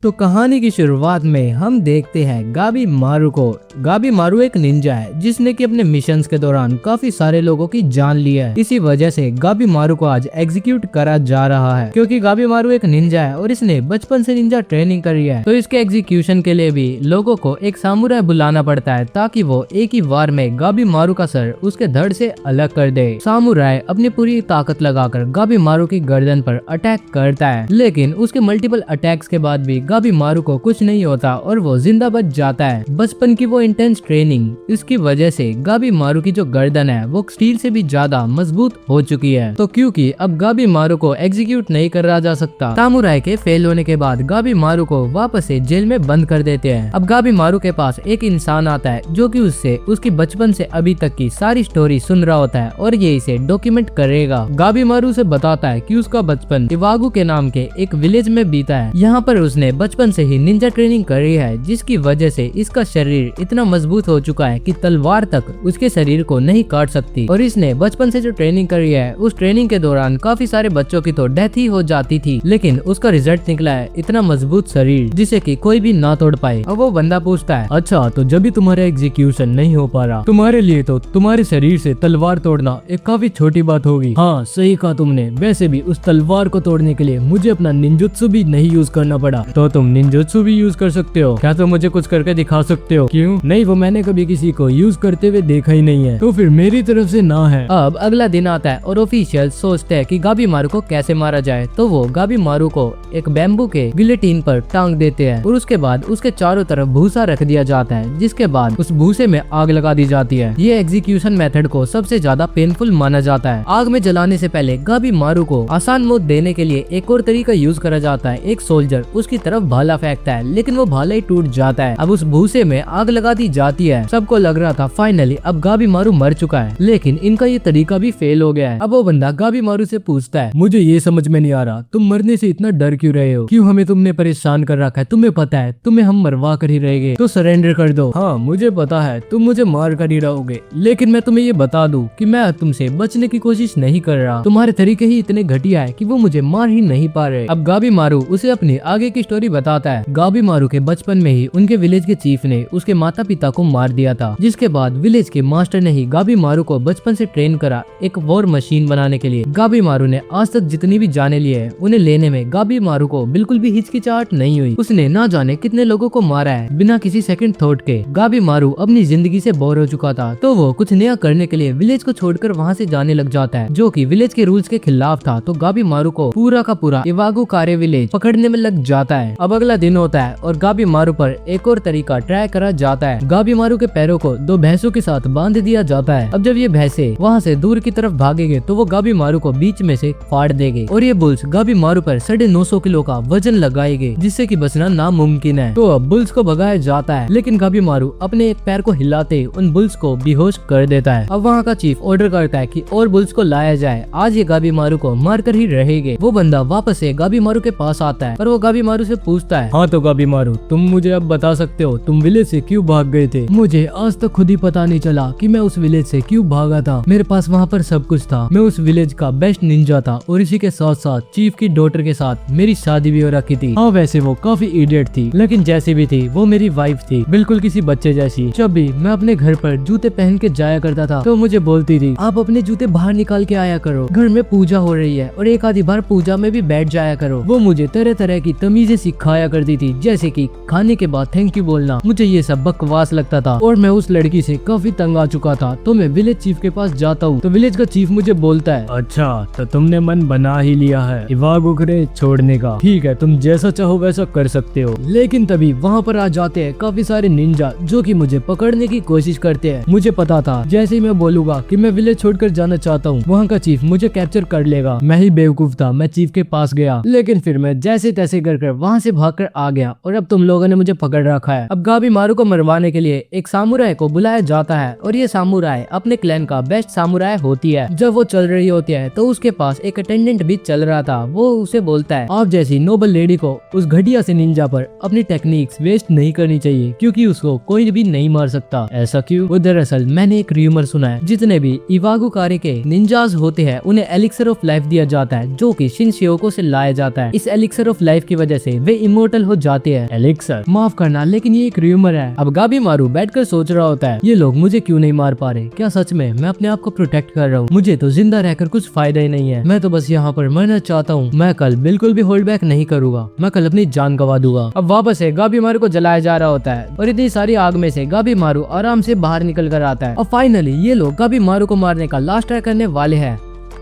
तो कहानी की शुरुआत में हम देखते हैं गाबी मारू को। गाबी मारू एक निंजा है जिसने कि अपने मिशंस के दौरान काफी सारे लोगों की जान ली है। इसी वजह से गाबी मारू को आज एग्जीक्यूट करा जा रहा है, क्योंकि गाबी मारू एक निंजा है और इसने बचपन से निंजा ट्रेनिंग करी है। तो इसके एग्जीक्यूशन के लिए भी लोगों को एक सामुराई बुलाना पड़ता है ताकि वो एक ही वार में गाबी मारू का सर उसके धड़ से अलग कर दे। सामुराई अपनी पूरी ताकत लगाकर गाबी मारू की गर्दन पर अटैक करता है, लेकिन उसके मल्टीपल अटैक्स के बाद भी गाबी मारू को कुछ नहीं होता और वो जिंदा बच जाता है। बचपन की वो इंटेंस ट्रेनिंग इसकी वजह से गाबी मारू की जो गर्दन है वो स्टील से भी ज्यादा मजबूत हो चुकी है। तो क्योंकि अब गाबी मारू को एग्जीक्यूट नहीं करा जा सकता, सामुराई के फेल होने के बाद गाबी मारू को वापस से जेल में बंद कर देते हैं। अब गाबी मारू के पास एक इंसान आता है जो कि उससे उसकी बचपन से अभी तक की सारी स्टोरी सुन रहा होता है और ये इसे डॉक्यूमेंट करेगा। गाबी मारू से बताता है कि उसका बचपन इवागु के नाम के एक विलेज में बीता है। यहाँ पर उसने बचपन से ही निंजा ट्रेनिंग करी है, जिसकी वजह से इसका शरीर इतना मजबूत हो चुका है कि तलवार तक उसके शरीर को नहीं काट सकती। और इसने बचपन से जो ट्रेनिंग करी है उस ट्रेनिंग के दौरान काफी सारे बच्चों की तो डेथ ही हो जाती थी, लेकिन उसका रिजल्ट निकला है इतना मजबूत शरीर जिसे कि कोई भी ना तोड़ पाए। अब वो बंदा पूछता है, अच्छा तो जब भी तुम्हारा एग्जीक्यूशन नहीं हो पा रहा, तुम्हारे लिए तो तुम्हारे शरीर से तलवार तोड़ना एक काफी छोटी बात होगी। हाँ सही कहा तुमने, वैसे भी उस तलवार को तोड़ने के लिए मुझे अपना निंजुत्सु भी नहीं यूज करना पड़ा। तो तुम निंजुत्सु भी यूज कर सकते हो क्या? तो मुझे कुछ करके दिखा सकते हो? क्यों नहीं, वो मैंने कभी किसी को यूज करते हुए देखा ही नहीं है, तो फिर मेरी तरफ से ना है। अब अगला दिन आता है और ऑफिशियल सोचते हैं कि गाबी मारू को कैसे मारा जाए। तो वो गाबी मारू को एक बैम्बू के गिलेटिन पर टांग देते हैं और उसके बाद उसके चारों तरफ भूसा रख दिया जाता है, जिसके बाद उस भूसे में आग लगा दी जाती है। ये एग्जीक्यूशन मेथड को सबसे ज्यादा पेनफुल माना जाता है। आग में जलाने से पहले गाबी मारू को आसान मौत देने के लिए एक और तरीका यूज करा जाता है। एक सोल्जर उसकी तरफ भाला फेंकता है, लेकिन वो भाला ही टूट जाता है। अब उस भूसे में आग लगा दी जाती है। सबको लग रहा था फाइनली अब गाबी मारू मर चुका है, लेकिन इनका ये तरीका भी फेल हो गया है। अब वो बंदा गाबी मारू से पूछता है, मुझे ये समझ में नहीं आ रहा तुम मरने से इतना डर क्यों रहे हो? क्यों हमें तुमने परेशान कर रखा है? तुम्हें पता है तुम्हें हम मरवा कर ही रहेंगे, तो सरेंडर कर दो। हाँ मुझे पता है तुम मुझे मार कर ही रहोगे, लेकिन मैं तुम्हें ये बता दूं कि मैं तुमसे बचने की कोशिश नहीं कर रहा। तुम्हारे तरीके ही इतने घटिया है कि वो मुझे मार ही नहीं पा रहे। अब गाबी मारू उसे अपनी आगे की स्टोरी बताता है। गाबी मारू के बचपन में ही उनके विलेज के चीफ ने उसके माता पिता को मार दिया था, जिसके बाद विलेज के मास्टर ने ही गाबी मारू को बचपन से ट्रेन करा एक वॉर मशीन बनाने के लिए। गाबी मारू ने आज तक जितनी भी जाने लिए है उन्हें लेने में गाबी मारू को बिल्कुल भी हिचकिचाहट नहीं हुई। उसने ना जाने कितने लोगों को मारा है बिना किसी सेकंड थॉट के। गाबी मारू अपनी जिंदगी से बोर हो चुका था, तो वो कुछ नया करने के लिए विलेज को छोड़कर वहाँ से जाने लग जाता है, जो कि विलेज के रूल्स के खिलाफ था। तो गाबी मारू को पूरा का पूरा इवागु कारे विलेज पकड़ने में लग जाता है। अब अगला दिन होता है और गाबी मारू पर एक और तरीका ट्राई करा जाता है। गाबी मारू के पैरों को दो भैंसों के साथ बांध दिया जाता है। अब जब ये भैंसे वहाँ से दूर की तरफ भागेंगे तो वो गाबी मारू को बीच में से फाड़ देंगे और ये बुल्स गाबी मारू पर 950 किलो का वजन लगाएंगे, जिससे कि बचना नामुमकिन है। तो अब बुल्स को भगाया जाता है, लेकिन गाबी मारू अपने एक पैर को हिलाते उन बुल्स को बेहोश कर देता है। अब वहाँ का चीफ ऑर्डर करता है कि और बुल्स को लाया जाए, आज ये गाबी मारू को मार कर ही रहेंगे। वो बंदा वापस से गाबी मारू के पास आता है और वो गाबी मारू से पूछता है, हाँ तो गाबी मारू तुम मुझे अब बता सकते हो तुम विलेज से क्यों भाग गए थे? मुझे आज तक खुद ही पता नहीं चला कि मैं उस विलेज से क्यों भागा था। मेरे पास वहाँ पर सब कुछ था, मैं उस विलेज का बेस्ट निंजा था और इसी के साथ साथ चीफ की डॉटर के साथ मेरी शादी भी हो रखी थी। हाँ वैसे वो काफी इडियट थी, लेकिन जैसी भी थी वो मेरी वाइफ थी, बिल्कुल किसी बच्चे जैसी। जब भी मैं अपने घर पर जूते पहन के जाया करता था तो मुझे बोलती थी, आप अपने जूते बाहर निकाल के आया करो, घर में पूजा हो रही है, और एक आधी बार पूजा में भी बैठ जाया करो। वो मुझे तरह तरह की तमीजें सिखाया करती थी, जैसे कि खाने के बाद थैंक यू बोलना। मुझे ये सब बकवास लगता था और मैं उस लड़की से काफी तंग आ चुका था। तो मैं विलेज चीफ के पास जाता हूँ तो विलेज का चीफ मुझे बोलता है, अच्छा तो तुमने मन बना ही लिया है इवागु कारे छोड़ने का, ठीक है तुम जैसा चाहो वैसा कर सकते हो। लेकिन तभी वहाँ पर आ जाते हैं काफी सारे निंजा जो कि मुझे पकड़ने की कोशिश करते हैं। मुझे पता था जैसे ही मैं बोलूंगा कि मैं विलेज छोड़कर जाना चाहता हूँ वहाँ का चीफ मुझे कैप्चर कर लेगा। मैं ही बेवकूफ था, मैं चीफ के पास गया, लेकिन फिर मैं जैसे तैसे कर वहाँ से भागकर आ गया और अब तुम लोगों ने मुझे पकड़ रखा है। अब गाबी मारू को मरवाने के लिए एक सामुराई को बुलाया जाता है और ये सामुराई अपने क्लैन का बेस्ट सामुराई होती है। जब वो चल रही होती है तो उसके पास एक अटेंडेंट भी चल रहा था। वो उसे बोलता है, आप जैसी नोबल लेडी को उस घटिया से निंजा पर अपनी टेक्निक्स वेस्ट नहीं करनी चाहिए, क्योंकि उसको कोई भी नहीं मार सकता। ऐसा क्यों? वो दरअसल मैंने एक र्यूमर सुना है, जितने भी इवागु कारे के निंजास होते हैं उन्हें एलिक्सर ऑफ लाइफ दिया जाता है, जो कि शिनशियोको से लाया जाता है। इस एलिक्सर ऑफ लाइफ की वजह से वे सारे इमोर्टल हो जाते हैं। एलिक्सर, माफ करना लेकिन ये एक र्यूमर है। अब गाबी मारू बैठकर सोच रहा होता है, ये लोग मुझे क्यों नहीं मार पा रहे, क्या सच में मैं अपने आप को प्रोटेक्ट कर रहा हूँ? मुझे तो जिंदा रहकर कुछ फायदा ही नहीं है, मैं तो बस यहाँ पर मरना चाहता हूँ। मैं कल बिल्कुल भी होल्ड बैक नहीं करूंगा, मैं कल अपनी जान गवा दूंगा। अब वापस से गाबी मारू को जलाया जा रहा होता है और इतनी सारी आग में से गाबी मारू आराम से बाहर निकल कर आता है। और फाइनली ये लोग गाबी मारू को मारने का लास्ट ट्राई करने वाले हैं।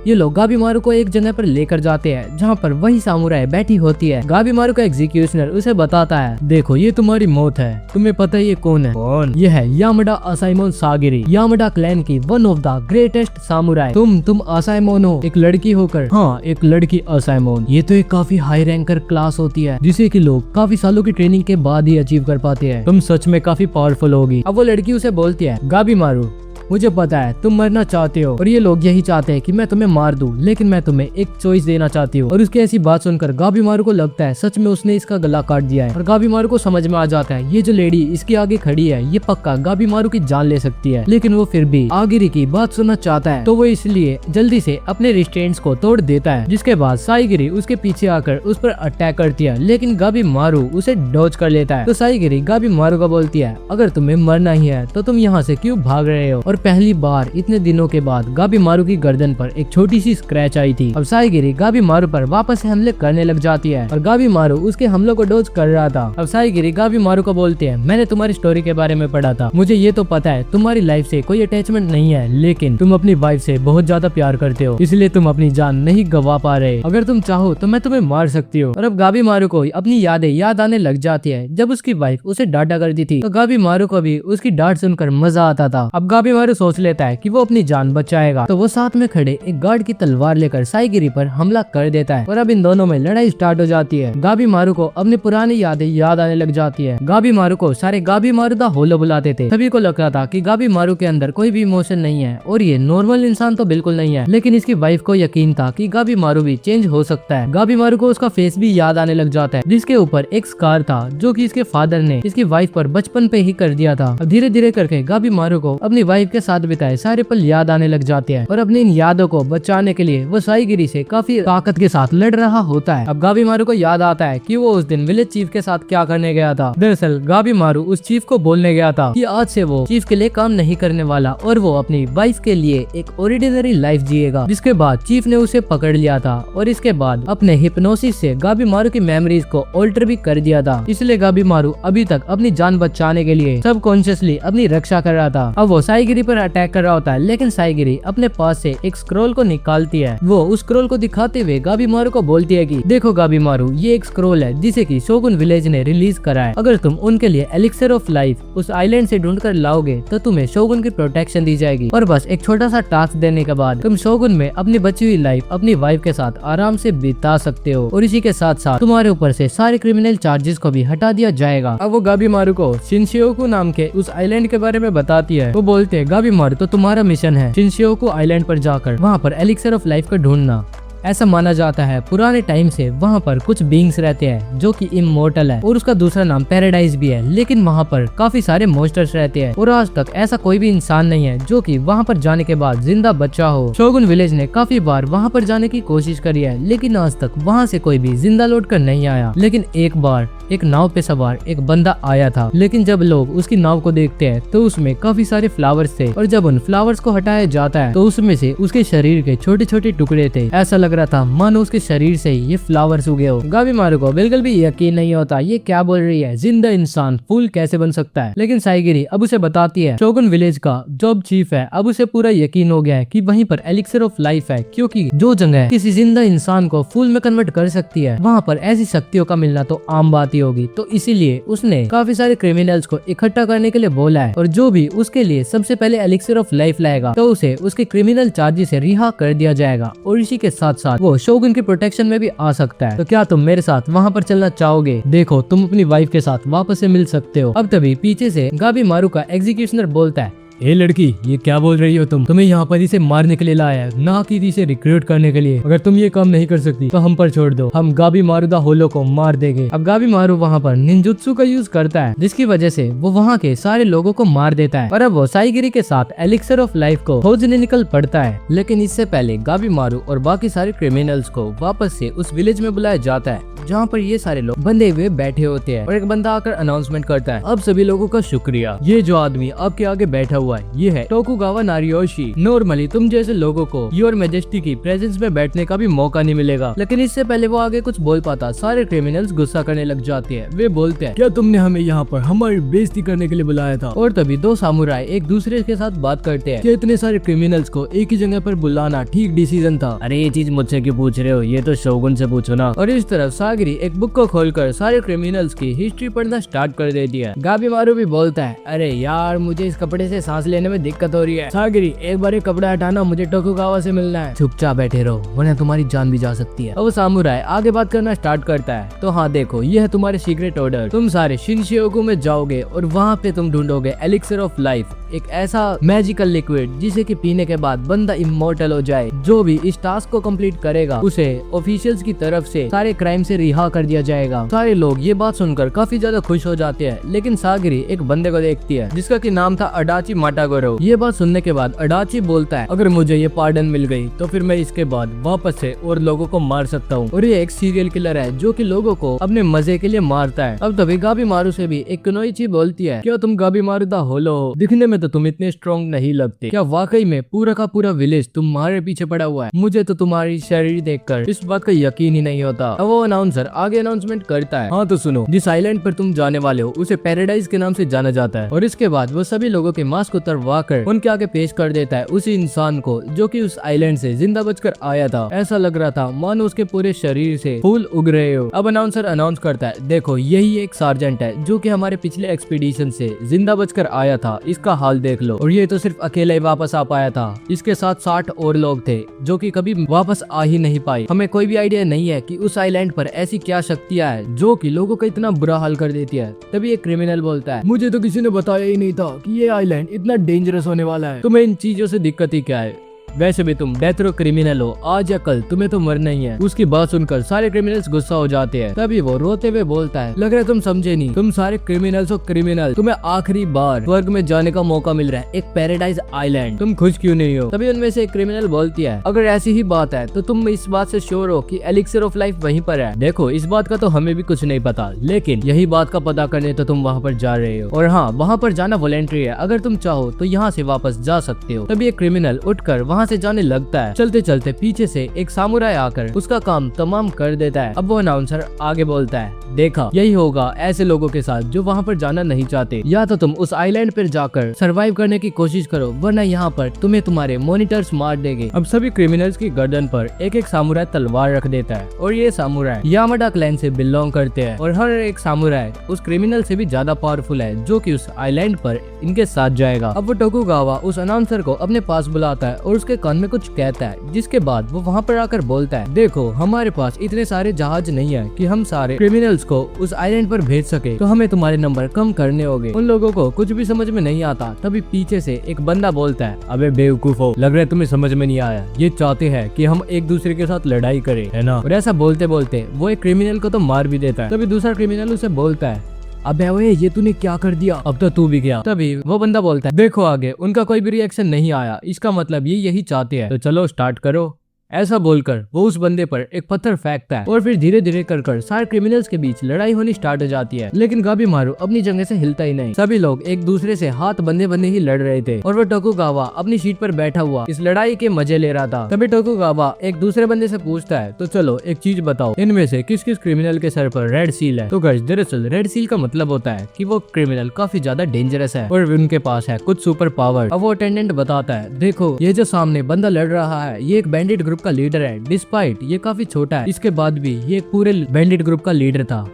ये लोग गाबी मारू को एक जगह पर लेकर जाते हैं जहाँ पर वही सामुराई बैठी होती है। गाबी मारू का एग्जीक्यूशनर उसे बताता है, देखो ये तुम्हारी मौत है, तुम्हें पता है ये कौन है? कौन? ये है यामाडा असाइमोन सागिरी, यामाडा क्लैन की one of the greatest samurai. तुम असाइमोन हो, एक लड़की होकर। हाँ, एक लड़की असाइमोन। ये तो एक काफी हाई रैंकर क्लास होती है जिसे कि लोग काफी सालों की ट्रेनिंग के बाद ही अचीव कर पाते हैं। तुम सच में काफी पावरफुल होगी। अब वो लड़की उसे बोलती है, गाबी मारू मुझे पता है तुम मरना चाहते हो और ये लोग यही चाहते हैं कि मैं तुम्हें मार दूं, लेकिन मैं तुम्हें एक चॉइस देना चाहती हूँ। और उसकी ऐसी बात सुनकर गाबी मारू को लगता है सच में उसने इसका गला काट दिया है। और गाबी मारू को समझ में आ जाता है ये जो लेडी इसके आगे खड़ी है ये पक्का गाबी मारू की जान ले सकती है, लेकिन वो फिर भी आगिरी की बात सुनना चाहता है, तो वो इसलिए जल्दी से अपने रिस्ट्रेंट्स को तोड़ देता है। जिसके बाद साइगिरी उसके पीछे आकर उस पर अटैक करती है, लेकिन गाबी मारू उसे डॉज कर लेता है। तो साइगिरी गाबी मारू को बोलती है, अगर तुम्हें मरना ही है तो तुम यहाँ से क्यों भाग रहे हो? और पहली बार इतने दिनों के बाद गाबी मारू की गर्दन पर एक छोटी सी स्क्रैच आई थी। अब साइगिरी गाबी मारू पर वापस से हमले करने लग जाती है और गाबी मारू उसके हमलों को डॉज कर रहा था। अब साइगिरी गाबी मारू को बोलते हैं, मैंने तुम्हारी स्टोरी के बारे में पढ़ा था, मुझे ये तो पता है तुम्हारी लाइफ से कोई अटैचमेंट नहीं है, लेकिन तुम अपनी वाइफ से बहुत ज्यादा प्यार करते हो, इसलिए तुम अपनी जान नहीं गवा पा रहे। अगर तुम चाहो तो मैं तुम्हें मार सकती हूँ। और अब गाबी मारू को अपनी यादें याद आने लग जाती है जब उसकी वाइफ उसे डांटा करती थी, तो गाबी मारू को भी उसकी डांट सुनकर मजा आता था। अब गाबी मारू सोच लेता है कि वो अपनी जान बचाएगा, तो वो साथ में खड़े एक गार्ड की तलवार लेकर साइगिरी पर हमला कर देता है और अब इन दोनों में लड़ाई स्टार्ट हो जाती है। गाबी मारू को अपनी पुरानी यादें याद आने लग जाती है। गाबी मारू को सारे गाबी मारू दा होलो बुलाते थे। सभी को लगता था कि गाबी मारू के अंदर कोई भी इमोशन नहीं है और ये नॉर्मल इंसान तो बिल्कुल नहीं है, लेकिन इसकी वाइफ को यकीन था कि गाबी मारू भी चेंज हो सकता है। गाबी मारू को उसका फेस भी याद आने लग जाता है जिसके ऊपर एक स्कार था जो कि इसके फादर ने इसकी वाइफ पर बचपन पे ही कर दिया था। अब धीरे धीरे करके गाबी मारू को अपनी वाइफ के साथ बिताए सारे पल याद आने लग जाते हैं और अपनी इन यादों को बचाने के लिए वो साइगिरी से काफी ताकत के साथ लड़ रहा होता है। अब गाबी मारू को याद आता है कि वो उस दिन विलेज चीफ के साथ क्या करने गया था। दरअसल गाबी मारू उस चीफ को बोलने गया था कि आज से वो चीफ के लिए काम नहीं करने वाला और वो अपनी वाइफ के लिए एक ऑर्डिनरी लाइफ जिएगा। जिसके बाद चीफ ने उसे पकड़ लिया था और इसके बाद अपने हिप्नोसिस से गाबी मारू की मेमोरीज को ऑल्टर भी कर दिया था। इसलिए गाबी मारू अभी तक अपनी जान बचाने के लिए सबकॉन्शियसली अपनी रक्षा कर रहा था। अब वो साइगिरी पर अटैक कर रहा होता है, लेकिन साइगिरी अपने पास से एक स्क्रॉल को निकालती है। वो उस स्क्रॉल को दिखाते हुए गाबी मारू को बोलती है कि देखो गाबी मारू, ये एक स्क्रॉल है जिसे कि शोगुन विलेज ने रिलीज करा है। अगर तुम उनके लिए एलिक्सर ऑफ लाइफ उस आइलैंड से ढूंढ कर लाओगे तो तुम्हें शोगुन की प्रोटेक्शन दी जाएगी और बस एक छोटा सा टास्क देने के बाद तुम शोगुन में अपनी बची हुई लाइफ अपनी वाइफ के साथ आराम से बिता सकते हो और इसी के साथ साथ तुम्हारे ऊपर से सारे क्रिमिनल चार्जेस को भी हटा दिया जाएगा। अब वो गाबी मारू को शिनशियोकू नाम के उस आइलैंड के बारे में बताती है। वो बोलते हैं, गाबी मारू तो तुम्हारा मिशन है शिनशियोकू आइलैंड पर जाकर वहाँ पर एलिक्सर ऑफ लाइफ को ढूंढना। ऐसा माना जाता है पुराने टाइम से वहाँ पर कुछ बीइंग्स रहते हैं जो कि इमोर्टल है और उसका दूसरा नाम पैराडाइज भी है, लेकिन वहाँ पर काफी सारे मॉन्स्टर्स रहते हैं और आज तक ऐसा कोई भी इंसान नहीं है जो कि वहाँ पर जाने के बाद जिंदा बचा हो। शोगुन विलेज ने काफी बार वहाँ पर जाने की कोशिश करी है, लेकिन आज तक वहाँ से कोई भी जिंदा लौट कर नहीं आया। लेकिन एक बार एक नाव पे सवार एक बंदा आया था, लेकिन जब लोग उसकी नाव को देखते हैं तो उसमें काफी सारे फ्लावर्स थे और जब उन फ्लावर्स को हटाया जाता है तो उसमें से उसके शरीर के छोटे छोटे टुकड़े थे। ऐसा लग रहा था मानो उसके शरीर से ही ये फ्लावर्स उगे हो। गाबी मारू को बिल्कुल भी यकीन नहीं होता, ये क्या बोल रही है, जिंदा इंसान फूल कैसे बन सकता है। लेकिन साइगिरी अब उसे बताती है शोगुन विलेज का जो चीफ है अब उसे पूरा यकीन हो गया है कि वहीं पर एलिक्सर ऑफ लाइफ है, क्योंकि जो जगह किसी जिंदा इंसान को फूल में कन्वर्ट कर सकती है वहाँ पर ऐसी शक्तियों का मिलना तो आम बात ही होगी। तो इसीलिए उसने काफी सारे क्रिमिनल्स को इकट्ठा करने के लिए बोला है और जो भी उसके लिए सबसे पहले एलिक्सर ऑफ लाइफ लाएगा तो उसे उसके क्रिमिनल चार्जेस से रिहा कर दिया जाएगा और इसी के साथ साथ वो शोगुन की प्रोटेक्शन में भी आ सकता है। तो क्या तुम मेरे साथ वहाँ पर चलना चाहोगे? देखो तुम अपनी वाइफ के साथ वापस से मिल सकते हो। अब तभी पीछे से गाबी मारू का एग्जीक्यूशनर बोलता है, ए लड़की, ये क्या बोल रही हो तुम? तुम्हें यहाँ पर इसे मारने के लिए लाया है, ना कि इसे रिक्रूट करने के लिए। अगर तुम ये काम नहीं कर सकती तो हम पर छोड़ दो, हम गाबी मारू द होलो को मार देंगे। अब गाबी मारू वहाँ पर निंजुत्सु का यूज करता है, जिसकी वजह से वो वहाँ के सारे लोगों को मार देता है। और अब वो साइगिरी के साथ एलिक्सर ऑफ लाइफ को खोजने निकल पड़ता है। लेकिन इससे पहले गाबी मारू और बाकी सारे क्रिमिनल्स को वापस से उस विलेज में बुलाया जाता है, जहाँ पर ये सारे लोग बंधे हुए बैठे होते हैं। और एक बंदा आकर अनाउंसमेंट करता है, अब सभी लोगों का शुक्रिया, ये जो आदमी आपके आगे बैठा हुआ है ये है टोकुगावा नारियोशी। नॉर्मली तुम जैसे लोगों को योर मैजेस्टी की प्रेजेंस में बैठने का भी मौका नहीं मिलेगा। लेकिन इससे पहले वो आगे कुछ बोल पाता, सारे क्रिमिनल्स गुस्सा करने लग जाते हैं। वे बोलते हैं, क्या तुमने हमें यहाँ पर हमारी बेइज्जती करने के लिए बुलाया था? और तभी दो सामुराई एक दूसरे के साथ बात करते हैं कि इतने सारे क्रिमिनल्स को एक ही जगह पर बुलाना ठीक डिसीजन था। अरे ये चीज मुझसे क्यों पूछ रहे हो, ये तो शोगुन से पूछो ना। और इस तरफ सागिरी एक बुक को खोलकर सारे क्रिमिनल्स की हिस्ट्री पढ़ना स्टार्ट कर देती है। गाबी मारू भी बोलता है, अरे यार मुझे इस कपड़े से सांस लेने में दिक्कत हो रही है। सागिरी एक बार ये कपड़ा हटाना, मुझे टोकुगावा से मिलना है। चुपचाप बैठे रहो वरना तुम्हारी जान भी जा सकती है। अब वो सामुराई आगे बात करना स्टार्ट करता है, तो हाँ देखो ये है तुम्हारे सीक्रेट ऑर्डर, तुम सारे शिनशियोगु में जाओगे और वहाँ पे तुम ढूंढोगे एलिक्सर ऑफ लाइफ, एक ऐसा मैजिकल लिक्विड जिसे कि पीने के बाद बंदा इमोर्टल हो जाए। जो भी इस टास्क को कंप्लीट करेगा उसे ऑफिशियल्स की तरफ से सारे क्राइम से रिहा कर दिया जाएगा। सारे लोग ये बात सुनकर काफी ज्यादा खुश हो जाते हैं। लेकिन सागिरी एक बंदे को देखती है जिसका कि नाम था अडाची माटागोरो। ये बात सुनने के बाद अडाची बोलता है, अगर मुझे ये पार्डन मिल गई तो फिर मैं इसके बाद वापस से और लोगों को मार सकता हूँ। और ये एक सीरियल किलर है जो कि लोगों को अपने मजे के लिए मारता है। अब तभी गाबी मारू से भी एक कुनोइची बोलती है, क्या तुम गाबी मारू दा होलो हो? दिखने में तो तुम इतने स्ट्रॉन्ग नहीं लगते, क्या वाकई में पूरा का पूरा विलेज तुम्हारे पीछे पड़ा हुआ है? मुझे तो तुम्हारी शरीर देखकर इस बात का यकीन ही नहीं होता। अब वो अनाउंसर आगे अनाउंसमेंट करता है, हाँ तो सुनो, जिस आइलैंड पर तुम जाने वाले हो उसे पैराडाइज के नाम से जाना जाता है। और इसके बाद वो सभी लोगों के मास्क उतरवा कर उनके आगे पेश कर देता है उसी इंसान को जो कि उस आइलैंड से जिंदा बचकर आया था। ऐसा लग रहा था मानो उसके पूरे शरीर से फूल उग रहे हो। अब अनाउंसर अनाउंस करता है, देखो यही एक सार्जेंट है जो कि हमारे पिछले एक्सपीडिशन से जिंदा बचकर आया था, इसका हाल देख लो। और ये तो सिर्फ अकेला ही वापस आ पाया था, इसके साथ 60 और लोग थे जो कि कभी वापस आ ही नहीं पाए। हमें कोई भी आइडिया नहीं है कि उस आइलैंड पर ऐसी क्या शक्तियां है जो कि लोगों का इतना बुरा हाल कर देती है। तभी एक क्रिमिनल बोलता है, मुझे तो किसी ने बताया ही नहीं था कि ये आइलैंड इतना डेंजरस होने वाला है। तुम्हें इन चीजों से दिक्कत ही क्या है? वैसे भी तुम डेथ रो क्रिमिनल हो, आज या कल तुम्हें तो मरना ही है। उसकी बात सुनकर सारे क्रिमिनल्स गुस्सा हो जाते हैं। तभी वो रोते हुए बोलता है, लग रहा है तुम समझे नहीं, तुम सारे क्रिमिनल्स हो क्रिमिनल, तुम्हें आखिरी बार स्वर्ग में जाने का मौका मिल रहा है, एक पैराडाइज आइलैंड, तुम खुश क्यों नहीं हो? तभी उनमें से एक क्रिमिनल बोलती है, अगर ऐसी ही बात है तो तुम इस बात से श्योर हो कि एलिक्सर ऑफ लाइफ वहीं पर है? देखो इस बात का तो हमें भी कुछ नहीं पता, लेकिन यही बात का पता करने तो तुम वहाँ पर जा रहे हो। और हाँ, वहाँ पर जाना वॉलेंट्री है, अगर तुम चाहो तो यहाँ से वापस जा सकते हो। तभी एक क्रिमिनल उठकर वहाँ से जाने लगता है। चलते चलते पीछे से एक सामुराई आकर उसका काम तमाम कर देता है। अब वो अनाउंसर आगे बोलता है, देखा यही होगा ऐसे लोगों के साथ जो वहाँ पर जाना नहीं चाहते। या तो तुम उस आइलैंड पर जाकर सरवाइव करने की कोशिश करो, वरना यहाँ पर तुम्हें तुम्हारे मॉनिटर्स मार देंगे। अब सभी क्रिमिनल्स की गर्दन पर एक एक सामुराई तलवार रख देता है और ये सामुराई यामाडा क्लैन से बिलोंग करते हैं। और हर एक सामुराई उस क्रिमिनल से भी ज्यादा पावरफुल है जो कि उस आइलैंड पर इनके साथ जाएगा। अब वो टोकुगावा उस अनाउंसर को अपने पास बुलाता है और उसके कान में कुछ कहता है, जिसके बाद वो वहाँ पर आकर बोलता है, देखो हमारे पास इतने सारे जहाज नहीं है कि हम सारे क्रिमिनल्स को उस आइलैंड पर भेज सके, तो हमें तुम्हारे नंबर कम करने होंगे। उन लोगों को कुछ भी समझ में नहीं आता। तभी पीछे से एक बंदा बोलता है, अबे बेवकूफो, लग रहा है तुम्हें समझ में नहीं आया, ये चाहते हैं कि हम एक दूसरे के साथ लड़ाई करें, है ना? और ऐसा बोलते बोलते वो एक क्रिमिनल को तो मार भी देता है। तभी दूसरा क्रिमिनल उसे बोलता है, अबे ओए ये तूने क्या कर दिया, अब तो तू भी गया। तभी वो बंदा बोलता है, देखो आगे उनका कोई भी रिएक्शन नहीं आया, इसका मतलब ये यही चाहते हैं, तो चलो स्टार्ट करो। ऐसा बोलकर वो उस बंदे पर एक पत्थर फेंकता है और फिर धीरे धीरे कर सारे क्रिमिनल्स के बीच लड़ाई होनी स्टार्ट हो जाती है। लेकिन गाबी मारू अपनी जगह से हिलता ही नहीं। सभी लोग एक दूसरे से हाथ बंधे बंधे ही लड़ रहे थे और वो टोकुगावा अपनी सीट पर बैठा हुआ इस लड़ाई के मजे ले रहा था। तभी टोकुगावा एक दूसरे बंदे से पूछता है, तो चलो एक चीज बताओ, इनमें से किस किस क्रिमिनल के सर पर रेड सील है? तो गाइस दरअसल रेड सील का मतलब होता है कि वो क्रिमिनल काफी ज्यादा डेंजरस है और उनके पास है कुछ सुपर पावर। अब वो अटेंडेंट बताता है, देखो ये जो सामने बंदा लड़ रहा है ये एक बैंडिट ग्रुप का लीडर है। डिस्पाइट ये काफी छोटा है, इसके बाद भी ये पूरे बैंडिट ग्रुप का लीडर था।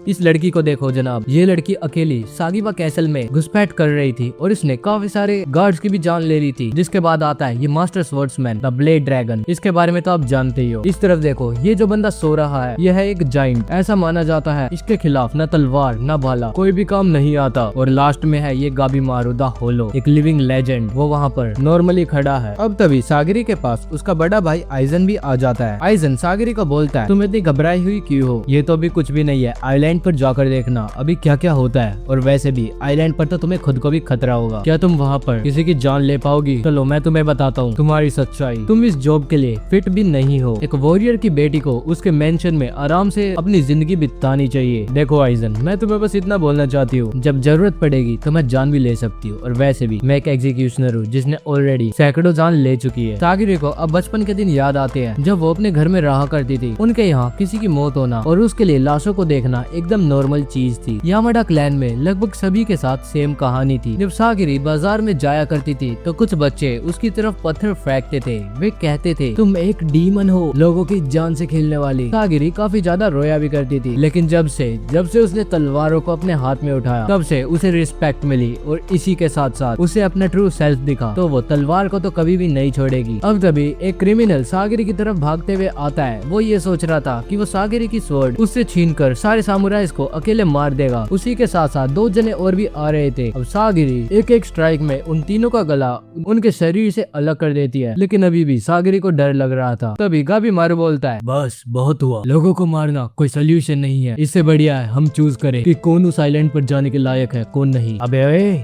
इस लड़की को देखो जनाब, ये लड़की अकेली सागिबा कैसल में घुसपैठ कर रही थी और इसने काफी सारे गार्ड्स की भी जान ले ली थी। जिसके बाद आता है ये मास्टर स्वर्ड्समैन द ब्लेड ड्रैगन। इसके बारे में तो आप जानते ही हो। इस तरफ देखो, ये जो बंदा सो रहा है यह है एक जाइंट। ऐसा माना जाता है इसके खिलाफ न तलवार न भाला कोई भी काम नहीं आता। और लास्ट में है ये गाबीमारू द होलो, एक लिविंग लेजेंड। वो वहाँ पर नॉर्मली खड़ा है। अब तभी सागिरी के पास उसका बड़ा भाई आइजन भी आ जाता है। आइजन सागिरी को बोलता है, तुम इतनी घबराई हुई क्यों हो? ये तो अभी कुछ भी नहीं है, आइलैंड पर जाकर देखना अभी क्या क्या होता है। और वैसे भी आइलैंड पर तो तुम्हें खुद को भी खतरा होगा। क्या तुम वहाँ पर किसी की जान ले पाओगी? चलो मैं तुम्हें बताता हूँ तुम्हारी सच्चाई। तुम इस जॉब के लिए फिट भी नहीं हो। एक वॉरियर की बेटी को उसके मेंशन में आराम से अपनी जिंदगी बितानी चाहिए। देखो आइजन, मैं तुम्हें बस इतना बोलना चाहती हूँ, जब जरूरत पड़ेगी तो मैं जान भी ले सकती हूँ। और वैसे भी मैं एक एग्जीक्यूशनर हूँ जिसने ऑलरेडी सैकड़ों जान ले चुकी है। सागिरी को अब बचपन के दिन याद आते हैं जब वो अपने घर में रहा करती थी। उनके यहाँ किसी की मौत होना और उसके लिए लाशों को देखना एकदम नॉर्मल चीज थी। यामाडा क्लैन में लगभग सभी के साथ सेम कहानी थी। जब सागिरी बाजार में जाया करती थी तो कुछ बच्चे उसकी तरफ पत्थर फेंकते थे। वे कहते थे तुम एक डीमन हो, लोगों की जान से खेलने वाली। सागिरी काफी ज्यादा रोया भी करती थी। लेकिन जब से उसने तलवारों को अपने हाथ में उठाया तब से उसे रिस्पेक्ट मिली और इसी के साथ साथ उसे अपना ट्रू सेल्फ दिखा। तो वो तलवार को तो कभी भी नहीं छोड़ेगी। अब तभी एक क्रिमिनल सागिरी की तरफ भागते हुए आता है। वो ये सोच रहा था कि वो सागिरी की स्वॉर्ड उससे छीनकर सारे सामुराइज को अकेले मार देगा। उसी के साथ साथ दो जने और भी आ रहे थे। अब सागिरी एक एक स्ट्राइक में उन तीनों का गला उनके शरीर से अलग कर देती है। लेकिन अभी भी सागिरी को डर लग रहा था। तभी गाबीमारू बोलता है, बस बहुत हुआ, लोगों को मारना कोई सोल्यूशन नहीं है। इससे बढ़िया है हम चूज करें कि कौन उस आइलैंड पर जाने के लायक है कौन नहीं। अबे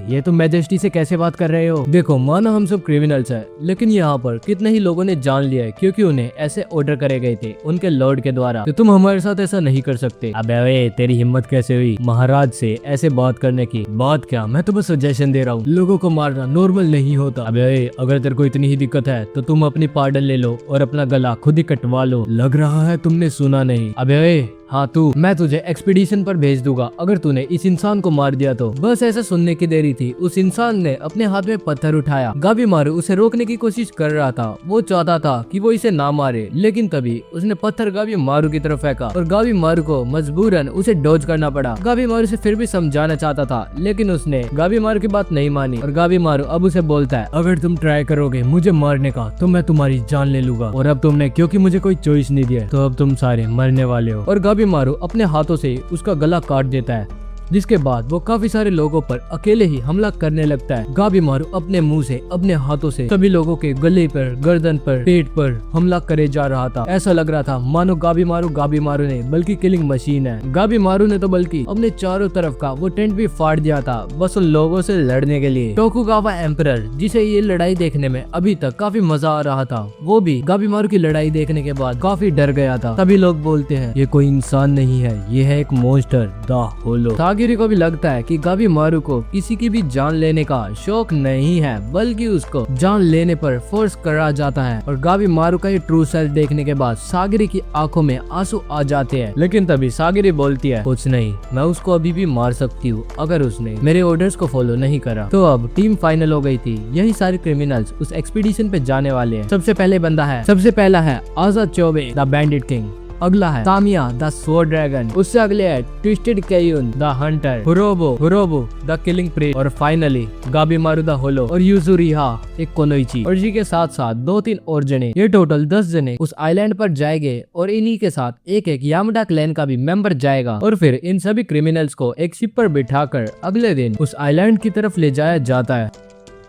ये तुम मैजेस्टी से कैसे बात कर रहे हो? देखो मानो हम सब क्रिमिनल्स हैं, लेकिन यहाँ पर कितने ही लोगों ने जान लिया है क्योंकि उन्हें ऐसे ऑर्डर करे गए थे उनके लॉर्ड के द्वारा। तो तुम हमारे साथ ऐसा नहीं कर सकते। अबे तेरी हिम्मत कैसे हुई महाराज से ऐसे बात करने की? बात क्या, मैं तो बस सजेशन दे रहा हूँ, लोगों को मारना नॉर्मल नहीं होता। अबे अगर तेरे को इतनी ही दिक्कत है तो तुम अपनी पार्डन ले लो और अपना गला खुद ही कटवा लो। लग रहा है तुमने सुना नहीं। अबे हाँ तू, मैं तुझे एक्सपीडिशन पर भेज दूंगा अगर तूने इस इंसान को मार दिया तो। बस ऐसा सुनने की देरी थी। उस इंसान ने अपने हाथ में पत्थर उठाया। गाबीमारू उसे रोकने की कोशिश कर रहा था। वो चाहता था कि वो इसे ना मारे, लेकिन तभी उसने पत्थर गाबीमारू की तरफ फेंका और गाबीमारू को मजबूरन उसे डॉज करना पड़ा। गाबीमारू से फिर भी समझाना चाहता था लेकिन उसने गाबीमारू की बात नहीं मानी। और गाबीमारू अब उसे बोलता है, अगर तुम ट्राई करोगे मुझे मारने का तो मैं तुम्हारी जान ले लूंगा। और अब तुमने क्योंकि मुझे कोई चॉइस नहीं दिया तो अब तुम सारे मरने वाले हो। और गाबीमारू अपने हाथों से उसका गला काट देता है, जिसके बाद वो काफी सारे लोगों पर अकेले ही हमला करने लगता है। गाबीमारू अपने मुंह से अपने हाथों से सभी लोगों के गले पर, गर्दन पर, पेट पर हमला करे जा रहा था। ऐसा लग रहा था मानो गाबीमारू ने बल्कि किलिंग मशीन है। गाबीमारू ने तो बल्कि अपने चारों तरफ का वो टेंट भी फाड़ दिया था बस उन लोगों से लड़ने के लिए। टोकुगावा एम्परर, जिसे ये लड़ाई देखने में अभी तक काफी मजा आ रहा था, वो भी गाबीमारू की लड़ाई देखने के बाद काफी डर गया था। सभी लोग बोलते हैं ये कोई इंसान नहीं है, ये है एक मॉन्स्टर द होलो। सागिरी को भी लगता है कि गाबीमारू को किसी की भी जान लेने का शौक नहीं है, बल्कि उसको जान लेने पर फोर्स करा जाता है। और गाबीमारू का ये ट्रू सेल्फ देखने के बाद सागिरी की आंखों में आंसू आ जाते हैं। लेकिन तभी सागिरी बोलती है, कुछ नहीं, मैं उसको अभी भी मार सकती हूँ अगर उसने मेरे ऑर्डर्स को फॉलो नहीं करा। तो अब टीम फाइनल हो गई थी। यही सारे क्रिमिनल्स उस एक्सपीडिशन पे जाने वाले हैं। सबसे पहला है आजा चौबे द बैंडिट किंग। अगला है तामिया द स्वॉर्ड ड्रैगन। उससे अगले है ट्विस्टेड केयुन द हंटर, हुरोबो द किलिंग प्रीस्ट और फाइनली गाबीमारू द होलो और युजुरिहा एक कोनोइची। और जी के साथ साथ 2-3 और जने, ये टोटल 10 जने उस आइलैंड पर जाएंगे और इन्हीं के साथ एक एक यामाडा क्लैन का भी मेंबर जाएगा। और फिर इन सभी क्रिमिनल्स को एक शिप पर बिठाकर अगले दिन उस आइलैंड की तरफ ले जाया जाता है।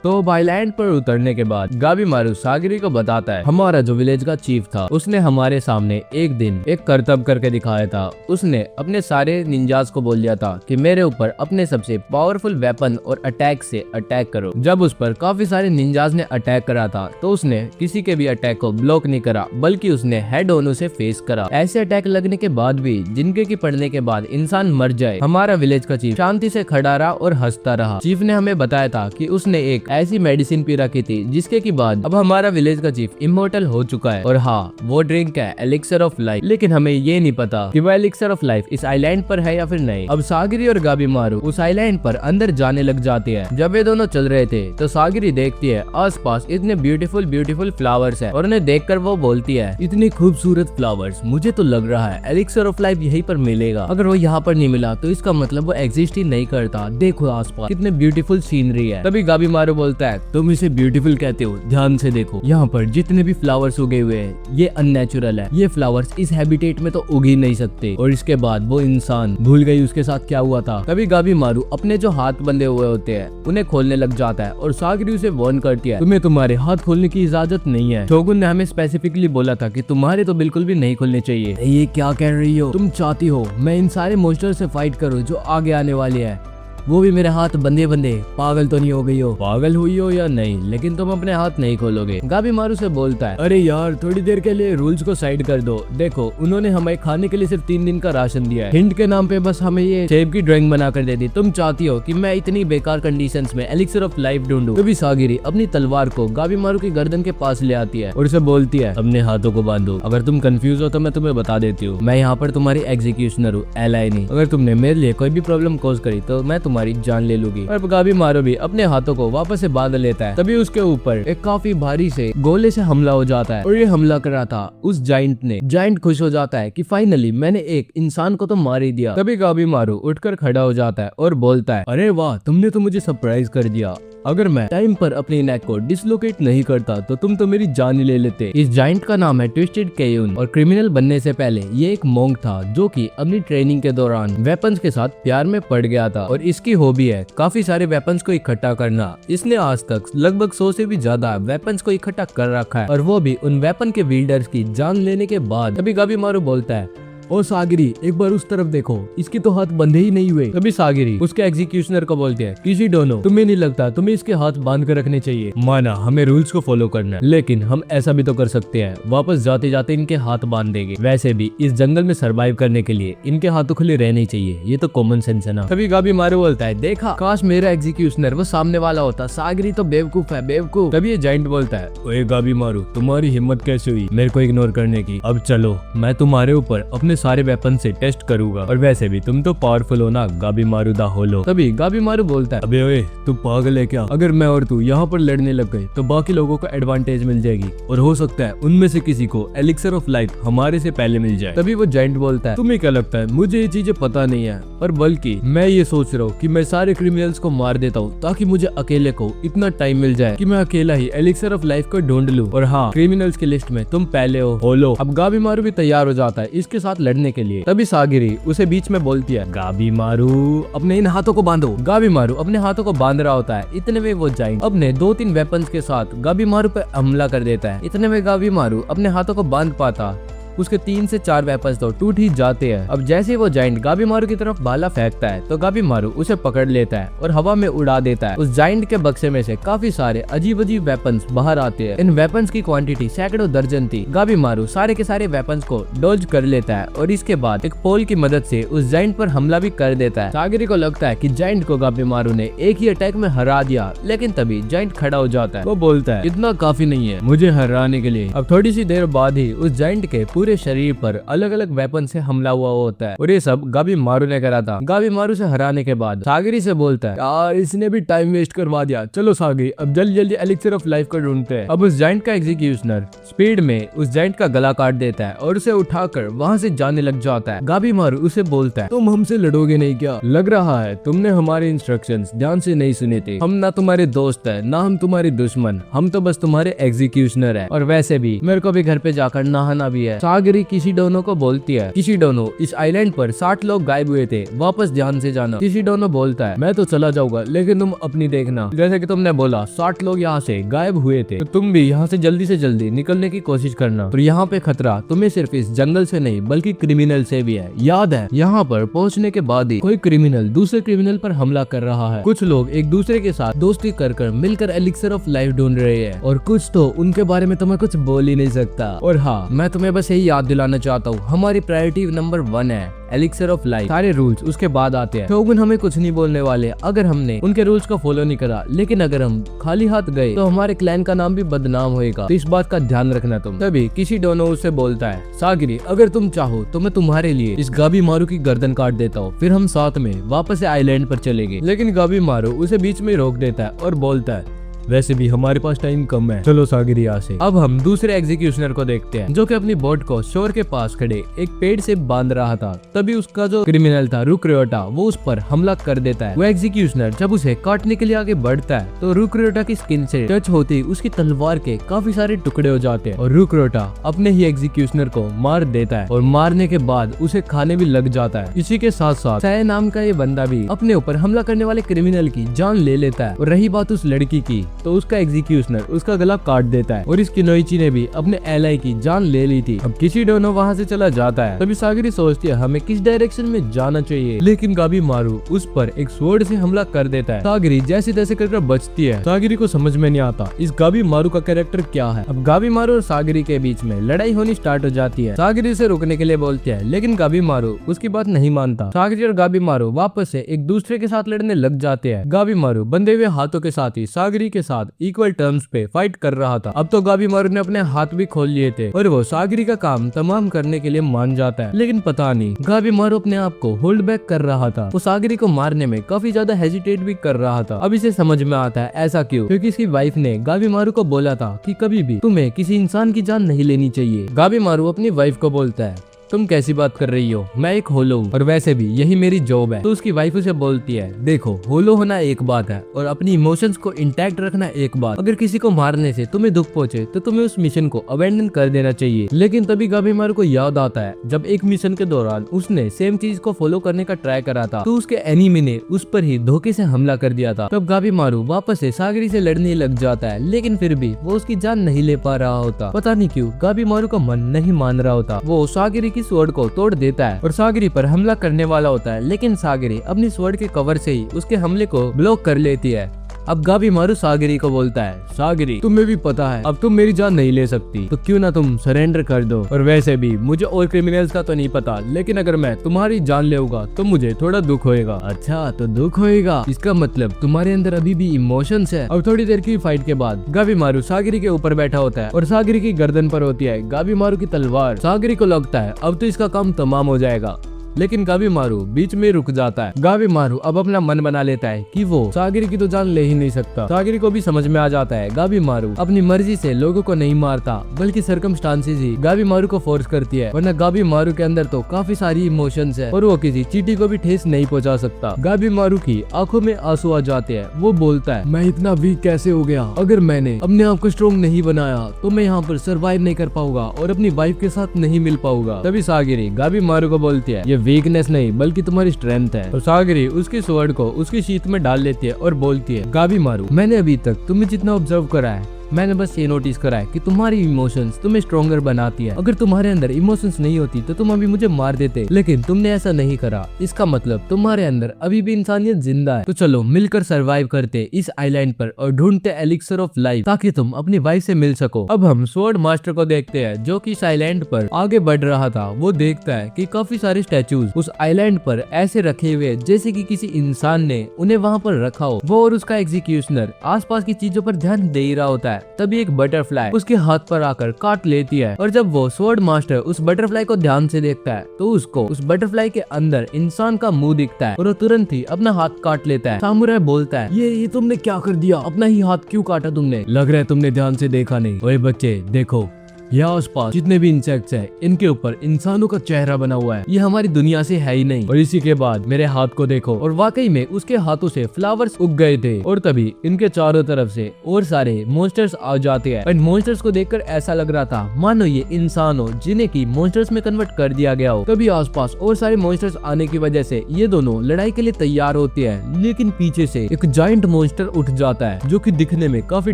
तो आइलैंड पर उतरने के बाद गाबीमारू सागिरी को बताता है, हमारा जो विलेज का चीफ था उसने हमारे सामने एक दिन एक करतब करके दिखाया था। उसने अपने सारे निंजास को बोल दिया था कि मेरे ऊपर अपने सबसे पावरफुल वेपन और अटैक से अटैक करो। जब उस पर काफी सारे निंजास ने अटैक करा था तो उसने किसी के भी अटैक को ब्लॉक नहीं करा, बल्कि उसने हेड ऑन उसे फेस करा। ऐसे अटैक लगने के बाद भी, जिनके की पड़ने के बाद इंसान मर जाए, हमारा विलेज का चीफ शांति से खड़ा रहा और हंसता रहा। चीफ ने हमें बताया था कि उसने एक ऐसी मेडिसिन पी रखी थी जिसके की बाद अब हमारा विलेज का चीफ इमोर्टल हो चुका है। और हाँ, वो ड्रिंक है एलिक्सर ऑफ लाइफ, लेकिन हमें ये नहीं पता कि वो एलिक्सर ऑफ लाइफ इस आइलैंड पर है या फिर नहीं। अब सागिरी और गाबीमारू उस आइलैंड पर अंदर जाने लग जाती है। जब ये दोनों चल रहे थे तो सागिरी देखती है आसपास इतने ब्यूटीफुल फ्लावर्स है और उन्हें देखकर वो बोलती है, इतनी खूबसूरत फ्लावर्स, मुझे तो लग रहा है एलिक्सर ऑफ लाइफ यहीं पर मिलेगा। अगर वो यहाँ पर नहीं मिला तो इसका मतलब वो एग्जिस्ट ही नहीं करता। देखो आसपास कितने ब्यूटीफुल सीनरी है। तभी गाबीमारू बोलता है, तुम इसे ब्यूटीफुल कहते हो, ध्यान से देखो, यहाँ पर जितने भी फ्लावर्स उगे हुए हैं ये अननेचुरल है। ये फ्लावर्स इस हैबिटेट में तो उग ही नहीं सकते। और इसके बाद वो इंसान भूल गई उसके साथ क्या हुआ था। तभी गाबीमारू अपने जो हाथ बंधे हुए होते हैं उन्हें खोलने लग जाता है और सागिरी उसे वार्न करती है, तुम्हें तुम्हारे हाथ खोलने की इजाजत नहीं है। शोगुन ने हमें स्पेसिफिकली बोला था कि तुम्हारे तो बिल्कुल भी नहीं खोलने चाहिए। ये क्या कह रही हो? तुम चाहती हो मैं इन सारे मॉन्स्टर से फाइट करूं जो आगे आने वाले हैं, वो भी मेरे हाथ बंधे बंधे? पागल तो नहीं हो गई हो? पागल हुई हो या नहीं, लेकिन तुम अपने हाथ नहीं खोलोगे। गाबीमारू से बोलता है, अरे यार थोड़ी देर के लिए रूल्स को साइड कर दो। देखो उन्होंने हमें खाने के लिए सिर्फ 3 दिन का राशन दिया है। हिंट के नाम पे बस हमें ये सेब की ड्राइंग बना कर दे दी। तुम चाहती हो कि मैं इतनी बेकार कंडीशंस में एलिक्सर ऑफ लाइफ ढूंढूं? तभी सागिरी अपनी तलवार को गाबीमारू की गर्दन के पास ले आती है और उसे बोलती है, अपने हाथों को बांधो। अगर तुम कंफ्यूज हो तो मैं तुम्हें बता देती हूँ, मैं यहाँ पर तुम्हारी एग्जीक्यूशनर हूँ, एलाई नहीं। अगर तुमने मेरे लिए कोई भी प्रॉब्लम कॉज करी तो मैं तुम्हारी जान ले लूंगी। और गाबीमारू भी अपने हाथों को वापस से बांध लेता है। तभी उसके ऊपर एक काफी भारी से गोले से हमला हो जाता है और ये हमला कर रहा था उस जाइंट ने। जाइंट खुश हो जाता है कि फाइनली मैंने एक इंसान को तो मार ही दिया। तभी गाबीमारू उठकर खड़ा हो जाता है और बोलता है, अरे वाह, तुमने तो मुझे सरप्राइज कर दिया। अगर मैं टाइम पर अपनी नेक को डिसलोकेट नहीं करता तो तुम तो मेरी जान ही ले लेते। इस जाइंट का नाम है ट्विस्टेड केयून और क्रिमिनल बनने से पहले ये एक मोंक था जो कि अपनी ट्रेनिंग के दौरान वेपन्स के साथ प्यार में पड़ गया था और इसकी हॉबी है काफी सारे वेपन्स को इकट्ठा करना। इसने आज तक लगभग 100 से भी ज्यादा वेपन्स को इकट्ठा कर रखा है और वो भी उन वेपन के बिल्डर्स की जान लेने के बाद। तभी गाबीमारू बोलता है, ओ सागिरी, एक बार उस तरफ देखो, इसके तो हाथ बंधे ही नहीं हुए। तभी सागिरी उसके एग्जीक्यूशनर को बोलते हैं, किसी दोनों, तुम्हें नहीं लगता तुम्हें इसके हाथ बांध कर रखने चाहिए? माना हमें रूल्स को फॉलो करना है, लेकिन हम ऐसा भी तो कर सकते हैं, वापस जाते जाते इनके हाथ बांध देंगे। वैसे भी इस जंगल में सर्वाइव करने के लिए इनके हाथ तो खुले रहने चाहिए, ये तो कॉमन सेंस है ना। तभी गाबीमारू बोलता है, देखा, काश मेरा एग्जीक्यूशनर वो सामने वाला होता। सागिरी तो बेवकूफ है, बेवकूफ। तभी ये जाइंट बोलता है, ओए गाबीमारू, तुम्हारी हिम्मत कैसे हुई मेरे को इग्नोर करने की? अब चलो, मैं तुम्हारे ऊपर अपने सारे वेपन से टेस्ट करूंगा, और वैसे भी तुम तो पावरफुल हो ना, गाबीमारू दा होलो। तभी गाबीमारू बोलता है, अबे ओए, तू पागल है क्या? अगर मैं और तू यहाँ पर लड़ने लग गए तो बाकी लोगों को एडवांटेज मिल जाएगी और हो सकता है उनमें से किसी को एलिक्सर ऑफ लाइफ हमारे से पहले मिल जाए। तभी वो जाइंट बोलता है, तुम्हें क्या लगता है मुझे ये चीजें पता नहीं है, और बल्कि मैं ये सोच रहा हूँ कि मैं सारे क्रिमिनल्स को मार देता हूँ ताकि मुझे अकेले को इतना टाइम मिल जाए कि मैं अकेला ही एलिक्सर ऑफ लाइफ को ढूंढ लूं। और हाँ, क्रिमिनल्स की लिस्ट में तुम पहले हो, होलो। अब गाबीमारू भी तैयार हो जाता है इसके साथ लड़ने के लिए। तभी सागिरी उसे बीच में बोलती है, गाबीमारू अपने इन हाथों को बांधो। गाबीमारू अपने हाथों को बांध रहा होता है, इतने में वो जाइंट अपने 2-3 वेपन्स के साथ गाबीमारू पर हमला कर देता है। इतने में गाबीमारू अपने हाथों को बांध पाता, उसके 3 से 4 वेपन्स तो टूट ही जाते हैं। अब जैसे वो जाइंट गाबीमारू की तरफ भाला फेंकता है तो गाबीमारू उसे पकड़ लेता है और हवा में उड़ा देता है। उस जाइंट के बक्से में से काफी सारे अजीब अजीब वेपन्स बाहर आते हैं। इन वेपन्स की क्वांटिटी सैकड़ों दर्जन थी। गाबीमारू सारे के सारे वेपन्स को डॉज कर लेता है और इसके बाद एक पोल की मदद से उस जाइंट पर हमला भी कर देता है। सागिरी को लगता है कि जाइंट को गाबीमारू ने एक ही अटैक में हरा दिया, लेकिन तभी जाइंट खड़ा हो जाता है। वो बोलता है, इतना काफी नहीं है मुझे हराने के लिए। अब थोड़ी सी देर बाद ही उस जाइंट के पूरे शरीर पर अलग अलग वेपन से हमला हुआ होता है और ये सब गाबीमारू ने करा था। गाबीमारू से हराने के बाद सागिरी से बोलता है, यार इसने भी टाइम वेस्ट करवा दिया, चलो सागिरी अब जल्दी जल्दी एलिक्सर ऑफ लाइफ को ढूंढते हैं। अब उस जाइंट का एग्जीक्यूशनर स्पीड में उस जाइंट का गला काट देता है और उसे उठाकर वहाँ से जाने लग जाता है। गाबीमारू उसे बोलता है, तुम हमसे लड़ोगे नहीं क्या? लग रहा है तुमने हमारे इंस्ट्रक्शंस ध्यान से नहीं सुने थे। हम ना तुम्हारे दोस्त है ना हम तुम्हारे दुश्मन, हम तो बस तुम्हारे एग्जीक्यूशनर है, और वैसे भी मेरे को भी घर पे जाकर नहाना भी है। सागिरी किसी दोनों को बोलती है, किसी दोनों इस आइलैंड पर 60 लोग गायब हुए थे, वापस ध्यान से जाना। किसी दोनों बोलता है, मैं तो चला जाऊंगा लेकिन तुम अपनी देखना, जैसे कि तुमने बोला 60 लोग यहाँ से गायब हुए थे, तो तुम भी यहाँ से जल्दी निकलने की कोशिश करना। और यहाँ पे खतरा तुम्हें सिर्फ इस जंगल से नहीं बल्कि क्रिमिनल से भी है। याद है, यहाँ पर पहुँचने के बाद ही कोई क्रिमिनल दूसरे क्रिमिनल पर हमला कर रहा है। कुछ लोग एक दूसरे के साथ दोस्ती कर मिलकर एलिक्सर ऑफ लाइफ ढूंढ रहे हैं और कुछ तो उनके बारे में तुम्हें कुछ बोल ही नहीं सकता। और हाँ, मैं तुम्हें बस यही यही याद दिलाना चाहता हूँ, हमारी प्रायोरिटी नंबर 1 है एलिक्सर ऑफ लाइफ। सारे रूल्स उसके बाद आते हैं। शोगुन हमें कुछ नहीं बोलने वाले अगर हमने उनके रूल्स को फॉलो नहीं करा, लेकिन अगर हम खाली हाथ गए तो हमारे क्लैन का नाम भी बदनाम होएगा, तो इस बात का ध्यान रखना तुम। तभी किशिडोनो उससे बोलता है, सागिरी अगर तुम चाहो तो मैं तुम्हारे लिए इस गाबी मारू की गर्दन काट देता हूँ, फिर हम साथ में वापस से आइलैंड पर चलेंगे। लेकिन गाबी मारू उसे बीच में रोक देता है और बोलता है, वैसे भी हमारे पास टाइम कम है, चलो सागिरी यहाँ से। अब हम दूसरे एग्जीक्यूशनर को देखते हैं जो कि अपनी बोट को शोर के पास खड़े एक पेड़ से बांध रहा था। तभी उसका जो क्रिमिनल था रुक्रियोटा वो उस पर हमला कर देता है। वो एग्जीक्यूशनर जब उसे काटने के लिए आगे बढ़ता है तो रुक्रियोटा की स्किन से टच होते ही उसकी तलवार के काफी सारे टुकड़े हो जाते हैं और रुक्रियोटा अपने ही एग्जीक्यूशनर को मार देता है और मारने के बाद उसे खाने भी लग जाता है। इसी के साथ साथ साय नाम का ये बंदा भी अपने ऊपर हमला करने वाले क्रिमिनल की जान ले लेता है। और रही बात उस लड़की की, तो उसका एग्जीक्यूशनर उसका गला काट देता है और इस किनोइची ने भी अपने एलाई की जान ले ली थी। अब किशिडोनो वहाँ से चला जाता है। तभी सागिरी सोचती है हमें किस डायरेक्शन में जाना चाहिए, लेकिन गाबी मारू उस पर एक स्वॉर्ड से हमला कर देता है। सागिरी जैसे तैसे कर बचती है। सागिरी को समझ में नहीं आता इस गाबी मारू का कैरेक्टर क्या है। अब गाबी मारू और सागिरी के बीच में लड़ाई होनी स्टार्ट हो जाती है। सागिरी से रुकने के लिए बोलती है, लेकिन गाबी मारू उसकी बात नहीं मानता। सागिरी और गाबी मारू वापस से एक दूसरे के साथ लड़ने लग जाते हैं। गाबी मारू बंधे हुए हाथों के साथ ही सागिरी के साथ इक्वल टर्म्स पे फाइट कर रहा था। अब तो गाबी मारू ने अपने हाथ भी खोल लिए थे और वो सागिरी का काम तमाम करने के लिए मान जाता है। लेकिन पता नहीं गाबी मारू अपने आप को होल्ड बैक कर रहा था। वो सागिरी को मारने में काफी ज्यादा हेजिटेट भी कर रहा था। अब इसे समझ में आता है ऐसा क्यों, क्योंकि इसकी वाइफ ने गाबी मारू को बोला था कि कभी भी तुम्हें किसी इंसान की जान नहीं लेनी चाहिए। गाबी मारू अपनी वाइफ को बोलता है, तुम कैसी बात कर रही हो, मैं एक होलो हूँ और वैसे भी यही मेरी जॉब है। तो उसकी वाइफ उसे बोलती है, देखो होलो होना एक बात है और अपनी इमोशंस को इंटैक्ट रखना एक बात। अगर किसी को मारने से तुम्हें दुख पहुंचे तो तुम्हें उस मिशन को अबेंडन कर देना चाहिए। लेकिन तभी गाबी मारू को याद आता है जब एक मिशन के दौरान उसने सेम चीज को फॉलो करने का ट्राई करा था तो उसके एनिमी ने उस पर ही धोखे से हमला कर दिया था। तब गाबी मारू वापस से सागिरी से लड़ने लग जाता है, लेकिन फिर भी वो उसकी जान नहीं ले पा रहा होता। पता नहीं क्यों गाबी मारू का मन नहीं मान रहा होता। वो सागिरी की स्वॉर्ड को तोड़ देता है और सागिरी पर हमला करने वाला होता है, लेकिन सागिरी अपनी स्वॉर्ड के कवर से ही उसके हमले को ब्लॉक कर लेती है। अब गाबी मारू सागिरी को बोलता है, सागिरी तुम्हें भी पता है अब तुम मेरी जान नहीं ले सकती, तो क्यों ना तुम सरेंडर कर दो। और वैसे भी मुझे और क्रिमिनल्स का तो नहीं पता, लेकिन अगर मैं तुम्हारी जान लेऊंगा तो मुझे थोड़ा दुख होएगा। अच्छा तो दुख होएगा, इसका मतलब तुम्हारे अंदर अभी भी इमोशंस है। अब थोड़ी देर की फाइट के बाद गाबी मारू सागिरी के ऊपर बैठा होता है और सागिरी की गर्दन पर होती है गाबी मारू की तलवार। सागिरी को लगता है अब तो इसका काम तमाम हो जाएगा, लेकिन गाबी मारू बीच में रुक जाता है। गाबी मारू अब अपना मन बना लेता है कि वो सागिरी की तो जान ले ही नहीं सकता। सागिरी को भी समझ में आ जाता है गाबी मारू अपनी मर्जी से लोगों को नहीं मारता, बल्कि सर्कमस्टांसेस ही गाबी मारू को फोर्स करती है, वरना गाबी मारू के अंदर तो काफी सारी इमोशंस है और वो किसी चींटी को भी ठेस नहीं पहुंचा सकता। गाबी मारू की आंखों में आंसू आ जाते हैं। वो बोलता है, मैं इतना वीक कैसे हो गया, अगर मैंने अपने आप को स्ट्रॉन्ग नहीं बनाया तो मैं यहाँ पर सर्वाइव नहीं कर पाऊंगा और अपनी वाइफ के साथ नहीं मिल पाऊंगा। तभी सागिरी गाबी मारू को बोलती है, ये वीकनेस नहीं बल्कि तुम्हारी स्ट्रेंथ है। और सागिरी उसकी स्वॉर्ड को उसकी शीथ में डाल लेती है और बोलती है, गाबी मारू मैंने अभी तक तुम्हें जितना ऑब्जर्व करा है मैंने बस ये नोटिस करा है कि तुम्हारी इमोशंस तुम्हें स्ट्रॉन्गर बनाती है। अगर तुम्हारे अंदर इमोशंस नहीं होती तो तुम अभी मुझे मार देते, लेकिन तुमने ऐसा नहीं करा। इसका मतलब तुम्हारे अंदर अभी भी इंसानियत जिंदा है। तो चलो मिलकर सरवाइव करते इस आइलैंड पर और ढूंढते एलिक्सर ऑफ लाइफ ताकि तुम अपनी वाइफ से मिल सको। अब हम स्वॉर्ड मास्टर को देखते हैं जो कि इस आइलैंड पर आगे बढ़ रहा था। वो देखता है कि काफी सारे स्टैचूज उस आइलैंड पर ऐसे रखे हुए जैसे कि किसी इंसान ने उन्हें वहाँ पर रखा हो। वो और उसका एग्जीक्यूशनर आसपास की चीजों पर ध्यान दे ही रहा होता है। तभी एक बटरफ्लाई उसके हाथ पर आकर काट लेती है और जब वो स्वॉर्ड मास्टर उस बटरफ्लाई को ध्यान से देखता है तो उसको उस बटरफ्लाई के अंदर इंसान का मुंह दिखता है और वो तुरंत ही अपना हाथ काट लेता है। सामुराई बोलता है, ये तुमने क्या कर दिया, अपना ही हाथ क्यों काटा तुमने, लग रहा है तुमने ध्यान से देखा नहीं। ओए बच्चे देखो, यहाँ आसपास जितने भी इंसेक्ट्स हैं इनके ऊपर इंसानों का चेहरा बना हुआ है, ये हमारी दुनिया से है ही नहीं। और इसी के बाद मेरे हाथ को देखो और वाकई में उसके हाथों से फ्लावर्स उग गए थे और तभी इनके चारों तरफ से और सारे मॉन्स्टर्स आ जाते हैं। इन मॉन्स्टर्स को देखकर ऐसा लग रहा था मानो ये इंसान हो जिन्हें की मॉन्स्टर्स में कन्वर्ट कर दिया गया हो। तभी आसपास और सारे मॉन्स्टर्स आने की वजह से ये दोनों लड़ाई के लिए तैयार होते हैं, लेकिन पीछे से एक जायंट मॉन्स्टर उठ जाता है जो कि दिखने में काफी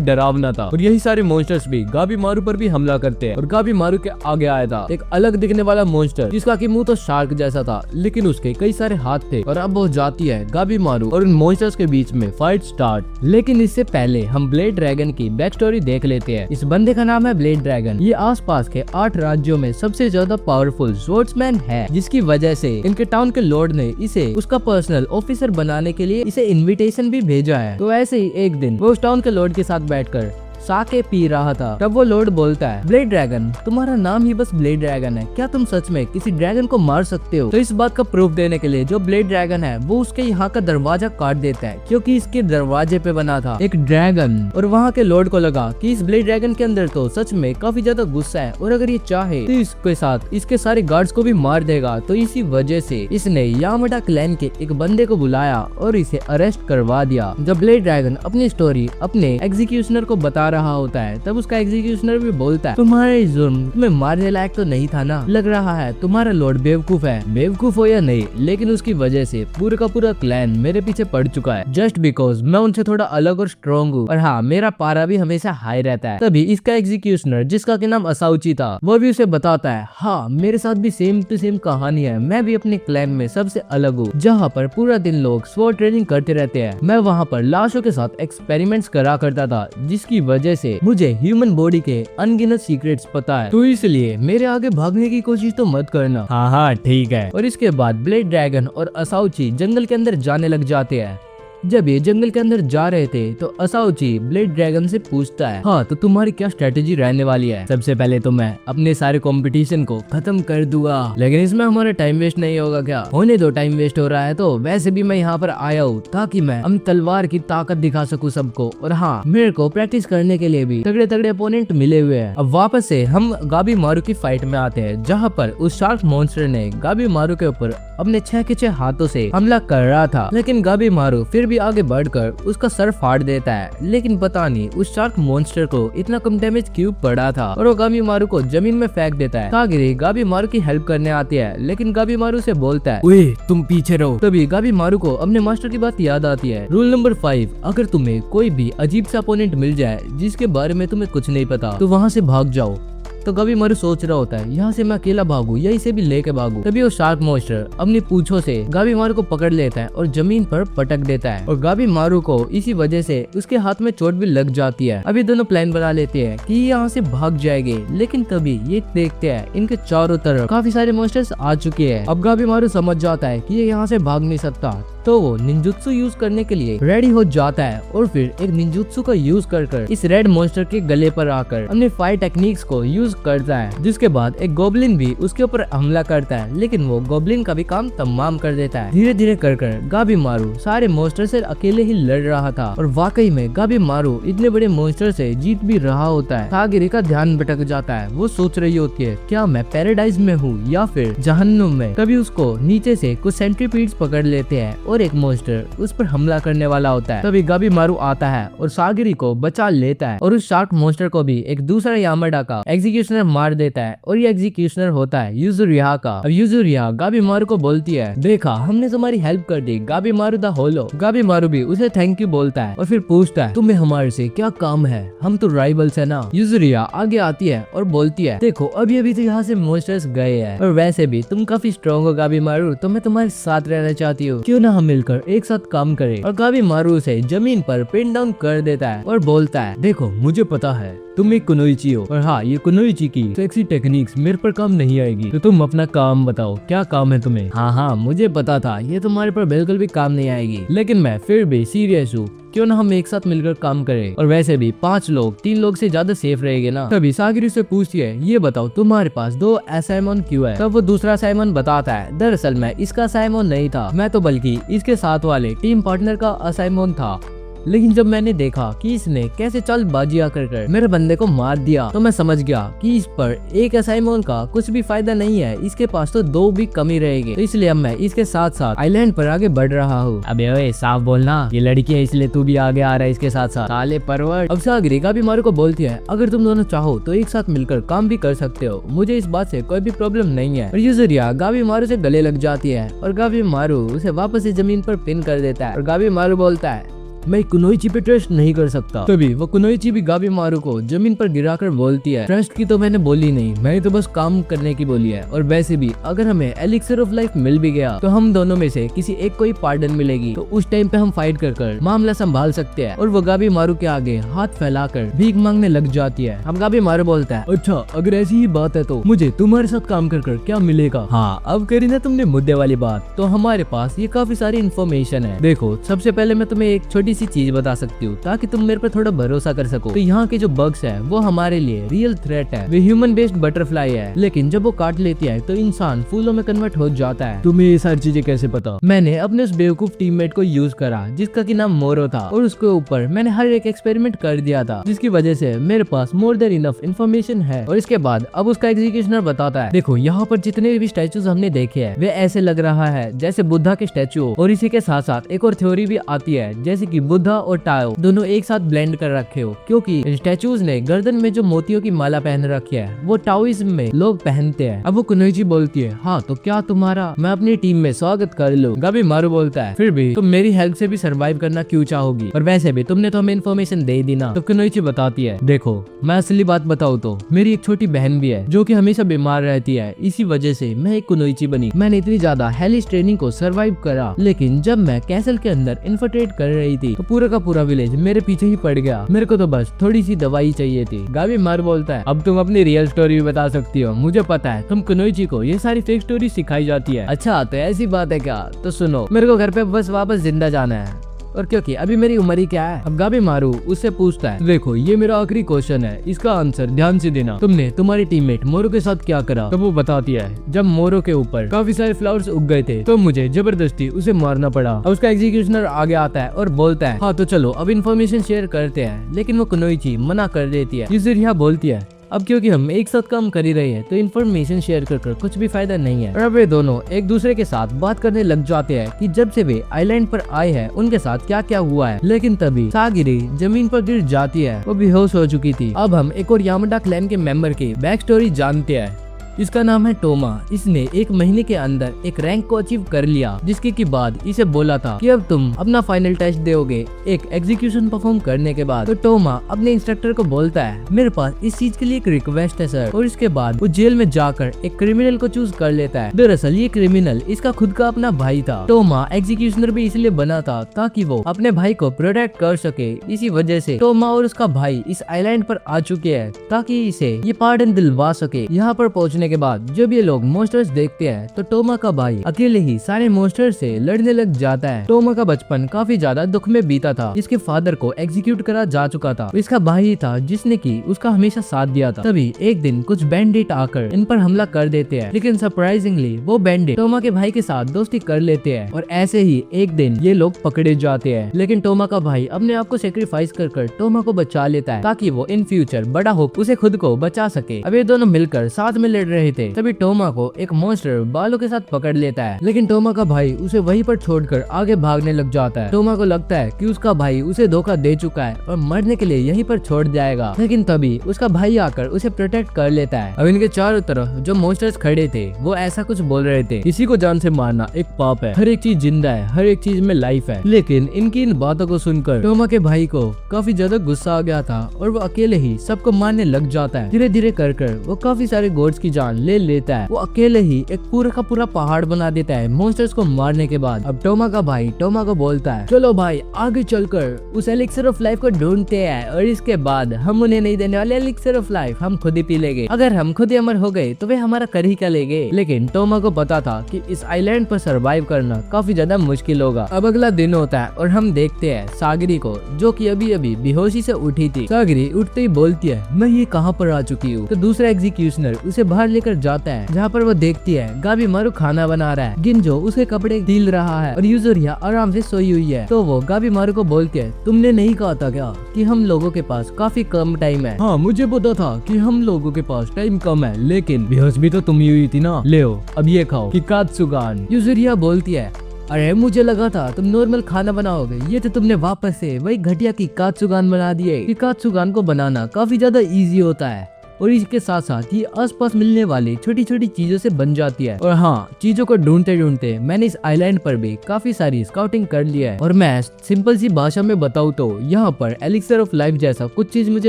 डरावना था और यही सारे मॉन्स्टर्स भी गाबी मारू पर भी हमला करते होते हैं और गाबी मारू के आगे आया था एक अलग दिखने वाला मॉन्स्टर जिसका कि मुंह तो शार्क जैसा था लेकिन उसके कई सारे हाथ थे। और अब वो जाती है गाबी मारू और उन मॉन्स्टर्स के बीच में फाइट स्टार्ट। लेकिन इससे पहले हम ब्लेड ड्रैगन की बैक स्टोरी देख लेते हैं। इस बंदे का नाम है ब्लेड ड्रैगन। ये आसपास के 8 राज्यों में सबसे ज्यादा पावरफुल स्वॉर्ड्समैन है, जिसकी वजह से इनके टाउन के लॉर्ड ने इसे उसका पर्सनल ऑफिसर बनाने के लिए इसे इनविटेशन भी भेजा है। तो ऐसे ही एक दिन वो उस टाउन के लॉर्ड के साथ बैठकर साके पी रहा था। तब वो लॉर्ड बोलता है, ब्लेड ड्रैगन, तुम्हारा नाम ही बस ब्लेड ड्रैगन है, क्या तुम सच में किसी ड्रैगन को मार सकते हो? तो इस बात का प्रूफ देने के लिए जो ब्लेड ड्रैगन है वो उसके यहाँ का दरवाजा काट देता है, क्योंकि इसके दरवाजे पे बना था एक ड्रैगन। और वहाँ के लॉर्ड को लगा कि इस ब्लेड ड्रैगन के अंदर तो सच में काफी ज्यादा गुस्सा है और अगर ये चाहे तो इसके साथ इसके सारे गार्ड्स को भी मार देगा। तो इसी वजह से इसने यामाडा क्लैन के एक बंदे को बुलाया और इसे अरेस्ट करवा दिया। जब ब्लेड ड्रैगन अपनी स्टोरी अपने एग्जीक्यूशनर को बता रहा होता है तब उसका एग्जीक्यूशनर भी बोलता है, तुम्हारे जुर्म तुम्हें मारने लायक तो नहीं था ना, लग रहा है तुम्हारा लॉर्ड बेवकूफ है। बेवकूफ हो या नहीं, लेकिन उसकी वजह से पूरा का पूरा क्लैन मेरे पीछे पड़ चुका है, जस्ट बिकॉज मैं उनसे थोड़ा अलग और स्ट्रॉन्ग हूँ और हाँ मेरा पारा भी हमेशा हाई रहता है। तभी इसका एग्जीक्यूशनर जिसका के नाम असाउची था वो भी उसे बताता है, हाँ मेरे साथ भी सेम टू सेम कहानी है, मैं भी अपने क्लैन में सबसे अलग हूँ जहाँ पर पूरा दिन लोग स्वॉर्ड ट्रेनिंग करते रहते हैं। मैं वहाँ पर लाशों के साथ एक्सपेरिमेंट्स करा करता था जिसकी वजह से मुझे ह्यूमन बॉडी के अनगिनत सीक्रेट्स पता है, तो इसलिए मेरे आगे भागने की कोशिश तो मत करना। हाँ हाँ ठीक है। और इसके बाद ब्लेड ड्रैगन और असाउची जंगल के अंदर जाने लग जाते हैं। जब ये जंगल के अंदर जा रहे थे तो असाउची ब्लेड ड्रैगन से पूछता है, हाँ तो तुम्हारी क्या स्ट्रेटेजी रहने वाली है? सबसे पहले तो मैं अपने सारे कंपटीशन को खत्म कर दूंगा, लेकिन इसमें हमारा टाइम वेस्ट नहीं होगा क्या? होने दो, टाइम वेस्ट हो रहा है तो वैसे भी मैं यहाँ पर आया हूँ ताकि मैं हम तलवार की ताकत दिखा सकूँ सबको। और हाँ मेरे को प्रैक्टिस करने के लिए भी तगड़े तगड़े अपोनेंट मिले हुए हैं। अब वापस से हम गाबी मारू की फाइट में आते हैं जहाँ पर उस शार्क मॉन्स्टर ने गाबी मारू के ऊपर अपने 6 के 6 हाथों से हमला कर रहा था, लेकिन गाबी मारू फिर भी आगे बढ़कर उसका सर फाड़ देता है। लेकिन पता नहीं उस शार्क मॉन्स्टर को इतना कम डैमेज क्यों पड़ा था और वो गाबी मारू को जमीन में फेंक देता है। कागिरी गाबी मारू की हेल्प करने आती है, लेकिन गाबी मारू से बोलता है, ओए तुम पीछे रहो। तभी गाबी मारू को अपने मास्टर की बात याद आती है। रूल नंबर 5, अगर तुम्हें कोई भी अजीब सा अपोनेंट मिल जाए जिसके बारे में तुम्हें कुछ नहीं पता तो वहाँ से भाग जाओ। तो गाबी मारू सोच रहा होता है, यहाँ से मैं अकेला भागू या इसे भी लेके भागू। तभी वो शार्क मॉन्स्टर अपनी पूंछों से गाबी मारू को पकड़ लेता है और जमीन पर पटक देता है और गाबी मारू को इसी वजह से उसके हाथ में चोट भी लग जाती है। अभी दोनों प्लान बना लेते हैं कि यहाँ से भाग जाएंगे, लेकिन तभी ये देखते हैं इनके चारों तरफ काफी सारे मॉन्स्टर्स आ चुके हैं। अब गाबी मारू समझ जाता है कि ये यहाँ से भाग नहीं सकता, तो वो निंजुत्सु यूज करने के लिए रेडी हो जाता है और फिर एक निंजुत्सु का यूज कर इस रेड मॉन्स्टर के गले पर आकर अपने फायर टेक्निक्स को यूज करता है, जिसके बाद एक गोब्लिन भी उसके ऊपर हमला करता है, लेकिन वो गोब्लिन का भी काम तमाम कर देता है। धीरे धीरे कर गाबी मारू सारे मॉन्स्टर से अकेले ही लड़ रहा था और वाकई में गाबी मारू इतने बड़े मॉन्स्टर से जीत भी रहा होता है। कागिरी का ध्यान भटक जाता है, वो सोच रही होती है क्या मैं पैराडाइज में हूँ या फिर जहन्नुम में। तभी उसको नीचे से कुछ सेंट्रीपीड्स पकड़ लेते हैं और एक मॉन्स्टर उस पर हमला करने वाला होता है। तभी गाबी मारू आता है और सागिरी को बचा लेता है और उस शार्क मॉन्स्टर को भी एक दूसरा यामाडा का एग्जीक्यूशनर मार देता है और ये एग्जीक्यूशनर होता है यूजुरिया का। अब यूजुरिया गाबी मारू को बोलती है, देखा हमने तुम्हारी हेल्प कर दी गाबी मारू द होलो। गाबी मारू भी उसे थैंक यू बोलता है और फिर पूछता है, तुम्हें हमारे से क्या काम है, हम तो राइवल्स है ना। यूजुरिया आगे आती है और बोलती है, देखो अभी अभी तो यहाँ से मॉन्स्टर्स गए हैं और वैसे भी तुम काफी स्ट्रॉन्ग हो गाबी मारू, तो मैं तुम्हारे साथ रहना चाहती हूँ, क्यों ना हम मिलकर एक साथ काम करें। और गाबी मारू उसे जमीन पर पिन डाउन कर देता है और बोलता है, देखो मुझे पता है तुम एक कुनोइची हो और हाँ ये कुनोइची की सेक्सी टेक्निक्स मेरे पर काम नहीं आएगी, तो तुम अपना काम बताओ, क्या काम है तुम्हें? हाँ मुझे पता था ये तुम्हारे पर बिल्कुल भी काम नहीं आएगी, लेकिन मैं फिर भी सीरियस हूँ, क्यों ना हम एक साथ मिलकर काम करें और वैसे भी 5 लोग 3 लोग से ज्यादा सेफ रहेंगे ना। तभी सागिरी से पूछती है, ये बताओ तुम्हारे पास 2 असाइमन क्यों है? तब वो दूसरा असाइमन बताता है, दरअसल मैं इसका असाइमन नहीं था, मैं तो बल्कि इसके साथ वाले टीम पार्टनर का असाइमन था, लेकिन जब मैंने देखा कि इसने कैसे चालबाजियां कर मेरे बंदे को मार दिया तो मैं समझ गया कि इस पर एक असाइमन का कुछ भी फायदा नहीं है, इसके पास तो 2 भी कमी रहेगी, तो इसलिए अब मैं इसके साथ साथ आइलैंड पर आगे बढ़ रहा हूँ। अबे ओए साफ बोलना, ये लड़की है इसलिए तू भी आगे आ रहा है इसके साथ साथ, साले परवर। अब सागिरी गाबी मारू को बोलती है, अगर तुम दोनों चाहो तो एक साथ मिलकर काम भी कर सकते हो, मुझे इस बात से कोई भी प्रॉब्लम नहीं है। और यूजुरिया गाबी मारू से गले लग जाती है और गाबी मारू उसे वापस से जमीन पर पिन कर देता है और गाबी मारू बोलता है, मैं कुनोइची पे ट्रस्ट नहीं कर सकता। तभी वो कुनोइची भी गाबी मारू को जमीन पर गिराकर बोलती है, ट्रस्ट की तो मैंने बोली नहीं, मैंने तो बस काम करने की बोली है। और वैसे भी अगर हमें एलिक्सर ऑफ लाइफ मिल भी गया तो हम दोनों में से किसी एक को ही पार्डन मिलेगी, तो उस टाइम पे हम फाइट कर मामला संभाल सकते हैं। और वो गाबी मारू के आगे हाथ फैलाकर भीख मांगने लग जाती है। हम गाबी मारू बोलता है, अच्छा अगर ऐसी ही बात है तो मुझे तुम्हारे साथ काम कर क्या मिलेगा। हाँ अब करी ना तुमने मुद्दे वाली बात, तो हमारे पास ये काफी सारी इन्फॉर्मेशन है। देखो सबसे पहले मैं तुम्हें एक छोटी सी चीज बता सकती हूँ ताकि तुम मेरे पर थोड़ा भरोसा कर सको। तो यहाँ के जो बग्स है वो हमारे लिए रियल थ्रेट है। वे ह्यूमन बेस्ड बटरफ्लाई है, लेकिन जब वो काट लेती है तो इंसान फूलों में कन्वर्ट हो जाता है। तुम्हें ये सारी चीजें कैसे पता? मैंने अपने उस बेवकूफ टीममेट को यूज करा जिसका की नाम मोरो था, और उसके ऊपर मैंने हर एक एक्सपेरिमेंट कर दिया था, जिसकी वजह से मेरे पास मोर देन इनफ इन्फॉर्मेशन है। और इसके बाद अब उसका एग्जीक्यूशनर बताता है, देखो यहाँ पर जितने भी स्टैचूज हमने देखे हैं वे ऐसे लग रहा है जैसे बुद्धा के स्टैचू। और इसी के साथ साथ एक और थ्योरी भी आती है जैसे कि बुद्धा और टाओ दोनों एक साथ ब्लेंड कर रखे हो, क्योंकि इन स्टैचूज ने गर्दन में जो मोतियों की माला पहन रखी है वो टाओइज्म में लोग पहनते हैं। अब वो कुनोइची बोलती है, हाँ तो क्या तुम्हारा मैं अपनी टीम में स्वागत कर लूं। गाबी मारू बोलता है, फिर भी तुम मेरी हेल्प से भी सरवाइव करना क्यों चाहोगी, और वैसे भी तुमने तो हमें इन्फॉर्मेशन दे दी ना। तो कुनोइची बताती है, देखो मैं असली बात बताऊँ तो मेरी एक छोटी बहन भी है जो कि हमेशा बीमार रहती है, इसी वजह से मैं एक कुनोइची बनी। मैंने इतनी ज्यादा हेलिस ट्रेनिंग को सरवाइव करा, लेकिन जब मैं कैसल के अंदर इन्फिल्ट्रेट कर रही थी तो पूरा का पूरा विलेज मेरे पीछे ही पड़ गया। मेरे को तो बस थोड़ी सी दवाई चाहिए थी। गाबी मारू बोलता है, अब तुम अपनी रियल स्टोरी भी बता सकती हो, मुझे पता है तुम कुनोइची को ये सारी फेक स्टोरी सिखाई जाती है। अच्छा तो ऐसी बात है क्या? तो सुनो, मेरे को घर पे बस वापस जिंदा जाना है, और क्योंकि अभी मेरी उम्र ही क्या है। अब गाबी मारू उससे पूछता है, देखो ये मेरा आखिरी क्वेश्चन है, इसका आंसर ध्यान से देना, तुमने तुम्हारी टीममेट मोरो के साथ क्या करा? तो वो बताती है, जब मोरो के ऊपर काफी सारे फ्लावर्स उग गए थे तो मुझे जबरदस्ती उसे मारना पड़ा। अब उसका एग्जीक्यूशनर आगे आता है और बोलता है, हाँ तो चलो अब इन्फॉर्मेशन शेयर करते हैं, लेकिन वो कुनोइची मना कर देती है। यूजुरिया बोलती है, अब क्योंकि हम एक साथ काम कर ही रहे हैं तो इन्फॉर्मेशन शेयर कर कुछ भी फायदा नहीं है। और अब वे दोनों एक दूसरे के साथ बात करने लग जाते हैं कि जब से वे आइलैंड पर आए हैं उनके साथ क्या क्या हुआ है। लेकिन तभी सागिरी जमीन पर गिर जाती है, वो बेहोश हो चुकी थी। अब हम एक और यामाडा क्लैन के मेंबर की बैक स्टोरी जानते हैं। इसका नाम है टोमा। इसने 1 महीने के अंदर एक रैंक को अचीव कर लिया, जिसके के बाद इसे बोला था कि अब तुम अपना फाइनल टेस्ट दोगे एक एग्जीक्यूशन परफॉर्म करने के बाद। तो टोमा अपने इंस्ट्रक्टर को बोलता है, मेरे पास इस चीज के लिए एक रिक्वेस्ट है सर। और इसके बाद वो जेल में जाकर एक क्रिमिनल को चूज कर लेता है। दरअसल ये क्रिमिनल इसका खुद का अपना भाई था। टोमा एग्जीक्यूशनर भी इसलिए बना था ताकि वो अपने भाई को प्रोटेक्ट कर सके। इसी वजह से टोमा और उसका भाई इस आइलैंड पर आ चुके हैं ताकि इसे ये पार्डन दिलवा सके। यहाँ पर पहुँचने के बाद जब ये लोग मॉन्स्टर्स देखते हैं तो टोमा का भाई अकेले ही सारे मॉन्स्टर से लड़ने लग जाता है। टोमा का बचपन काफी ज्यादा दुख में बीता था। इसके फादर को एग्जीक्यूट करा जा चुका था। इसका भाई था जिसने की उसका हमेशा साथ दिया था। तभी एक दिन कुछ बैंडिट आकर इन पर हमला कर देते हैं, लेकिन सरप्राइजिंगली वो बैंडिट टोमा के भाई के साथ दोस्ती कर लेते हैं और ऐसे ही एक दिन ये लोग पकड़े जाते हैं। लेकिन टोमा का भाई अपने आप को सेक्रीफाइस कर टोमा को बचा लेता है ताकि वो इन फ्यूचर बड़ा हो उसे खुद को बचा सके। अब ये दोनों मिलकर साथ में लड़ रहे थे, तभी टोमा को एक मॉन्स्टर बालों के साथ पकड़ लेता है। लेकिन टोमा का भाई उसे वहीं पर छोड़कर आगे भागने लग जाता है। टोमा को लगता है कि उसका भाई उसे धोखा दे चुका है और मरने के लिए यहीं पर छोड़ जाएगा, लेकिन तभी उसका भाई आकर उसे प्रोटेक्ट कर लेता है। अब इनके चारों तरफ जो मॉन्स्टर्स खड़े थे वो ऐसा कुछ बोल रहे थे, किसी को जान से मारना एक पाप है, हर एक चीज जिंदा है, हर एक चीज में लाइफ है। लेकिन इनकी इन बातों को सुनकर टोमा के भाई को काफी ज्यादा गुस्सा आ गया था और वो अकेले ही सबको मारने लग जाता है। धीरे धीरे कर वो काफी सारे गोड्स की जान ले लेता है। वो अकेले ही एक पूरा का पूरा पहाड़ बना देता है मॉन्स्टर्स को मारने के बाद। अब टोमा का भाई टोमा को बोलता है, चलो भाई आगे चलकर उस एलिक्सर ऑफ लाइफ को ढूंढते हैं और इसके बाद हम उन्हें नहीं देने वाले एलिक्सर ऑफ लाइफ, हम खुद ही पी लेंगे। अगर हम खुद ही अमर हो गए तो वे हमारा कर ही क्या लेंगे। लेकिन टोमा को पता था कि इस आइलैंड पर सरवाइव करना काफी ज्यादा मुश्किल होगा। अब अगला दिन होता है और हम देखते हैं सागरी को, जो कि अभी अभी बेहोशी से उठी थी। सागरी उठते ही बोलती है, मैं ये कहाँ पर आ चुकी हूँ। तो दूसरा एग्जीक्यूशनर उसे बाहर लेकर जाता है, जहाँ पर वो देखती है गाबी मारू खाना बना रहा है, गिंजो उसके कपड़े ढील रहा है और यूजुरिया आराम से सोई हुई है। तो वो गाबी मारू को बोलती है, तुमने नहीं कहा था क्या कि हम लोगों के पास काफी कम टाइम है? हाँ मुझे पता था कि हम लोगों के पास टाइम कम है, लेकिन बेहोश भी तो तुम ही हुई थी ना, ले अब ये खाओ किकात्सुगान। यूजुरिया बोलती है, अरे मुझे लगा था तुम नॉर्मल खाना बनाओगे, ये तो तुमने वापस से वही घटिया किकात्सुगान बना दिए। किकात्सुगान को बनाना काफी ज्यादा इजी होता है, और इसके साथ साथ ये आसपास मिलने वाली छोटी छोटी चीजों से बन जाती है। और हाँ, चीजों को ढूंढते ढूंढते मैंने इस आइलैंड पर भी काफी सारी स्काउटिंग कर लिया है। और मैं सिंपल सी भाषा में बताऊँ तो यहाँ पर एलिक्सर ऑफ लाइफ जैसा कुछ चीज मुझे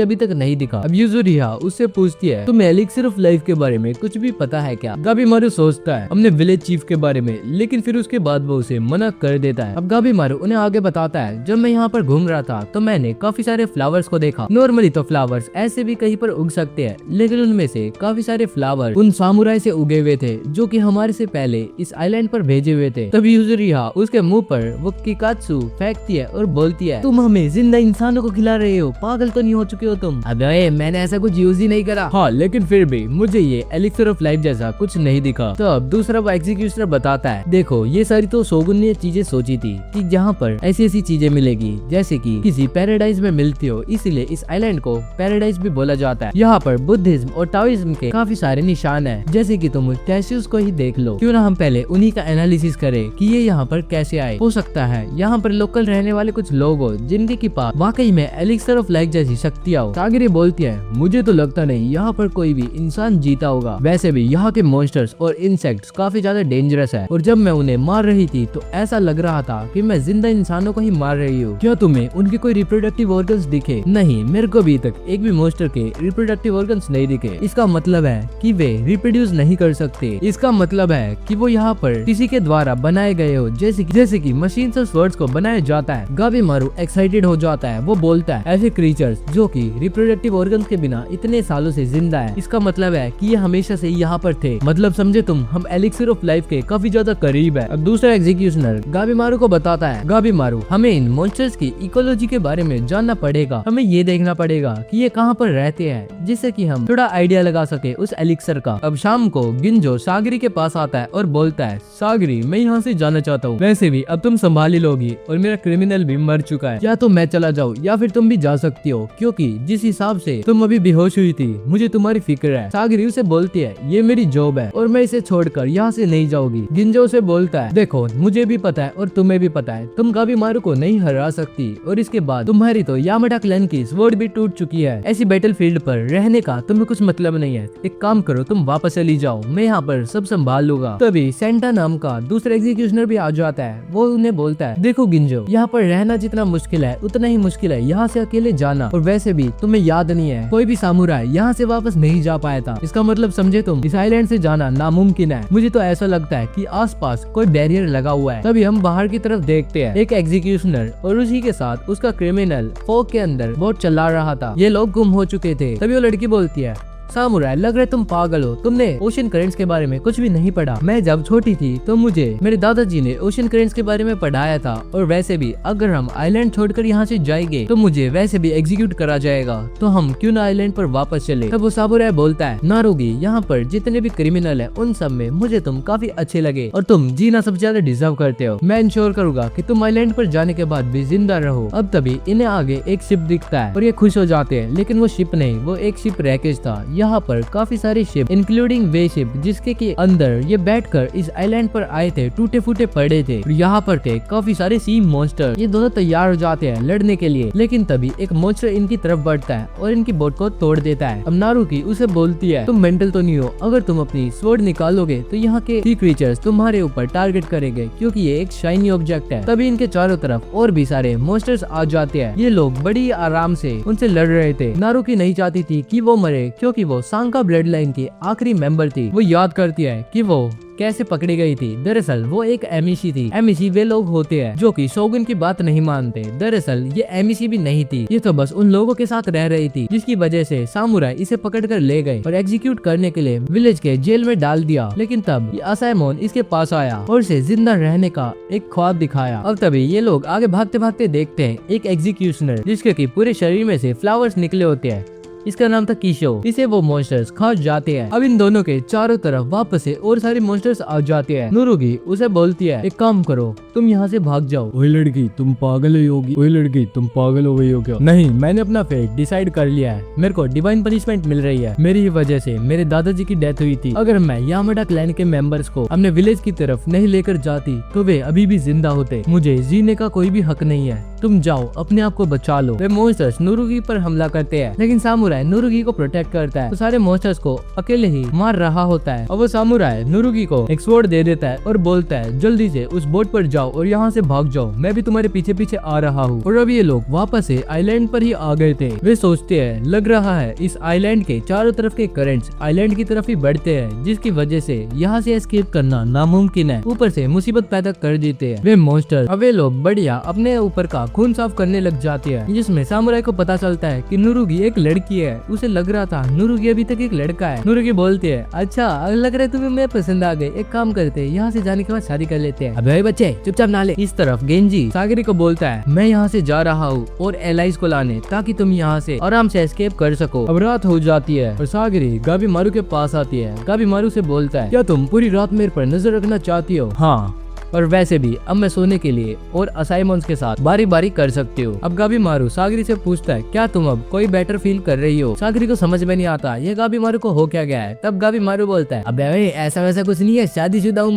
अभी तक नहीं दिखा। अब यूजुरिया उससे पूछती है, तुम्हें एलिक्सर ऑफ लाइफ के बारे में कुछ भी पता है क्या? गाबीमारू सोचता है हमने विलेज चीफ के बारे में, लेकिन फिर उसके बाद वो उसे मना कर देता है। अब गाबीमारू उन्हें आगे बताता है, जब मैं यहाँ पर घूम रहा था तो मैंने काफी सारे फ्लावर्स को देखा। नॉर्मली तो फ्लावर्स ऐसे भी कहीं पर उग सकते हैं, लेकिन उनमें से काफी सारे फ्लावर उन सामुराई से उगे हुए थे जो कि हमारे से पहले इस आइलैंड पर भेजे हुए थे। तभी यूजुरिया उसके मुंह पर वो किकात्सु फेंकती है और बोलती है, तुम हमें जिंदा इंसानों को खिला रहे हो, पागल तो नहीं हो चुके हो तुम? अबे मैंने ऐसा कुछ यूज ही नहीं करा। हाँ, लेकिन फिर भी मुझे ये एलिक्सर ऑफ लाइफ जैसा कुछ नहीं दिखा। तो अब दूसरा वो एग्जीक्यूशनर बताता है, देखो ये सारी तो शोगुन ने चीजें सोची थी कि जहाँ पर ऐसी ऐसी चीजें मिलेगी जैसे कि किसी पैराडाइज में मिलती हो, इसीलिए इस आइलैंड को पैराडाइज भी बोला जाता है। यहाँ पर बुद्धिज्म और टाओइज्म के काफी सारे निशान है, जैसे कि तुम स्टैच्यूज को ही देख लो। क्यों ना हम पहले उन्हीं का एनालिसिस करें कि ये यहाँ पर कैसे आए। हो सकता है यहाँ पर लोकल रहने वाले कुछ लोग हो जिनके की पास वाकई में एलिक्सर ऑफ लाइफ जैसी शक्तियां हो। सागरी बोलती है, मुझे तो लगता नहीं यहाँ पर कोई भी इंसान जीता होगा। वैसे भी यहाँ के मॉन्स्टर्स और इंसेक्ट्स काफी ज्यादा डेंजरस है, और जब मैं उन्हें मार रही थी तो ऐसा लग रहा था कि मैं जिंदा इंसानों को ही मार रही हूँ। क्या तुम्हें उनके कोई रिप्रोडक्टिव ऑर्गन्स दिखे? नहीं, मेरे को अभी तक एक भी मॉन्स्टर के रिप्रोडक्टिव ऑर्गन्स नहीं दिखे। इसका मतलब है कि वे रिप्रोड्यूस नहीं कर सकते। इसका मतलब है कि वो यहाँ पर किसी के द्वारा बनाए गए हो, जैसे कि मशीन और स्वर्ड्स को बनाया जाता है। गाबीमारू एक्साइटेड हो जाता है। वो बोलता है, ऐसे क्रीचर्स जो कि रिप्रोडक्टिव ऑर्गन्स के बिना इतने सालों से जिंदा है, इसका मतलब है कि ये हमेशा से यहाँ पर थे। मतलब समझे तुम, हम एलिक्सर ऑफ लाइफ के काफी ज्यादा करीब है। अब दूसरा एग्जीक्यूशनर गाबीमारू को बताता है, गाबीमारू हमें इन मॉन्स्टर्स की इकोलॉजी के बारे में जानना पड़ेगा। हमें ये देखना पड़ेगा कि ये कहाँ पर रहते हैं, जिससे कि हम थोड़ा आइडिया लगा सके उस एलिक्सर का। अब शाम को गिंजो सागरी के पास आता है और बोलता है, सागरी मैं यहाँ से जाना चाहता हूँ, वैसे भी अब तुम संभाल ही लोगी और मेरा क्रिमिनल भी मर चुका है। या तो मैं चला जाऊँ या फिर तुम भी जा सकती हो, क्योंकि जिस हिसाब से तुम अभी बेहोश हुई थी मुझे तुम्हारी फिक्र है। सागरी उसे बोलती है, ये मेरी जॉब है और मैं इसे छोड़कर यहाँ से नहीं जाऊंगी। गिंजो उसे बोलता है, देखो मुझे भी पता है और तुम्हें भी पता है तुम गाबीमारू को नहीं हरा सकती, और इसके बाद तुम्हारी तो यामाडा क्लैन की स्वॉर्ड भी टूट चुकी है। ऐसी बैटलफील्ड पर रहने का तुम्हें कुछ मतलब नहीं है। एक काम करो, तुम वापस चली जाओ, मैं यहाँ पर सब संभाल लूंगा। तभी सेंटा नाम का दूसरा एग्जीक्यूशनर भी आ जाता है। वो उन्हें बोलता है, देखो गिंजो, यहाँ पर रहना जितना मुश्किल है उतना ही मुश्किल है यहाँ से अकेले जाना, और वैसे भी तुम्हें याद नहीं है कोई भी सामुराई यहाँ से वापस नहीं जा पाया था। इसका मतलब समझे तुम, इस आइलैंड से जाना नामुमकिन है। मुझे तो ऐसा लगता है कि आसपास कोई बैरियर लगा हुआ है। तभी हम बाहर की तरफ देखते हैं, एक एग्जीक्यूशनर और उसी के साथ उसका क्रिमिनल फोक के अंदर बोट चला रहा था। ये लोग गुम हो चुके थे। तभी वो लड़की बोलती है, सामुराई लग रहा है तुम पागल हो, तुमने ओशन करेंट्स के बारे में कुछ भी नहीं पढ़ा। मैं जब छोटी थी तो मुझे मेरे दादाजी ने ओशन करेंट्स के बारे में पढ़ाया था, और वैसे भी अगर हम आइलैंड छोड़कर यहाँ से जाएंगे तो मुझे वैसे भी एग्जीक्यूट करा जाएगा, तो हम क्यों ना आइलैंड पर वापस चले। तब वो सामुराई बोलता है, नारुगी यहाँ पर जितने भी क्रिमिनल है उन सब में मुझे तुम काफी अच्छे लगे, और तुम जीना सबसे ज्यादा डिजर्व करते हो। मैं इंश्योर करूंगा कि तुम आइलैंड पर जाने के बाद भी जिंदा रहो। अब तभी इन्हें आगे एक शिप दिखता है और ये खुश हो जाते हैं, लेकिन वो शिप नहीं, वो एक शिप रैकेज था। यहाँ पर काफी सारी शिप इंक्लूडिंग वे शिप जिसके के अंदर ये बैठकर इस आइलैंड पर आए थे, टूटे फूटे पड़े थे। यहाँ पर थे काफी सारे सी मॉन्स्टर। ये दोनों तैयार हो जाते हैं लड़ने के लिए, लेकिन तभी एक मॉन्स्टर इनकी तरफ बढ़ता है और इनकी बोट को तोड़ देता है। अब नारुकी उसे बोलती है, तुम मेंटल तो नहीं हो, अगर तुम अपनी स्वॉर्ड निकालोगे तो यहाँ के सी क्रीचर्स तुम्हारे ऊपर टारगेट करेंगे, क्योंकि ये एक शाइनी ऑब्जेक्ट है। तभी इनके चारों तरफ और भी सारे मॉन्स्टर्स आ जाते हैं। ये लोग बड़ी आराम से उनसे लड़ रहे थे। नारुकी नहीं चाहती थी कि वो मरे, क्योंकि वो सांका ब्लड लाइन की आखिरी मेंबर थी। वो याद करती है कि वो कैसे पकड़ी गई थी। दरअसल वो एक एमिशी थी। एमिशी वे लोग होते हैं जो कि शोगुन की बात नहीं मानते। दरअसल ये एमिशी भी नहीं थी, ये तो बस उन लोगों के साथ रह रही थी, जिसकी वजह से सामुराई इसे पकड़कर ले गए और एग्जीक्यूट करने के लिए विलेज के जेल में डाल दिया। लेकिन तब ये असाइमोन इसके पास आया और इसे जिंदा रहने का एक ख्वाब दिखाया। अब तभी ये लोग आगे भागते भागते देखते हैं एक एग्जीक्यूशनर जिसके की पूरे शरीर में से फ्लावर्स निकले होते हैं। इसका नाम था कीशो। इसे वो मॉन्स्टर्स खा जाते हैं। अब इन दोनों के चारों तरफ वापस से और सारे मॉन्स्टर्स आ जाते हैं। नुरुगी उसे बोलती है, एक काम करो, तुम यहाँ से भाग जाओ। ओए लड़की तुम पागल हुई होगी। ओए लड़की तुम पागल हो गई हो क्या? नहीं, मैंने अपना फेट डिसाइड कर लिया है। मेरे को डिवाइन पनिशमेंट मिल रही है। मेरी ही वजह से मेरे दादाजी की डेथ हुई थी। अगर मैं यामाडा क्लैन के मेंबर्स को अपने विलेज की तरफ नहीं लेकर जाती तो वे अभी भी जिंदा होते। मुझे जीने का कोई भी हक नहीं है। तुम जाओ, अपने आप को बचा लो। वे मॉन्स्टर्स नुरुगी पर हमला करते हैं, लेकिन सामुराई सामुराई नुरुगी को प्रोटेक्ट करता है, तो सारे मॉन्स्टर्स को अकेले ही मार रहा होता है। और वो सामुराई नुरुगी को एक स्वॉर्ड दे देता है और बोलता है जल्दी से उस बोट पर जाओ और यहाँ से भाग जाओ, मैं भी तुम्हारे पीछे पीछे आ रहा हूँ। और अब ये लोग वापस से आइलैंड पर ही आ गए थे। वे सोचते हैं लग रहा है इस आइलैंड के चारों तरफ के करंट्स आइलैंड की तरफ ही बढ़ते हैं, जिसकी वजह से यहाँ से एस्केप करना नामुमकिन है। ऊपर से मुसीबत पैदा कर देते हैं वे मॉन्स्टर। अब वे लोग बढ़िया अपने ऊपर का खून साफ करने लग जाते हैं, जिसमें सामुराई को पता चलता है कि नुरुगी एक लड़की है। उसे लग रहा था नुरुगी अभी तक एक लड़का है। नुरुगी बोलती है अच्छा लग रहा है तुम्हें मैं पसंद आ गई, एक काम करते हैं यहाँ से जाने के बाद शादी कर लेते हैं। अबे बच्चे चुपचाप नाले। इस तरफ गेंजी सागरी को बोलता है मैं यहाँ से जा रहा हूँ और एलाइज को लाने, ताकि तुम यहाँ से आराम से एस्केप कर सको। अब रात हो जाती है और सागरी गाबी मारू के पास आती है। गाबी मारू से बोलता है क्या तुम पूरी रात मेरे पर नजर रखना चाहती हो? हाँ, और वैसे भी अब मैं सोने के लिए और असाइनमेंट्स के साथ बारी बारी कर सकती हूँ। अब गाबी मारू सागरी से पूछता है क्या तुम अब कोई बेटर फील कर रही हो? सागरी को समझ में नहीं आता ये गाबी मारू को हो क्या गया है। तब गाबी मारू बोलता है अबे ऐसा वैसा कुछ नहीं है, शादीशुदा हूँ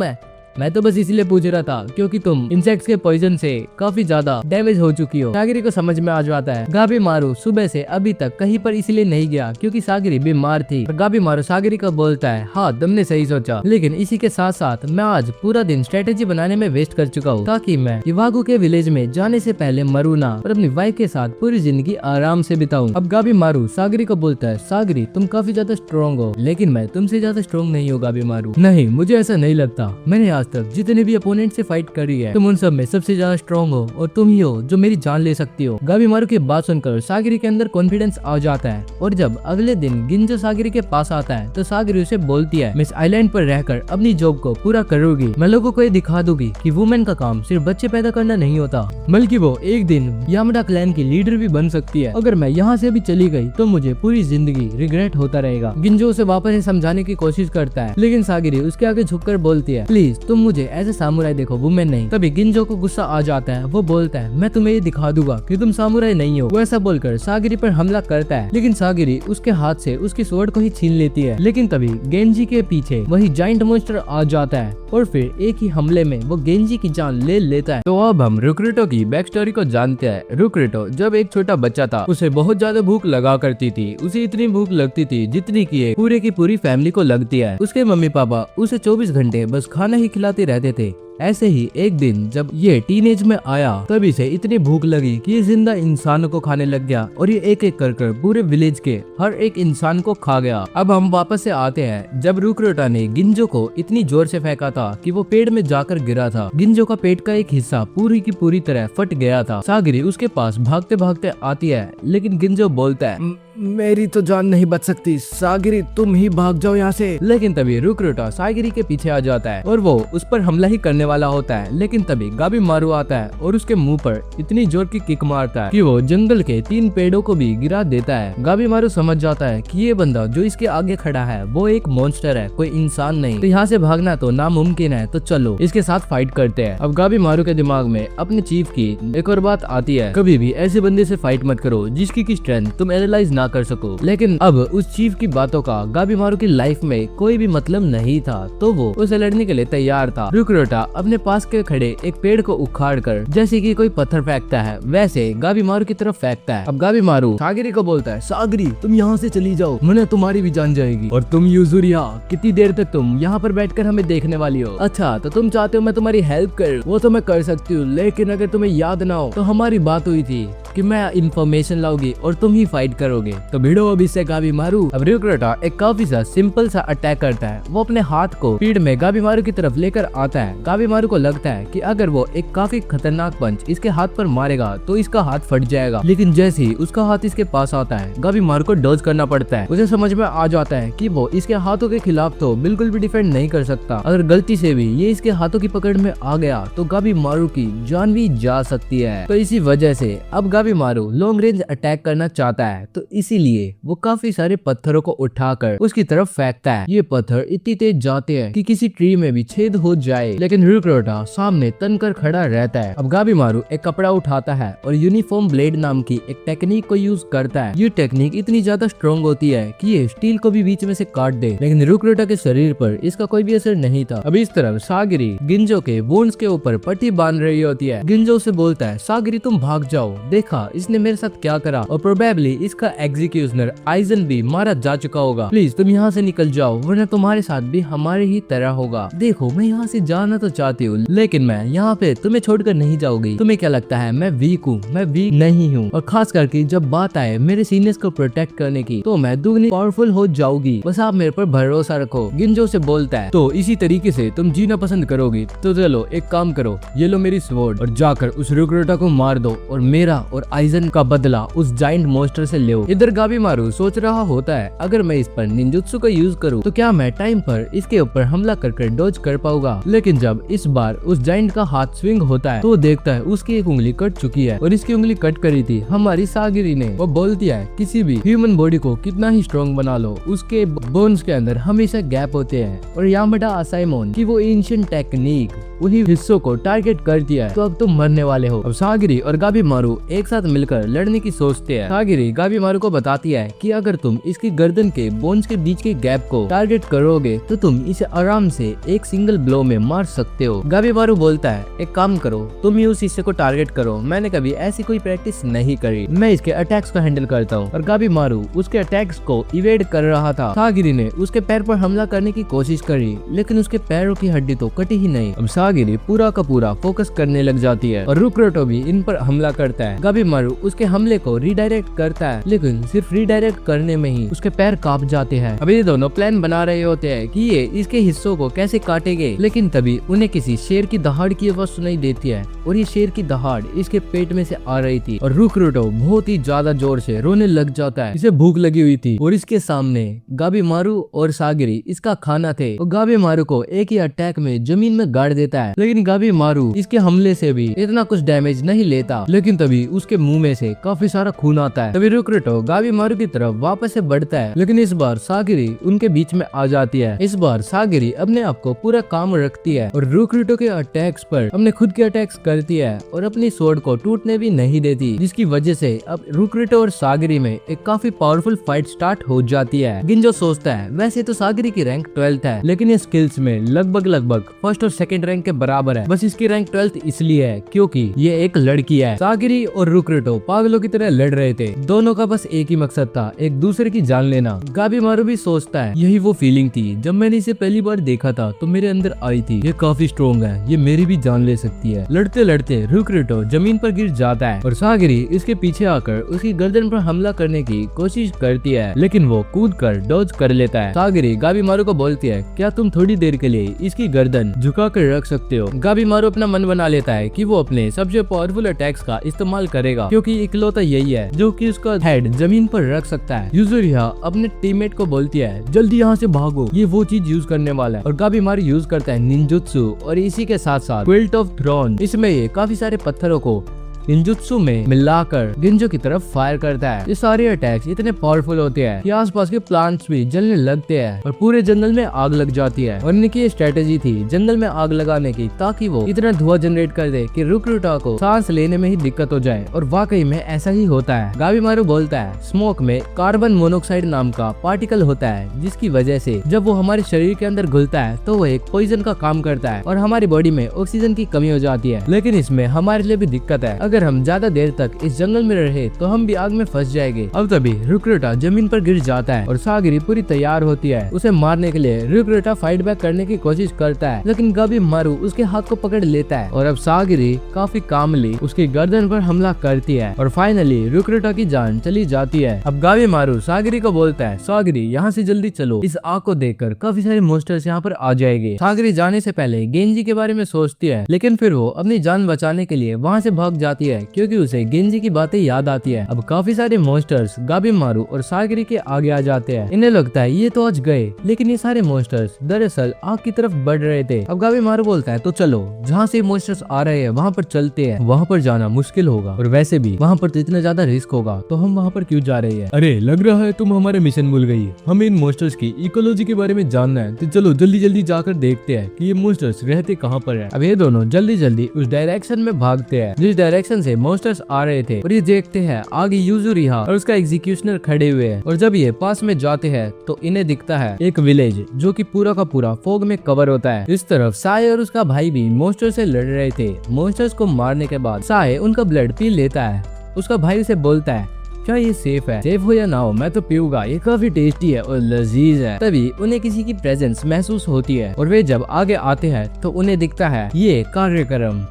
मैं तो बस इसलिए पूछ रहा था क्योंकि तुम इंसेक्ट्स के पॉइजन से काफी ज्यादा डैमेज हो चुकी हो। सागरी को समझ में आ जाता है गाबी मारू सुबह से अभी तक कहीं पर इसलिए नहीं गया क्योंकि सागरी बीमार थी। गाबी मारू सागरी को बोलता है हाँ तुमने सही सोचा, लेकिन इसी के साथ साथ मैं आज पूरा दिन स्ट्रेटेजी बनाने में वेस्ट कर चुका हूँ ताकि मैं इवागो के विलेज में जाने से पहले मरू ना और अपनी वाइफ के साथ पूरी जिंदगी आराम से बिताऊं। अब गाबी मारू सागरी को बोलता है सागरी तुम काफी ज्यादा स्ट्रॉन्ग हो, लेकिन मैं तुमसे ज्यादा स्ट्रॉन्ग नहीं हूँ गाबी मारू। नहीं, मुझे ऐसा नहीं लगता। मैंने आज तक जितने भी अपोनेंट से फाइट करी है तुम उन सब में सबसे ज्यादा स्ट्रॉन्ग हो और तुम ही हो जो मेरी जान ले सकती हो। गाबी मारू की बात सुनकर सागरी के अंदर कॉन्फिडेंस आ जाता है और जब अगले दिन गिंजो सागरी के पास आता है तो सागरी उसे बोलती है मैं इस आइलैंड पर रहकर अपनी जॉब को पूरा करूंगी। मैं लोगों को ये दिखा दूंगी कि वुमेन का काम सिर्फ बच्चे पैदा करना नहीं होता, बल्कि वो एक दिन यामाडा क्लैन की लीडर भी बन सकती है। अगर मैं यहाँ से भी चली गई तो मुझे पूरी जिंदगी रिग्रेट होता रहेगा। गिंजो उसे वापस समझाने की कोशिश करता है, लेकिन सागरी उसके आगे झुककर बोलती है प्लीज तुम मुझे ऐसे सामुराई देखो, वुमेन नहीं। तभी गिंजो को गुस्सा आ जाता है। वो बोलता है मैं तुम्हें ये दिखा दूंगा कि तुम सामुराई नहीं हो। वो ऐसा बोलकर सागरी पर हमला करता है, लेकिन सागरी उसके हाथ से उसकी स्वॉर्ड को ही छीन लेती है। लेकिन तभी गेंजी के पीछे वही जाइंट मॉन्स्टर आ जाता है और फिर एक ही हमले में वो गेंजी की जान ले लेता है। तो अब हम रुक्रिटो की बैक स्टोरी को जानते हैं। रुक्रिटो जब एक छोटा बच्चा था उसे बहुत ज्यादा भूख लगा करती थी। उसे इतनी भूख लगती थी जितनी की पूरे की पूरी फैमिली को लगती है। उसके मम्मी पापा उसे 24 घंटे बस खाना ही खिलाते रहते थे। ऐसे ही एक दिन जब ये टीनेज में आया तभी से इतनी भूख लगी कि ये जिंदा इंसानों को खाने लग गया और ये एक एक कर पूरे विलेज के हर एक इंसान को खा गया। अब हम वापस से आते हैं जब रुक्रिटो ने गिंजो को इतनी जोर से फेंका था कि वो पेड़ में जाकर गिरा था। गिंजो का पेट का एक हिस्सा पूरी की पूरी तरह फट गया था। सागरी उसके पास भागते भागते आती है, लेकिन गिंजो बोलता है मेरी तो जान नहीं बच सकती, सागरी तुम ही भाग जाओ यहाँ से। लेकिन तभी रुक्रिटो सागरी के पीछे आ जाता है और वो उस पर हमला ही करने वाला होता है, लेकिन तभी गाबी मारू आता है और उसके मुंह पर इतनी जोर की किक मारता है कि वो जंगल के 3 पेड़ों को भी गिरा देता है। गाबी मारू समझ जाता है कि ये बंदा जो इसके आगे खड़ा है वो एक मॉन्स्टर है, कोई इंसान नहीं। तो यहाँ से भागना तो नामुमकिन है, तो चलो इसके साथ फाइट करते हैं। अब गाबी मारू के दिमाग में अपने चीफ की एक और बात आती है, कभी भी ऐसे बंदे से फाइट मत करो जिसकी की स्ट्रेंथ तुम एनालाइज ना कर सको। लेकिन अब उस चीफ की बातों का गाबी मारू की लाइफ में कोई भी मतलब नहीं था, तो वो उसे लड़ने के लिए तैयार था। रुक्रिटो अपने पास के खड़े एक पेड़ को उखाड़कर जैसे कि कोई पत्थर फेंकता है वैसे गाबी मारू की तरफ फेंकता है। अब गाबी मारू सागरी को बोलता है सागरी तुम यहाँ से चली जाओ, मुझे तुम्हारी भी जान जाएगी। और तुम यूजुरिया कितनी देर तक तुम यहाँ पर बैठकर हमें देखने वाली हो? अच्छा तो तुम चाहते हो मैं तुम्हारी हेल्प कर, वो तो मैं कर सकती हूँ, लेकिन अगर तुम्हें याद ना हो तो हमारी बात हुई थी कि मैं इन्फॉर्मेशन लाऊंगी और तुम ही फाइट करोगे। तो भिड़ो अभी से गाबी मारू। अब रुक्रिटो एक काफी सा सिंपल सा अटैक करता है। वो अपने हाथ को पीठ में गाबी मारू की तरफ लेकर आता है। गाबी मारू को लगता है कि अगर वो एक काफी खतरनाक पंच इसके हाथ पर मारेगा तो इसका हाथ फट जाएगा, लेकिन जैसे ही उसका हाथ इसके पास आता है गाबी मारू को डॉज करना पड़ता है। उसे समझ में आ जाता है कि वो इसके हाथों के खिलाफ तो बिल्कुल भी डिफेंड नहीं कर सकता। अगर गलती से भी ये इसके हाथों की पकड़ में आ गया तो गाबी मारू की जान भी जा सकती है। तो इसी वजह से अब गाबी मारू लॉन्ग रेंज अटैक करना चाहता है, तो इसीलिए वो काफी सारे पत्थरों को उठाकर उसकी तरफ फेंकता है। ये पत्थर इतनी तेज जाते हैं कि किसी ट्री में भी छेद हो जाए, लेकिन रुक्रिटो सामने तनकर खड़ा रहता है। अब गाबी मारू एक कपड़ा उठाता है और यूनिफॉर्म ब्लेड नाम की एक टेक्निक को यूज करता है। ये टेक्निक इतनी ज्यादा स्ट्रॉन्ग होती है कि ये स्टील को भी बीच में से काट दे, लेकिन रुक्रिटो के शरीर पर इसका कोई भी असर नहीं था। अब इस तरफ सागरी गिंजो के वुंड्स के ऊपर पट्टी बांध रही होती है। गिंजो से बोलता है सागरी तुम भाग जाओ, देख देखा इसने मेरे साथ क्या करा और प्रोबेबली इसका एग्जीक्यूशनर आइजन भी मारा जा चुका होगा। प्लीज तुम यहाँ से निकल जाओ वरना तुम्हारे साथ भी हमारे ही तरह होगा। देखो मैं यहाँ से जाना तो चाहती हूँ लेकिन मैं यहाँ पे तुम्हें छोड़कर नहीं जाऊंगी। तुम्हें क्या लगता है मैं वीक हूँ? मैं वीक नहीं हूँ, और खास करके जब बात आए मेरे सीनियर्स को प्रोटेक्ट करने की तो मैं दुगनी पावरफुल हो जाऊंगी। बस आप मेरे पर भरोसा रखो। गिंजो से बोलता है तो इसी तरीके से तुम जीना पसंद करोगी तो चलो एक काम करो, ये लो मेरी स्वॉर्ड और जाकर उस रुक्रोटा को मार दो और मेरा और आइजन का बदला उस जाइंट मॉन्स्टर से लो। इधर गाबीमारू सोच रहा होता है अगर मैं इस पर निंजुत्सु का यूज करूँ तो क्या मैं टाइम पर इसके ऊपर हमला कर डॉज कर पाऊंगा। लेकिन जब इस बार उस जाइंट का हाथ स्विंग होता है तो देखता है उसकी एक उंगली कट चुकी है और इसकी उंगली कट करी थी हमारी सागिरी ने। वो बोलती है किसी भी ह्यूमन बॉडी को कितना ही स्ट्रॉन्ग बना लो उसके बोन्स के अंदर हमेशा गैप होते हैं और यामाडा असाइमोन की वो एंशिएंट टेक्निक उन्हीं हिस्सों को टारगेट कर दिया है तो अब तुम मरने वाले हो। अब सागिरी और गाबीमारू एक साथ मिलकर लड़ने की सोचते हैं। सागिरी गाबीमारू को बताती है कि अगर तुम इसकी गर्दन के बोन्स के बीच के गैप को टारगेट करोगे तो तुम इसे आराम से एक सिंगल ब्लो में मार सकते हो। गाबीमारू बोलता है एक काम करो तुम ही उस हिस्से को टारगेट करो, मैंने कभी ऐसी कोई प्रैक्टिस नहीं करी, मैं इसके अटैक्स को हैंडल करता हूँ। और गाबीमारू उसके अटैक्स को इवेड कर रहा था। सागिरी ने उसके पैर पर हमला करने की कोशिश करी लेकिन उसके पैरों की हड्डी तो कटी ही नहीं। अब सागिरी पूरा का पूरा फोकस करने लग जाती है और रुक्रोटो भी इन पर हमला करता है। गाबीमारू उसके हमले को रीडायरेक्ट करता है लेकिन सिर्फ रीडायरेक्ट करने में ही उसके पैर कांप जाते हैं। अब ये दोनों प्लान बना रहे होते हैं कि ये इसके हिस्सों को कैसे काटेंगे, लेकिन तभी उन्हें किसी शेर की दहाड़ की आवाज सुनाई देती है और ये शेर की दहाड़ इसके पेट में से आ रही थी और रुक्रोटो बहुत ही ज्यादा जोर से रोने लग जाता है। इसे भूख लगी हुई थी और इसके सामने गाबीमारू और सागिरी इसका खाना थे और गाबीमारू को एक ही अटैक में जमीन में गाड़ देता है। लेकिन गाबीमारू इसके हमले से भी इतना कुछ डैमेज नहीं लेता लेकिन तभी उसके मुंह में से काफी सारा खून आता है। तभी रुक्रोटो गाबीमारू की तरफ वापस से बढ़ता है लेकिन इस बार सागिरी उनके बीच में आ जाती है। इस बार सागिरी अपने आप को पूरा काम रखती है और रुक्रोटो के अटैक्स पर अपने खुद के अटैक्स करती है और अपनी स्वॉर्ड को टूटने भी नहीं देती, जिसकी वजह से अब रुक्रोटो और सागिरी में एक काफी पावरफुल फाइट स्टार्ट हो जाती है। गिंजो सोचता है वैसे तो सागिरी की रैंक 12th है लेकिन ये स्किल्स में लगभग फर्स्ट और सेकंड रैंक के बराबर है, बस इसकी रैंक 12th इसलिए है क्योंकि ये एक लड़की है। सागिरी और रुक्रोटो पागलों की तरह लड़ रहे थे, दोनों का बस एक ही मकसद था, एक दूसरे की जान लेना। गाबीमारू भी सोचता है यही वो फीलिंग थी जब मैंने इसे पहली बार देखा था तो मेरे अंदर आई थी, ये काफी स्ट्रॉन्ग है, ये मेरी भी जान ले सकती है। लड़ते लड़ते रुक्रोटो जमीन पर गिर जाता है और सागिरी इसके पीछे आकर उसकी गर्दन पर हमला करने की कोशिश करती है लेकिन वो कूद कर डॉज कर लेता है। सागिरी गाबीमारू को बोलती है क्या तुम थोड़ी देर के लिए इसकी गर्दन झुका कर रख सकते हो। गाबीमारू अपना मन बना लेता है कि वो अपने सबसे पावरफुल अटैक्स का इस्तेमाल करेगा क्योंकि इकलौता यही है जो कि उसका हेड जमीन पर रख सकता है। यूजुरिया अपने टीममेट को बोलती है जल्दी यहाँ से भागो, ये वो चीज यूज करने वाला है और गाबीमारू यूज करता है निंजुत्सु और इसी के साथ साथ क्विल्ट ऑफ थ्रोन। इसमें ये काफी सारे पत्थरों को निंजुत्सु में मिलाकर गिंजो की तरफ फायर करता है। ये सारे अटैक्स इतने पावरफुल होते हैं कि आसपास के प्लांट्स भी जलने लगते हैं और पूरे जंगल में आग लग जाती है। और इनकी स्ट्रेटेजी थी जंगल में आग लगाने की ताकि वो इतना धुआं जनरेट कर दे कि रुक्रोटो को सांस लेने में ही दिक्कत हो जाए और वाकई में ऐसा ही होता है। गाबीमारू बोलता है स्मोक में कार्बन मोनोक्साइड नाम का पार्टिकल होता है जिसकी वजह से जब वो हमारे शरीर के अंदर घुलता है तो वो एक पॉइजन का काम करता है और हमारी बॉडी में ऑक्सीजन की कमी हो जाती है। लेकिन इसमें हमारे लिए भी दिक्कत है, अगर हम ज्यादा देर तक इस जंगल में रहे तो हम भी आग में फंस जाएंगे। अब तभी रुक्रोटो जमीन पर गिर जाता है और सागिरी पूरी तैयार होती है उसे मारने के लिए। रुक्रोटो फाइट बैक करने की कोशिश करता है लेकिन गाबीमारू उसके हाथ को पकड़ लेता है और अब सागिरी काफी कामली उसकी गर्दन पर हमला करती है और फाइनली रुक्रोटो की जान चली जाती है। अब गाबीमारू सागिरी को बोलता है सागिरी यहाँ से जल्दी चलो, इस आग को देखकर काफी सारे मॉन्स्टर्स यहाँ पर आ जाएंगे। सागिरी जाने से पहले गेंजी के बारे में सोचती है लेकिन फिर वो अपनी जान बचाने के लिए वहाँ से भाग जाती है क्योंकि उसे गेंजी की बातें याद आती है। अब काफी सारे मॉन्स्टर्स गाबीमारू और सागिरी के आगे आ जाते हैं। इन्हें लगता है ये तो आज गए लेकिन ये सारे मॉन्स्टर्स दरअसल आग की तरफ बढ़ रहे थे। अब गाबीमारू बोलता है तो चलो जहाँ से मॉन्स्टर्स आ रहे हैं वहाँ पर चलते हैं, वहाँ पर जाना मुश्किल होगा और वैसे भी वहाँ पर तो इतना ज्यादा रिस्क होगा तो हम वहाँ पर क्यों जा रहे हैं। अरे लग रहा है तुम हमारे मिशन भूल गई, हमें इन मॉन्स्टर्स की इकोलॉजी के बारे में जानना है तो चलो जल्दी जल्दी जाकर देखते हैं कि ये मॉन्स्टर्स रहते कहाँ पर है। अब ये दोनों जल्दी जल्दी उस डायरेक्शन में भागते हैं जिस डायरेक्शन से मॉन्स्टर्स आ रहे थे और ये देखते हैं आगे यूजुरिया और उसका एग्जीक्यूशनर खड़े हुए हैं और जब ये पास में जाते हैं तो इन्हें दिखता है एक विलेज जो कि पूरा का पूरा फॉग में कवर होता है। इस तरफ साए और उसका भाई भी मॉन्स्टर से लड़ रहे थे। मॉन्स्टर्स को मारने के बाद साए उनका ब्लड पी लेता है उसका भाई उसे बोलता है, क्या ये सेफ है? सेफ हो या ना हो, मैं तो पीऊंगा, ये काफी टेस्टी है और लजीज है। तभी उन्हें किसी की प्रेजेंस महसूस होती है और वे जब आगे आते हैं तो उन्हें दिखता है ये कार्यक्रम।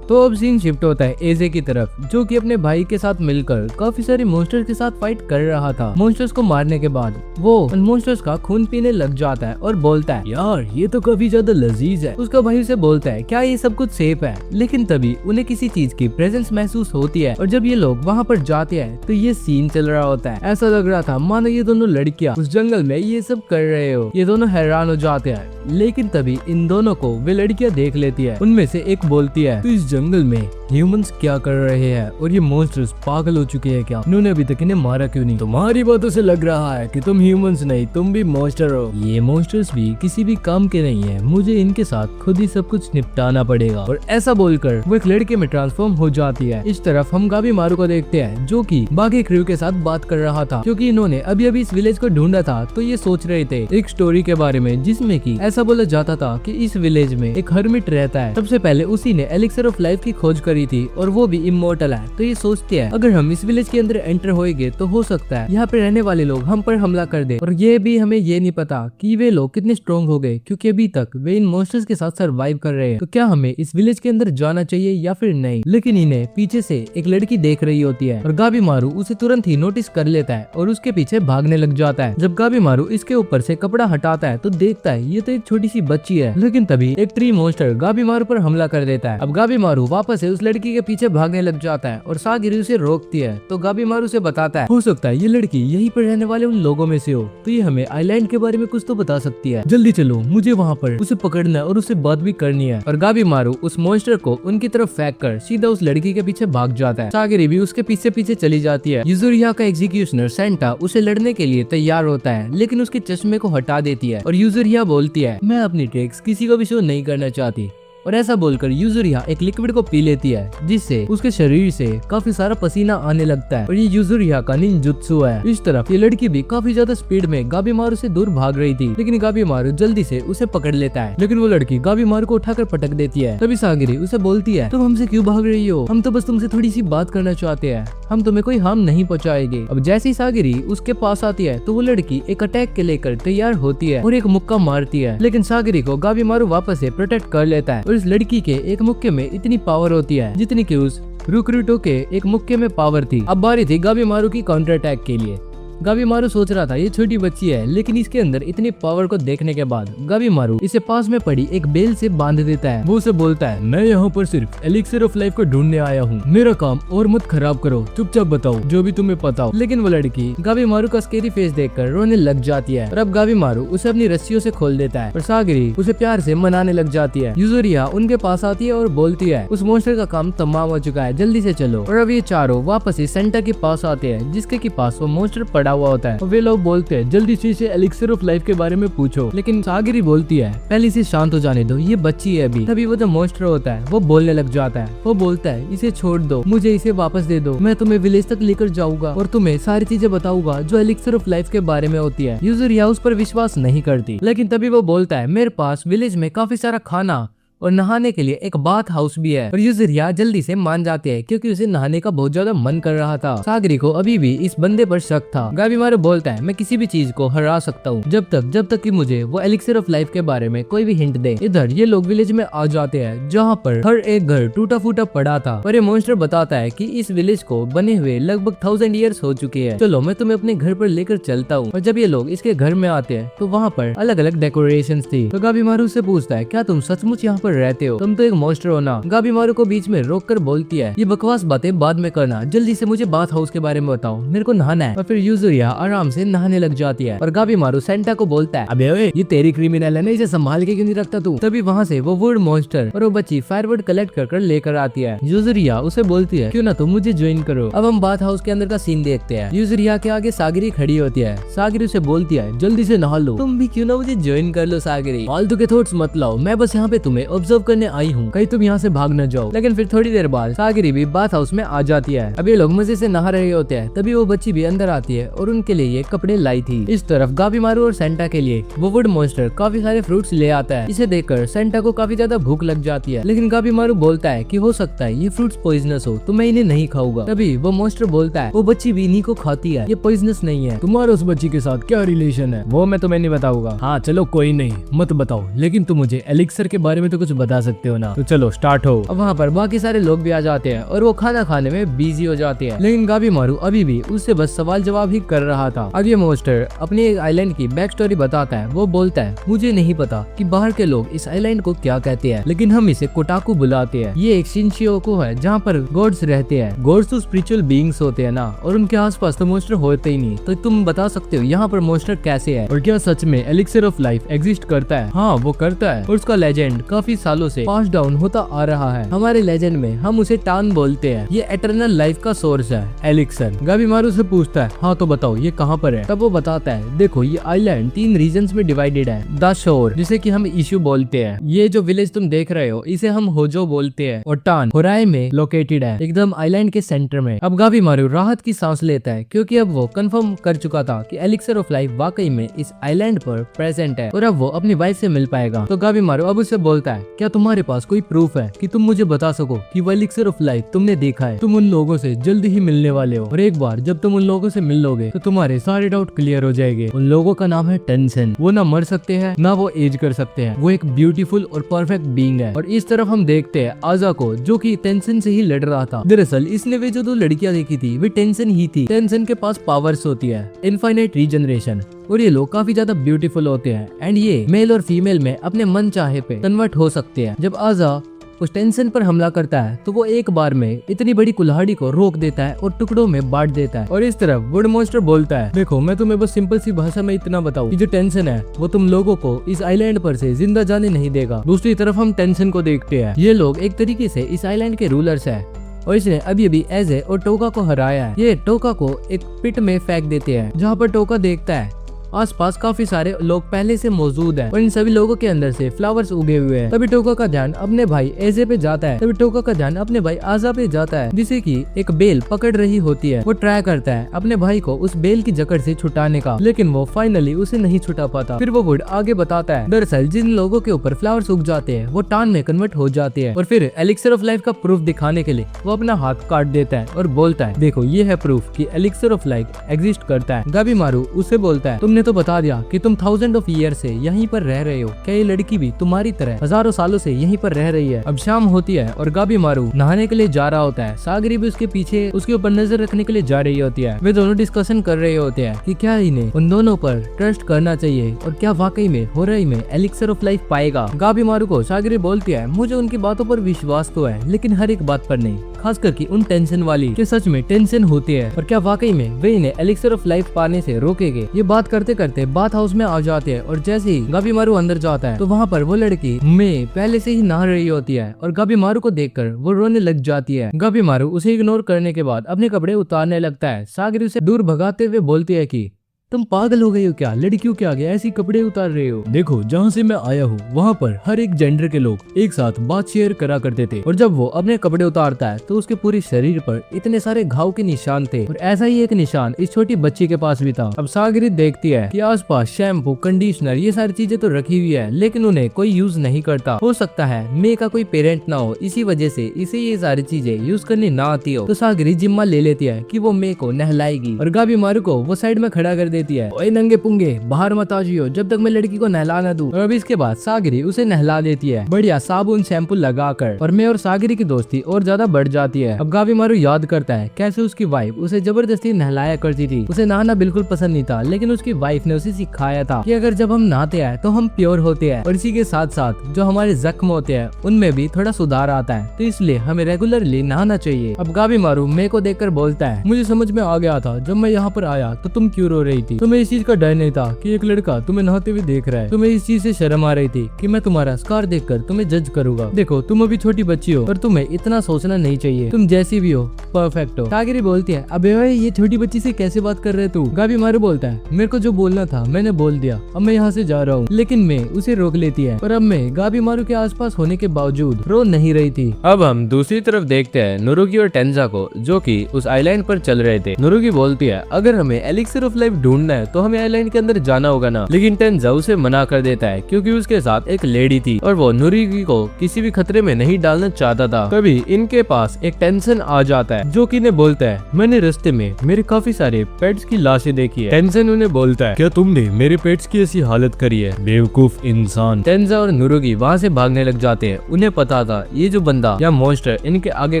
तो अब सीन शिफ्ट होता है एजे की तरफ, जो कि अपने भाई के साथ मिलकर काफी सारे मॉन्स्टर्स के साथ फाइट कर रहा था। मॉन्स्टर्स को मारने के बाद वो उन मॉन्स्टर्स का खून पीने लग जाता है और बोलता है, यार ये तो काफी ज्यादा लजीज है। उसका भाई उसे बोलता है, क्या ये सब कुछ सेफ है? लेकिन तभी उन्हें किसी चीज की प्रेजेंस महसूस होती है और जब ये लोग वहाँ पर जाते हैं तो ये सीन चल रहा होता है। ऐसा लग रहा था मानो ये दोनों लड़कियां उस जंगल में ये सब कर रहे हो। ये दोनों हैरान हो जाते हैं, लेकिन तभी इन दोनों को वे लड़कियां देख लेती है। उनमें से एक बोलती है, तो इस जंगल में ह्यूमंस क्या कर रहे हैं और ये मॉन्स्टर्स पागल हो चुके हैं क्या? इन्होंने अभी तक इन्हें मारा क्यों नहीं? तुम्हारी बातों से लग रहा है कि तुम ह्यूमंस नहीं, तुम भी मॉन्स्टर हो। ये मॉन्स्टर्स भी किसी भी काम के नहीं है, मुझे इनके साथ खुद ही सब कुछ निपटाना पड़ेगा। और ऐसा बोलकर वो एक लड़के में ट्रांसफॉर्म हो जाती है। इस तरफ हम गाबीमारू को देखते हैं, जो कि बाकी क्रू के साथ बात कर रहा था, क्योंकि इन्होंने अभी अभी इस विलेज को ढूंढा था। तो ये सोच रहे थे एक स्टोरी के बारे में, जिसमें कि ऐसा बोला जाता था कि इस विलेज में एक हर्मिट रहता है। सबसे पहले उसी ने एलिक्सर ऑफ लाइफ की खोज करी थी और वो भी इमोर्टल है। तो ये सोचते हैं अगर हम इस विलेज के अंदर एंटर होएंगे तो हो सकता है यहाँ पे रहने वाले लोग हम पर हमला कर दे। और ये भी हमें ये नहीं पता कि वे लोग कितने स्ट्रॉन्ग हो गए, क्योंकि अभी तक वे इन मॉन्स्टर्स के साथ सरवाइव कर रहे हैं। तो क्या हमें इस विलेज के अंदर जाना चाहिए या फिर नहीं? लेकिन इन्हें पीछे से एक लड़की देख रही होती है और गाबीमारू उसे तुरंत ही नोटिस कर लेता है और उसके पीछे भागने लग जाता है। जब गाबीमारू इसके ऊपर से कपड़ा हटाता है तो देखता है ये तो एक छोटी सी बच्ची है। लेकिन तभी एक ट्री मॉन्स्टर गाबीमारू पर हमला कर देता है। अब गाबीमारू वापस से उस लड़की के पीछे भागने लग जाता है और सागिरी उसे रोकती है। तो गाबीमारू से बताता है, हो सकता है ये लड़की यहीं पर रहने वाले उन लोगों में से हो, तो ये हमें आइलैंड के बारे में कुछ तो बता सकती है। जल्दी चलो, मुझे वहाँ पर उसे पकड़ना है और उससे बात भी करनी है। और गाबीमारू उस मॉन्स्टर को उनकी तरफ फेंक कर सीधा उस लड़की के पीछे भाग जाता है। सागिरी भी उसके पीछे पीछे चली जाती है। यूजुरिया का एग्जीक्यूशनर सेंटा उसे लड़ने के लिए तैयार होता है, लेकिन उसके चश्मे को हटा देती है और यूजुरिया बोलती है, मैं अपनी ट्रिक्स किसी को भी शो नहीं करना चाहती। और ऐसा बोलकर यूजुरिया एक लिक्विड को पी लेती है, जिससे उसके शरीर से काफी सारा पसीना आने लगता है और ये यूजुरिया का निंजुत्सु है। इस तरफ ये लड़की भी काफी ज्यादा स्पीड में गाबीमारू से दूर भाग रही थी, लेकिन गाबीमारू जल्दी से उसे पकड़ लेता है। लेकिन वो लड़की गाबीमारू को उठाकर पटक देती है। तभी सागिरी उसे बोलती है, तुम हमसे क्यों भाग रही हो? हम तो बस तुमसे थोड़ी सी बात करना चाहते हैं, हम तुम्हें कोई हार्म नहीं पहुंचाएंगे। अब जैसे ही सागिरी उसके पास आती है तो वो लड़की एक अटैक के लेकर तैयार होती है और एक मुक्का मारती है, लेकिन सागिरी को गाबीमारू वापस से प्रोटेक्ट कर लेता है। और इस लड़की के एक मुक्के में इतनी पावर होती है जितनी कि उस रुक्रूटो के एक मुक्के में पावर थी। अब बारी थी गाबीमारू की काउंटर अटैक के लिए। गाबीमारू सोच रहा था ये छोटी बच्ची है, लेकिन इसके अंदर इतनी पावर को देखने के बाद गाबीमारू इसे पास में पड़ी एक बेल से बांध देता है। वो उसे बोलता है, मैं यहाँ पर सिर्फ एलिक्सर ऑफ लाइफ को ढूंढने आया हूँ, मेरा काम और मत खराब करो, चुपचाप बताओ जो भी तुम्हें पता हो। लेकिन वो लड़की गाबीमारू का स्केरी फेस देखकर रोने लग जाती है और अब गाबीमारू उसे अपनी रस्सियों से खोल देता है और सागिरी उसे प्यार से मनाने लग जाती है। यूजुरिया उनके पास आती है और बोलती है, उस मॉन्स्टर का काम तमाम हो चुका है, जल्दी से चलो। और अब ये चारों वापस से सेंटा के पास आते हैं, जिसके के पास वो मॉन्स्टर पड़ा हुआ होता है। और वे लोग बोलते हैं, जल्दी से इसे एलिक्सर ऑफ लाइफ के बारे में पूछो। लेकिन सागिरी बोलती है, पहले इसे शांत हो जाने दो, ये बच्ची है अभी। तभी वो जो मॉन्स्टर होता है वो बोलने लग जाता है। वो बोलता है, इसे छोड़ दो, मुझे इसे वापस दे दो, मैं तुम्हें विलेज तक लेकर जाऊंगा और तुम्हें सारी चीजें बताऊंगा जो एलिक्सर ऑफ लाइफ के बारे में होती है। यूजुरिया उस पर विश्वास नहीं करती, लेकिन तभी वो बोलता है, मेरे पास विलेज में काफी सारा खाना और नहाने के लिए एक बाथ हाउस भी है। और यूजुरिया जल्दी से मान जाते हैं, क्योंकि उसे नहाने का बहुत ज्यादा मन कर रहा था। सागरी को अभी भी इस बंदे पर शक था। गाबीमारू बोलता है, मैं किसी भी चीज को हरा सकता हूँ जब तक कि मुझे वो एलिक्सर ऑफ लाइफ के बारे में कोई भी हिंट दे। इधर ये लोग विलेज में आ जाते हैं, जहाँ पर हर एक घर टूटा फूटा पड़ा था। और ये मॉन्स्टर बताता है कि इस विलेज को बने हुए लगभग 1000 ईयर्स हो चुके हैं, चलो मैं तुम्हें अपने घर पर लेकर चलता हूँ। और जब ये लोग इसके घर में आते हैं तो वहाँ पर अलग अलग डेकोरेशन थी। तो गाबीमारू से पूछता है, क्या तुम सचमुच यहाँ पर रहते हो? तुम तो एक मॉन्स्टर हो ना। गाबीमारू को बीच में रोककर बोलती है, ये बकवास बातें बाद में करना, जल्दी से मुझे बाथ हाउस के बारे में बताओ, मेरे को नहाना है। और फिर यूजुरिया आराम से नहाने लग जाती है और गाबीमारू सेंटा को बोलता है, अबे ओए, ये तेरी क्रिमिनल है ना, इसे संभाल के क्यों नहीं रखता तू? तभी वहाँ से वो वुड मॉन्स्टर और वो बच्ची फायरवुड कलेक्ट कर लेकर आती है। यूजुरिया उसे बोलती है, क्यों ना तुम मुझे ज्वाइन करो। अब हम बाथ हाउस के अंदर का सीन देखते हैं। यूजुरिया के आगे सागिरी खड़ी होती है। सागिरी उसे बोलती है, जल्दी से नहा लो, तुम भी क्यों ना मुझे ज्वाइन कर लो। सागिरी, फालतू के थॉट्स मत लाओ, मैं बस यहाँ पे तुम्हें ऑब्जर्व करने आई हूँ, कहीं तुम यहाँ से भाग न जाओ। लेकिन फिर थोड़ी देर बाद सागिरी भी बाथ हाउस में आ जाती है। अब ये लोग मजे से नहा रहे होते हैं, तभी वो बच्ची भी अंदर आती है और उनके लिए ये कपड़े लाई थी। इस तरफ गाबीमारू और सेंटा के लिए वो वुड मॉन्स्टर काफी सारे फ्रूट्स ले आता है। इसे देखकर सेंटा को काफी ज्यादा भूख लग जाती है, लेकिन गाबीमारू बोलता है कि हो सकता है ये फ्रूट्स पॉइजनस हो, तो मैं इन्हें नहीं खाऊंगा। तभी वो मॉन्स्टर बोलता है वो बच्ची भी इन्हीं को खाती है, ये पॉइजनस नहीं है। तुम्हारा उस बच्ची के साथ क्या रिलेशन है वो मैं तुम्हें नहीं बताऊंगा। हाँ चलो कोई नहीं, मत बताओ, लेकिन तुम मुझे एलिक्सर के बारे में तो कुछ बता सकते हो ना। तो चलो स्टार्ट हो। अब वहाँ पर बाकी सारे लोग भी आ जाते हैं और वो खाना खाने में बिजी हो जाते हैं, लेकिन गाबीमारू अभी भी उससे बस सवाल जवाब ही कर रहा था। अब ये मॉन्स्टर अपनी एक आइलैंड की बैक स्टोरी बताता है। वो बोलता है मुझे नहीं पता कि बाहर के लोग इस आइलैंड को क्या कहते हैं, लेकिन हम इसे कोटाकू बुलाते हैं। ये एक शिनशियोको है जहाँ पर गॉड्स रहते हैं। गॉड्स तो स्पिरिचुअल बीइंग्स होते हैं ना, और उनके आसपास तो मॉन्स्टर होते ही नहीं। तो तुम बता सकते हो यहाँ पर मॉन्स्टर कैसे है और क्या सच में एलिक्सर ऑफ लाइफ एग्जिस्ट करता है? हाँ वो करता है, और उसका लेजेंड काफी सालों से पास डाउन होता आ रहा है। हमारे लेजेंड में हम उसे टान बोलते हैं। ये एटर्नल लाइफ का सोर्स है एलिक्सर। गाबीमारू से पूछता है हाँ तो बताओ ये कहाँ पर है? तब वो बताता है देखो ये आइलैंड 3 रीजन्स में डिवाइडेड है। द शोर जिसे कि हम इशू बोलते हैं, ये जो विलेज तुम देख रहे हो इसे हम होजो बोलते हैं, और टान होराई में लोकेटेड है, एकदम आइलैंड के सेंटर में। अब गाबीमारू राहत की सांस लेता है क्योंकि अब वो कंफर्म कर चुका था कि एलिक्सर ऑफ लाइफ वाकई में इस आइलैंड पर प्रेजेंट है और अब वो अपनी वाइफ से मिल पाएगा। तो गाबीमारू अब उससे बोलता है क्या तुम्हारे पास कोई प्रूफ है कि तुम मुझे बता सको कि वो एलिक्सर ऑफ लाइफ तुमने देखा है? तुम उन लोगों से जल्दी ही मिलने वाले हो, और एक बार जब तुम उन लोगों से मिल लोगे तो तुम्हारे सारे डाउट क्लियर हो जाएंगे। उन लोगों का नाम है टेंशन। वो ना मर सकते हैं ना वो एज कर सकते हैं, वो एक ब्यूटीफुल और परफेक्ट बीइंग है। और इस तरफ हम देखते हैं आजा को, जो कि टेंशन से ही लड़ रहा था। दरअसल इसने वे जो 2 लड़कियां देखी थी वे टेंशन ही थी। टेंशन के पास पावर्स होती है, इनफाइनाइट रीजनरेशन, और ये लोग काफी ज्यादा ब्यूटीफुल होते हैं एंड ये मेल और फीमेल में अपने मन चाहे पे कन्वर्ट हो सकते हैं। जब आजा उस टेंशन पर हमला करता है तो वो एक बार में इतनी बड़ी कुल्हाड़ी को रोक देता है और टुकड़ों में बांट देता है। और इस तरफ वुड मॉन्स्टर बोलता है देखो मैं तुम्हें बस सिंपल सी भाषा में इतना बताऊं कि जो टेंशन है वो तुम लोगों को इस आइलैंड पर से जिंदा जाने नहीं देगा। दूसरी तरफ हम टेंशन को देखते हैं, ये लोग एक तरीके से इस आइलैंड के रूलर्स है और इसने अभी एजे और टोका को हराया है। ये टोका को एक पिट में फेंक देते हैं जहाँ पर टोका देखता है आसपास काफी सारे लोग पहले से मौजूद हैं और इन सभी लोगों के अंदर से फ्लावर्स उगे हुए हैं। तभी टोका का ध्यान अपने भाई एजे पे जाता है। तभी टोका का ध्यान अपने भाई आजा पे जाता है जिसे कि एक बेल पकड़ रही होती है। वो ट्राई करता है अपने भाई को उस बेल की जकड़ से छुटाने का, लेकिन वो फाइनली उसे नहीं छुटा पाता। फिर वो वुड आगे बताता है दरअसल जिन लोगों के ऊपर फ्लावर्स उग जाते हैं वो टान में कन्वर्ट हो जाते हैं। और फिर एलिक्सर ऑफ लाइफ का प्रूफ दिखाने के लिए वो अपना हाथ काट देता है और बोलता है देखो ये है प्रूफ कि एलिक्सर ऑफ लाइफ एग्जिस्ट करता है। गाबीमारू उसे बोलता है तुमने तो बता दिया कि तुम 1000 ऑफ ईयर से यहीं पर रह रहे हो, क्या ये लड़की भी तुम्हारी तरह हजारों सालों से यहीं पर रह रही है? अब शाम होती है और गाबीमारू नहाने के लिए जा रहा होता है। सागरी भी उसके पीछे उसके ऊपर नजर रखने के लिए जा रही होती है। वे दोनों डिस्कशन कर रहे होते हैं कि क्या इन्हें उन दोनों पर ट्रस्ट करना चाहिए और क्या वाकई में होराई में एलिक्सर ऑफ लाइफ पाएगा। गाबीमारू को सागरी बोलती है मुझे उनकी बातों पर विश्वास तो है लेकिन हर एक बात पर नहीं, खासकर कि उन टेंशन वाली कि सच में टेंशन होती है और क्या वाकई में वे इन्हें एलिक्सर ऑफ लाइफ पाने से रोकेंगे। ये बात करते करते बाथ हाउस में आ जाते हैं और जैसे ही गाबीमारू अंदर जाता है तो वहाँ पर वो लड़की में पहले से ही नहा रही होती है और गाबीमारू को देखकर वो रोने लग जाती है। गाबीमारू उसे इग्नोर करने के बाद अपने कपड़े उतारने लगता है। सागरी उसे दूर भगाते हुए बोलती है कि तुम पागल हो गए हो क्या? लड़कियों के आगे ऐसी कपड़े उतार रहे हो? देखो जहाँ से मैं आया हूँ वहाँ पर हर एक जेंडर के लोग एक साथ बात शेयर करा करते थे और जब वो अपने कपड़े उतारता है तो उसके पूरे शरीर पर इतने सारे घाव के निशान थे और ऐसा ही एक निशान इस छोटी बच्ची के पास भी था। अब सागरी देखती है कि आसपास शैम्पू, कंडीशनर ये सारी चीजें तो रखी हुई है लेकिन उन्हें कोई यूज नहीं करता। हो सकता है मे का कोई पेरेंट ना हो, इसी वजह से इसे ये सारी चीजें यूज करनी ना आती हो। तो सागरी जिम्मा ले लेती है कि वो मे को नहलाएगी और गाबीमारू को वो साइड में खड़ा कर देती है। ओए नंगे पुंगे बाहर मत आ जियो जब तक मैं लड़की को नहला ना दूं। और अब इसके बाद सागरी उसे नहला देती है बढ़िया साबुन शैम्पू लगाकर और मैं और सागरी की दोस्ती और ज्यादा बढ़ जाती है। अब गाबीमारू याद करता है कैसे उसकी वाइफ उसे जबरदस्ती नहलाया करती थी। उसे नहाना बिल्कुल पसंद नहीं था लेकिन उसकी वाइफ ने उसे सिखाया था कि अगर जब हम नहाते हैं तो हम प्योर होते हैं और इसी के साथ साथ जो हमारे जख्म होते हैं उनमें भी थोड़ा सुधार आता है, तो इसलिए हमें रेगुलरली नहाना चाहिए। अब गाबीमारू मैं को देखकर बोलता है मुझे समझ में आ गया था जब मैं यहाँ पर आया तो तुम क्यों रो रही थी। तुम्हें इस चीज का डर नहीं था कि एक लड़का तुम्हें नहाते हुए देख रहा है। तुम्हें इस चीज से शर्म आ रही थी कि मैं तुम्हारा स्कार देखकर तुम्हें जज करूंगा। देखो तुम अभी छोटी बच्ची हो और तुम्हें इतना सोचना नहीं चाहिए। तुम जैसी भी हो परफेक्ट हो। कागेरी बोलती है, अबे भाई ये छोटी बच्ची से कैसे बात कर रहे तू? गाबी मारू बोलता है, मेरे को जो बोलना था मैंने बोल दिया, अब मैं यहाँ से जा रहा हूँ। लेकिन मैं उसे रोक लेती है, पर अब मैं गाबी मारू के आसपास होने के बावजूद रो नहीं रही थी। अब हम दूसरी तरफ देखते हैं नुरुगी और टेंजा को, जो कि उस आइलैंड पर चल रहे थे। नुरुगी बोलती है, अगर हमें एलिक्सिर ऑफ लाइफ ढूंढना है तो हमें आइलैंड के अंदर जाना होगा ना। लेकिन टेंजा उसे मना कर देता है क्योंकि उसके साथ एक लेडी थी और वो नुरुगी को किसी भी खतरे में नहीं डालना चाहता था। तभी इनके पास एक टेंशन आ जाता है, जो कि इन्हें बोलता है, मैंने रास्ते में मेरे काफी सारे पेट्स की लाशें देखी है। टेंशन उन्हें बोलता है, क्या तुमने मेरे पेट्स की ऐसी हालत करी है, बेवकूफ इंसान। टेंजा और नुरुगी वहाँ से भागने लग जाते हैं। उन्हें पता था ये जो बंदा या मॉन्स्टर इनके आगे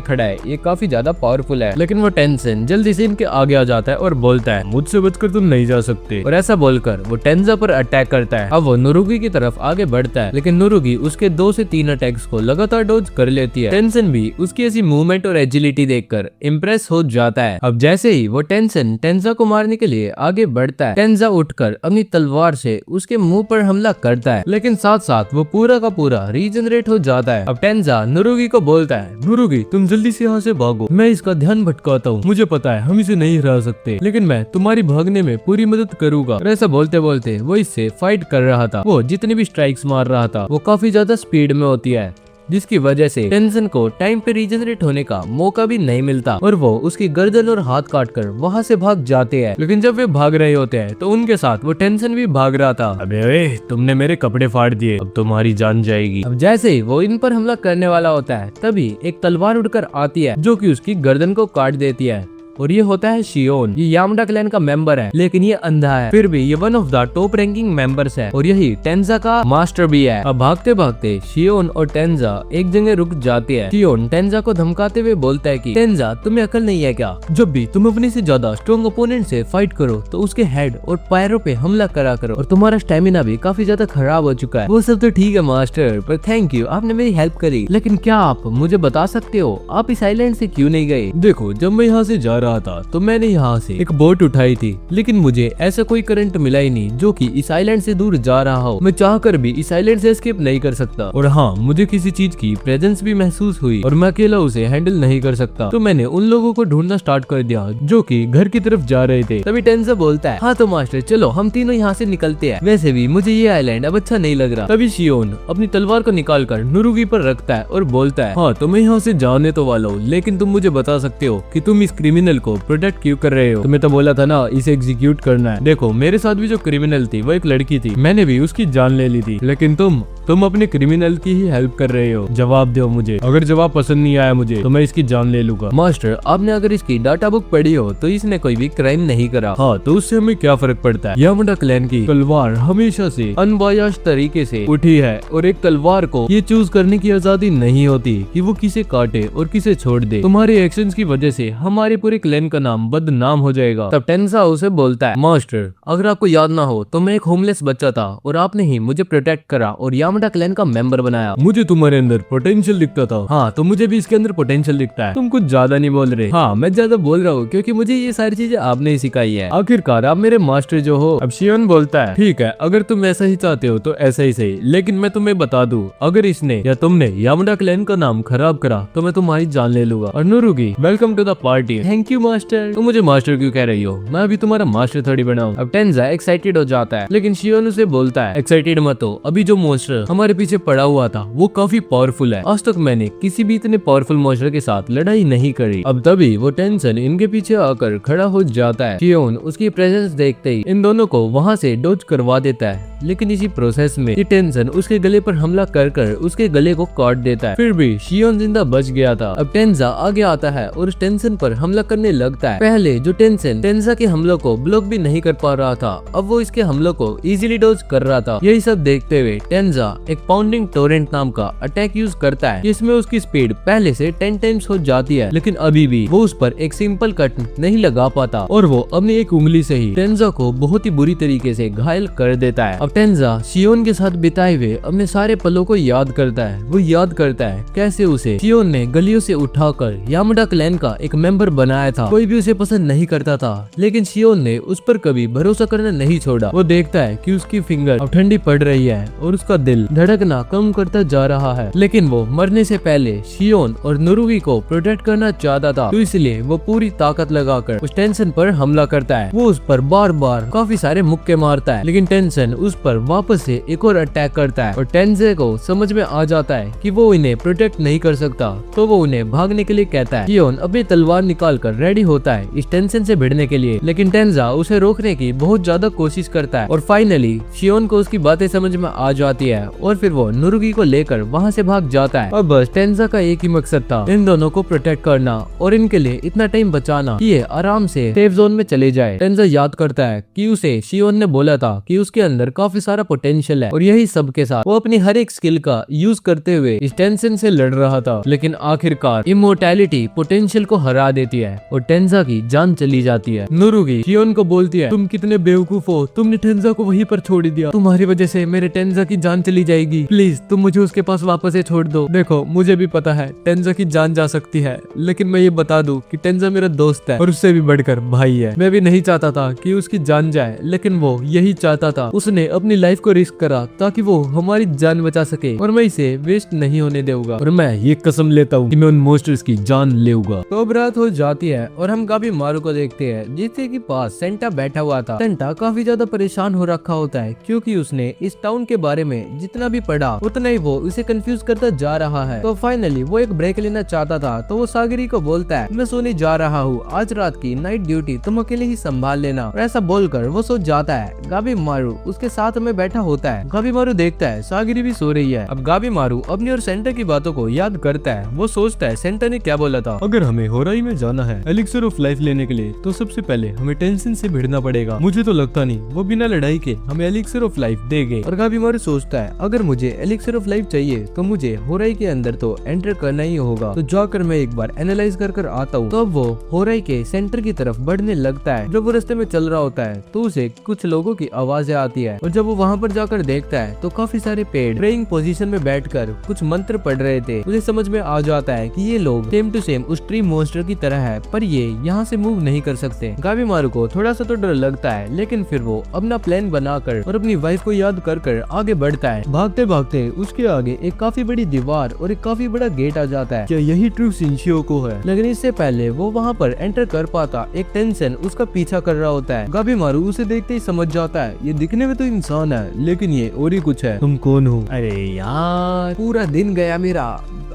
खड़ा है ये काफी ज्यादा पावरफुल है, लेकिन वो टेंशन जल्दी से इनके आगे आ जाता है और बोलता है, मुझसे बचकर तुम नहीं जा सकते। और ऐसा बोलकर वो टेंजा पर अटैक करता है। अब वो नुरुगी की तरफ आगे बढ़ता है, लेकिन नुरुगी उसके 2 से 3 अटैक्स को लगातार डॉज कर लेती है। टेंशन भी उसकी ऐसी मूवमेंट और एजिलिटी देखकर इम्प्रेस हो जाता है। अब जैसे ही वो टेंशन टेंजा को मारने के लिए आगे बढ़ता है, टेंजा उठकर अपनी तलवार से उसके मुंह पर हमला करता है, लेकिन साथ साथ वो पूरा का पूरा रीजनरेट हो जाता है। अब टेंजा नुरुगी को बोलता है, नुरुगी तुम जल्दी से यहाँ से भागो, मैं इसका ध्यान भटकाता हूँ, मुझे पता है हम इसे नहीं हरा सकते, लेकिन मैं तुम्हारी भागने में पूरी मदद करूंगा। और ऐसा बोलते बोलते वो इससे फाइट कर रहा था। वो जितने भी स्ट्राइक्स मार रहा था वो काफी ज्यादा स्पीड में होती है, जिसकी वजह से टेंशन को टाइम पे रीजनरेट होने का मौका भी नहीं मिलता और वो उसकी गर्दन और हाथ काटकर वहाँ से भाग जाते हैं। लेकिन जब वे भाग रहे होते हैं तो उनके साथ वो टेंशन भी भाग रहा था। अबे ओए, तुमने मेरे कपड़े फाड़ दिए, अब तुम्हारी जान जाएगी। अब जैसे ही वो इन पर हमला करने वाला होता है तभी एक तलवार उड़कर आती है जो कि उसकी गर्दन को काट देती है। और ये होता है शियोन। ये यामडा क्लैन का मेंबर है, लेकिन ये अंधा है, फिर भी ये one of the top ranking members है और यही टेंजा का मास्टर भी है। अब भागते भागते शियोन और टेंजा एक जगह रुक जाते हैं। शियोन टेंजा को धमकाते हुए बोलता है कि टेंजा तुम्हें अकल नहीं है क्या? जब भी तुम अपने से ज्यादा स्ट्रॉन्ग ओपोनेंट से फाइट करो तो उसके हेड और पैरों पे हमला करा करो, और तुम्हारा स्टेमिना भी काफी ज्यादा खराब हो चुका है। वो सब तो ठीक है मास्टर, पर थैंक यू, आपने मेरी हेल्प करी, लेकिन क्या आप मुझे बता सकते हो आप इस आइलैंड से क्यों नहीं गए? देखो, जब मैं यहाँ से जा रहा था तो मैंने यहाँ से एक बोट उठाई थी, लेकिन मुझे ऐसा कोई करंट मिला ही नहीं जो कि इस आइलैंड से दूर जा रहा हो। मैं चाहकर भी इस आइलैंड से एस्केप नहीं कर सकता, और हाँ, मुझे किसी चीज की प्रेजेंस भी महसूस हुई और मैं अकेला उसे हैंडल नहीं कर सकता, तो मैंने उन लोगों को ढूंढना स्टार्ट कर दिया जो कि घर की तरफ जा रहे थे। तभी टेंजा बोलता है, हाँ तो मास्टर चलो हम तीनों यहाँ से निकलते हैं, वैसे भी मुझे ये आइलैंड अब अच्छा नहीं लग रहा। तभी शियोन अपनी तलवार को निकालकर नुरुगी पर रखता है और बोलता है, हाँ तो मैं यहाँ से जाने तो वाला हूँ, लेकिन तुम मुझे बता सकते हो कि तुम इस क्रिमिनल को प्रोटेक्ट क्यों कर रहे हो? तुम्हें तो बोला था ना इसे एग्जीक्यूट करना है। देखो, मेरे साथ भी जो क्रिमिनल थी वो एक लड़की थी, मैंने भी उसकी जान ले ली थी, लेकिन तुम अपने क्रिमिनल की ही हेल्प कर रहे हो। जवाब दो मुझे, अगर जवाब पसंद नहीं आया मुझे तो मैं इसकी जान ले लूंगा। मास्टर, आपने अगर इसकी डाटा बुक पढ़ी हो तो इसने कोई भी क्राइम नहीं करा। हाँ, तो उससे हमें क्या फर्क पड़ता है? यामडा क्लैन की तलवार हमेशा से अनबायास्ड तरीके से उठी है, और एक तलवार को ये चूज करने की आजादी नहीं होती कि वो किसे काटे और किसे छोड़ दे। तुम्हारे एक्शंस की वजह से हमारे पूरे क्लैन का नाम बदनाम हो जाएगा। तब टेंजा उसे बोलता है, मास्टर, अगर आपको याद ना हो तो मैं एक होमलेस बच्चा था और आपने ही मुझे प्रोटेक्ट करा और यामडा क्लैन का मेंबर बनाया। मुझे तुम्हारे अंदर पोटेंशियल दिखता था। हाँ, तो मुझे भी इसके अंदर पोटेंशियल दिखता है। तुम कुछ ज्यादा नहीं बोल रहे। हाँ, मैं ज्यादा बोल रहा हूँ क्योंकि मुझे ये सारी चीजें आपने ही सिखाई है। आखिरकार आप मेरे मास्टर जो हो। अब शियोन बोलता है, ठीक है, अगर तुम ऐसा ही चाहते हो तो ऐसा ही सही, लेकिन मैं तुम्हें बता दूं, अगर इसने या तुमने यामडा क्लैन का नाम खराब करा तो मैं तुम्हारी जान ले लूंगा। और नुरुगी, welcome to the party. Thank you master. तुम मुझे मास्टर क्यों कह रही हो? मैं अभी तुम्हारा मास्टर थोड़ी बनाऊं। अब टेंजा एक्साइटेड हो जाता है, लेकिन शियोन उसे बोलता है, एक्साइटेड मत हो, अभी जो मॉन्स्टर हमारे पीछे पड़ा हुआ था वो काफी पावरफुल है। आज तक मैंने किसी भी इतने पावरफुल मॉन्स्टर के साथ लड़ाई नहीं करी। अब तभी वो टेंशन इनके पीछे आकर खड़ा हो जाता है। शियोन उसकी प्रेजेंस देखते ही इन दोनों को वहाँ से डॉज करवा देता है, लेकिन इसी प्रोसेस में ये टेंशन उसके गले पर हमला कर कर उसके गले को काट देता है। फिर भी शियोन जिंदा बच गया था। अब टेंजा आगे आता है और उस टेंशन पर हमला करने लगता है। पहले जो टेंशन टेंजा के हमलों को ब्लॉक भी नहीं कर पा रहा था, अब वो इसके हमलों को इजीली डॉज कर रहा था। यही सब देखते हुए टेंजा एक पाउंडिंग टोरेंट नाम का अटैक यूज करता है, जिसमें उसकी स्पीड पहले से 10 टाइम्स हो जाती है, लेकिन अभी भी वो उस पर एक सिंपल कट नहीं लगा पाता और वो अपनी एक उंगली से ही टेंजा को बहुत ही बुरी तरीके से घायल कर देता है। अब टेंजा शियोन के साथ बिताए हुए अपने सारे पलों को याद करता है। वो याद करता है कैसे उसे शियोन ने गलियों से उठाकर यामडा क्लैन का एक मेंबर बनाया आया था, कोई भी उसे पसंद नहीं करता था, लेकिन शियोन ने उस पर कभी भरोसा करना नहीं छोड़ा। वो देखता है कि उसकी फिंगर अब ठंडी पड़ रही है और उसका दिल धड़कना कम करता जा रहा है, लेकिन वो मरने से पहले शियोन और नुरुगी को प्रोटेक्ट करना चाहता था, तो इसलिए वो पूरी ताकत लगाकर उस टेंशन पर हमला करता है। वो उस पर बार बार काफी सारे मुक्के मारता है, लेकिन टेंशन उस पर वापस से एक और अटैक करता है और टेंजे को समझ में आ जाता है कि वो इन्हें प्रोटेक्ट नहीं कर सकता, तो वो उन्हें भागने के लिए कहता है। शियोन अपनी तलवार निकाल कर रेडी होता है इस टेंशन से भिड़ने के लिए, लेकिन टेंजा उसे रोकने की बहुत ज्यादा कोशिश करता है और फाइनली शियोन को उसकी बातें समझ में आ जाती है और फिर वो नुरुगी को लेकर वहाँ से भाग जाता है। अब बस टेंजा का एक ही मकसद था, इन दोनों को प्रोटेक्ट करना और इनके लिए इतना टाइम बचाना कि ये आराम से सेफ जोन में चले जाए। टेंजा याद करता है कि उसे शियोन ने बोला था कि उसके अंदर काफी सारा पोटेंशियल है और यही सब के साथ वो अपनी हर एक स्किल का यूज करते हुए इस टेंशन से लड़ रहा था, लेकिन आखिरकार इमोर्टैलिटी पोटेंशियल को हरा देती है और टेंजा की जान चली जाती है। नुरुगी शियोन को बोलती है, तुम कितने बेवकूफ हो, तुमने टेंजा को वहीं पर छोड़ दिया, तुम्हारी वजह से मेरे टेंजा की जान चली जाएगी, प्लीज तुम मुझे उसके पास वापस से छोड़ दो। देखो मुझे भी पता है टेंजा की जान जा सकती है, लेकिन मैं ये बता दूं कि टेंजा मेरा दोस्त है और उससे भी बढ़कर भाई है। मैं भी नहीं चाहता था कि उसकी जान जाए, लेकिन वो यही चाहता था। उसने अपनी लाइफ को रिस्क करा ताकि वो हमारी जान बचा सके और मैं इसे वेस्ट नहीं होने दूंगा और मैं ये कसम लेता हूँ कि मैं उन मोस्टर्स की जान लेऊंगा। तो अब रात हो जाती है और हम गाबीमारू को देखते हैं जिसके के पास सेंटा बैठा हुआ था। सेंटा काफी ज्यादा परेशान हो रखा होता है क्योंकि उसने इस टाउन के बारे में जितना भी पढ़ा उतना ही वो उसे कंफ्यूज करता जा रहा है। तो फाइनली वो एक ब्रेक लेना चाहता था, तो वो सागरी को बोलता है, मैं सोने जा रहा हूँ, आज रात की नाइट ड्यूटी तुम अकेले ही संभाल लेना। और ऐसा बोलकर वो सो जाता है। गाबीमारू उसके साथ में बैठा होता है। गाबीमारू देखता है सागरी भी सो रही है। अब गाबीमारू अपनी और सेंटा की बातों को याद करता है। वो सोचता है सेंटा ने क्या बोला था, अगर हमें होराई में जाना है एलिक्सर ऑफ लाइफ लेने के लिए तो सबसे पहले हमें टेंशन से भिड़ना पड़ेगा। मुझे तो लगता नहीं वो बिना लड़ाई के हमें एलिक्सर ऑफ लाइफ देंगे। और गाबीमारू सोचता है अगर मुझे एलिक्सर ऑफ लाइफ चाहिए तो मुझे होराई के अंदर तो एंटर करना ही होगा, तो जाकर मैं एक बार एनालाइज कर आता हूँ। तो अब वो होराई के सेंटर की तरफ बढ़ने लगता है। जब वो रास्ते में चल रहा होता है तो उसे कुछ लोगों की आवाजें आती है और जब वो वहाँ पर जाकर देखता है तो काफी सारे पेड़ प्रेइंग पोजीशन में बैठकर कुछ मंत्र पढ़ रहे थे। उसे समझ में आ जाता है कि ये लोग सेम टू सेम उस ट्री मॉन्स्टर की तरह है, पर ये यहाँ से मूव नहीं कर सकते। गाबीमारू को थोड़ा सा तो डर लगता है, लेकिन फिर वो अपना प्लान बनाकर और अपनी वाइफ को याद कर आगे बढ़ता है। भागते भागते उसके आगे एक काफी बड़ी दीवार और एक काफी बड़ा गेट आ जाता है। क्या यही ट्रू शिनशियो को है? लेकिन इससे पहले वो वहाँ पर एंटर कर पाता एक टेंशन उसका पीछा कर रहा होता है। गाबीमारू उसे देखते ही समझ जाता है ये दिखने में तो इंसान है, लेकिन ये और ही कुछ है। तुम कौन हो? अरे यार पूरा दिन गया मेरा,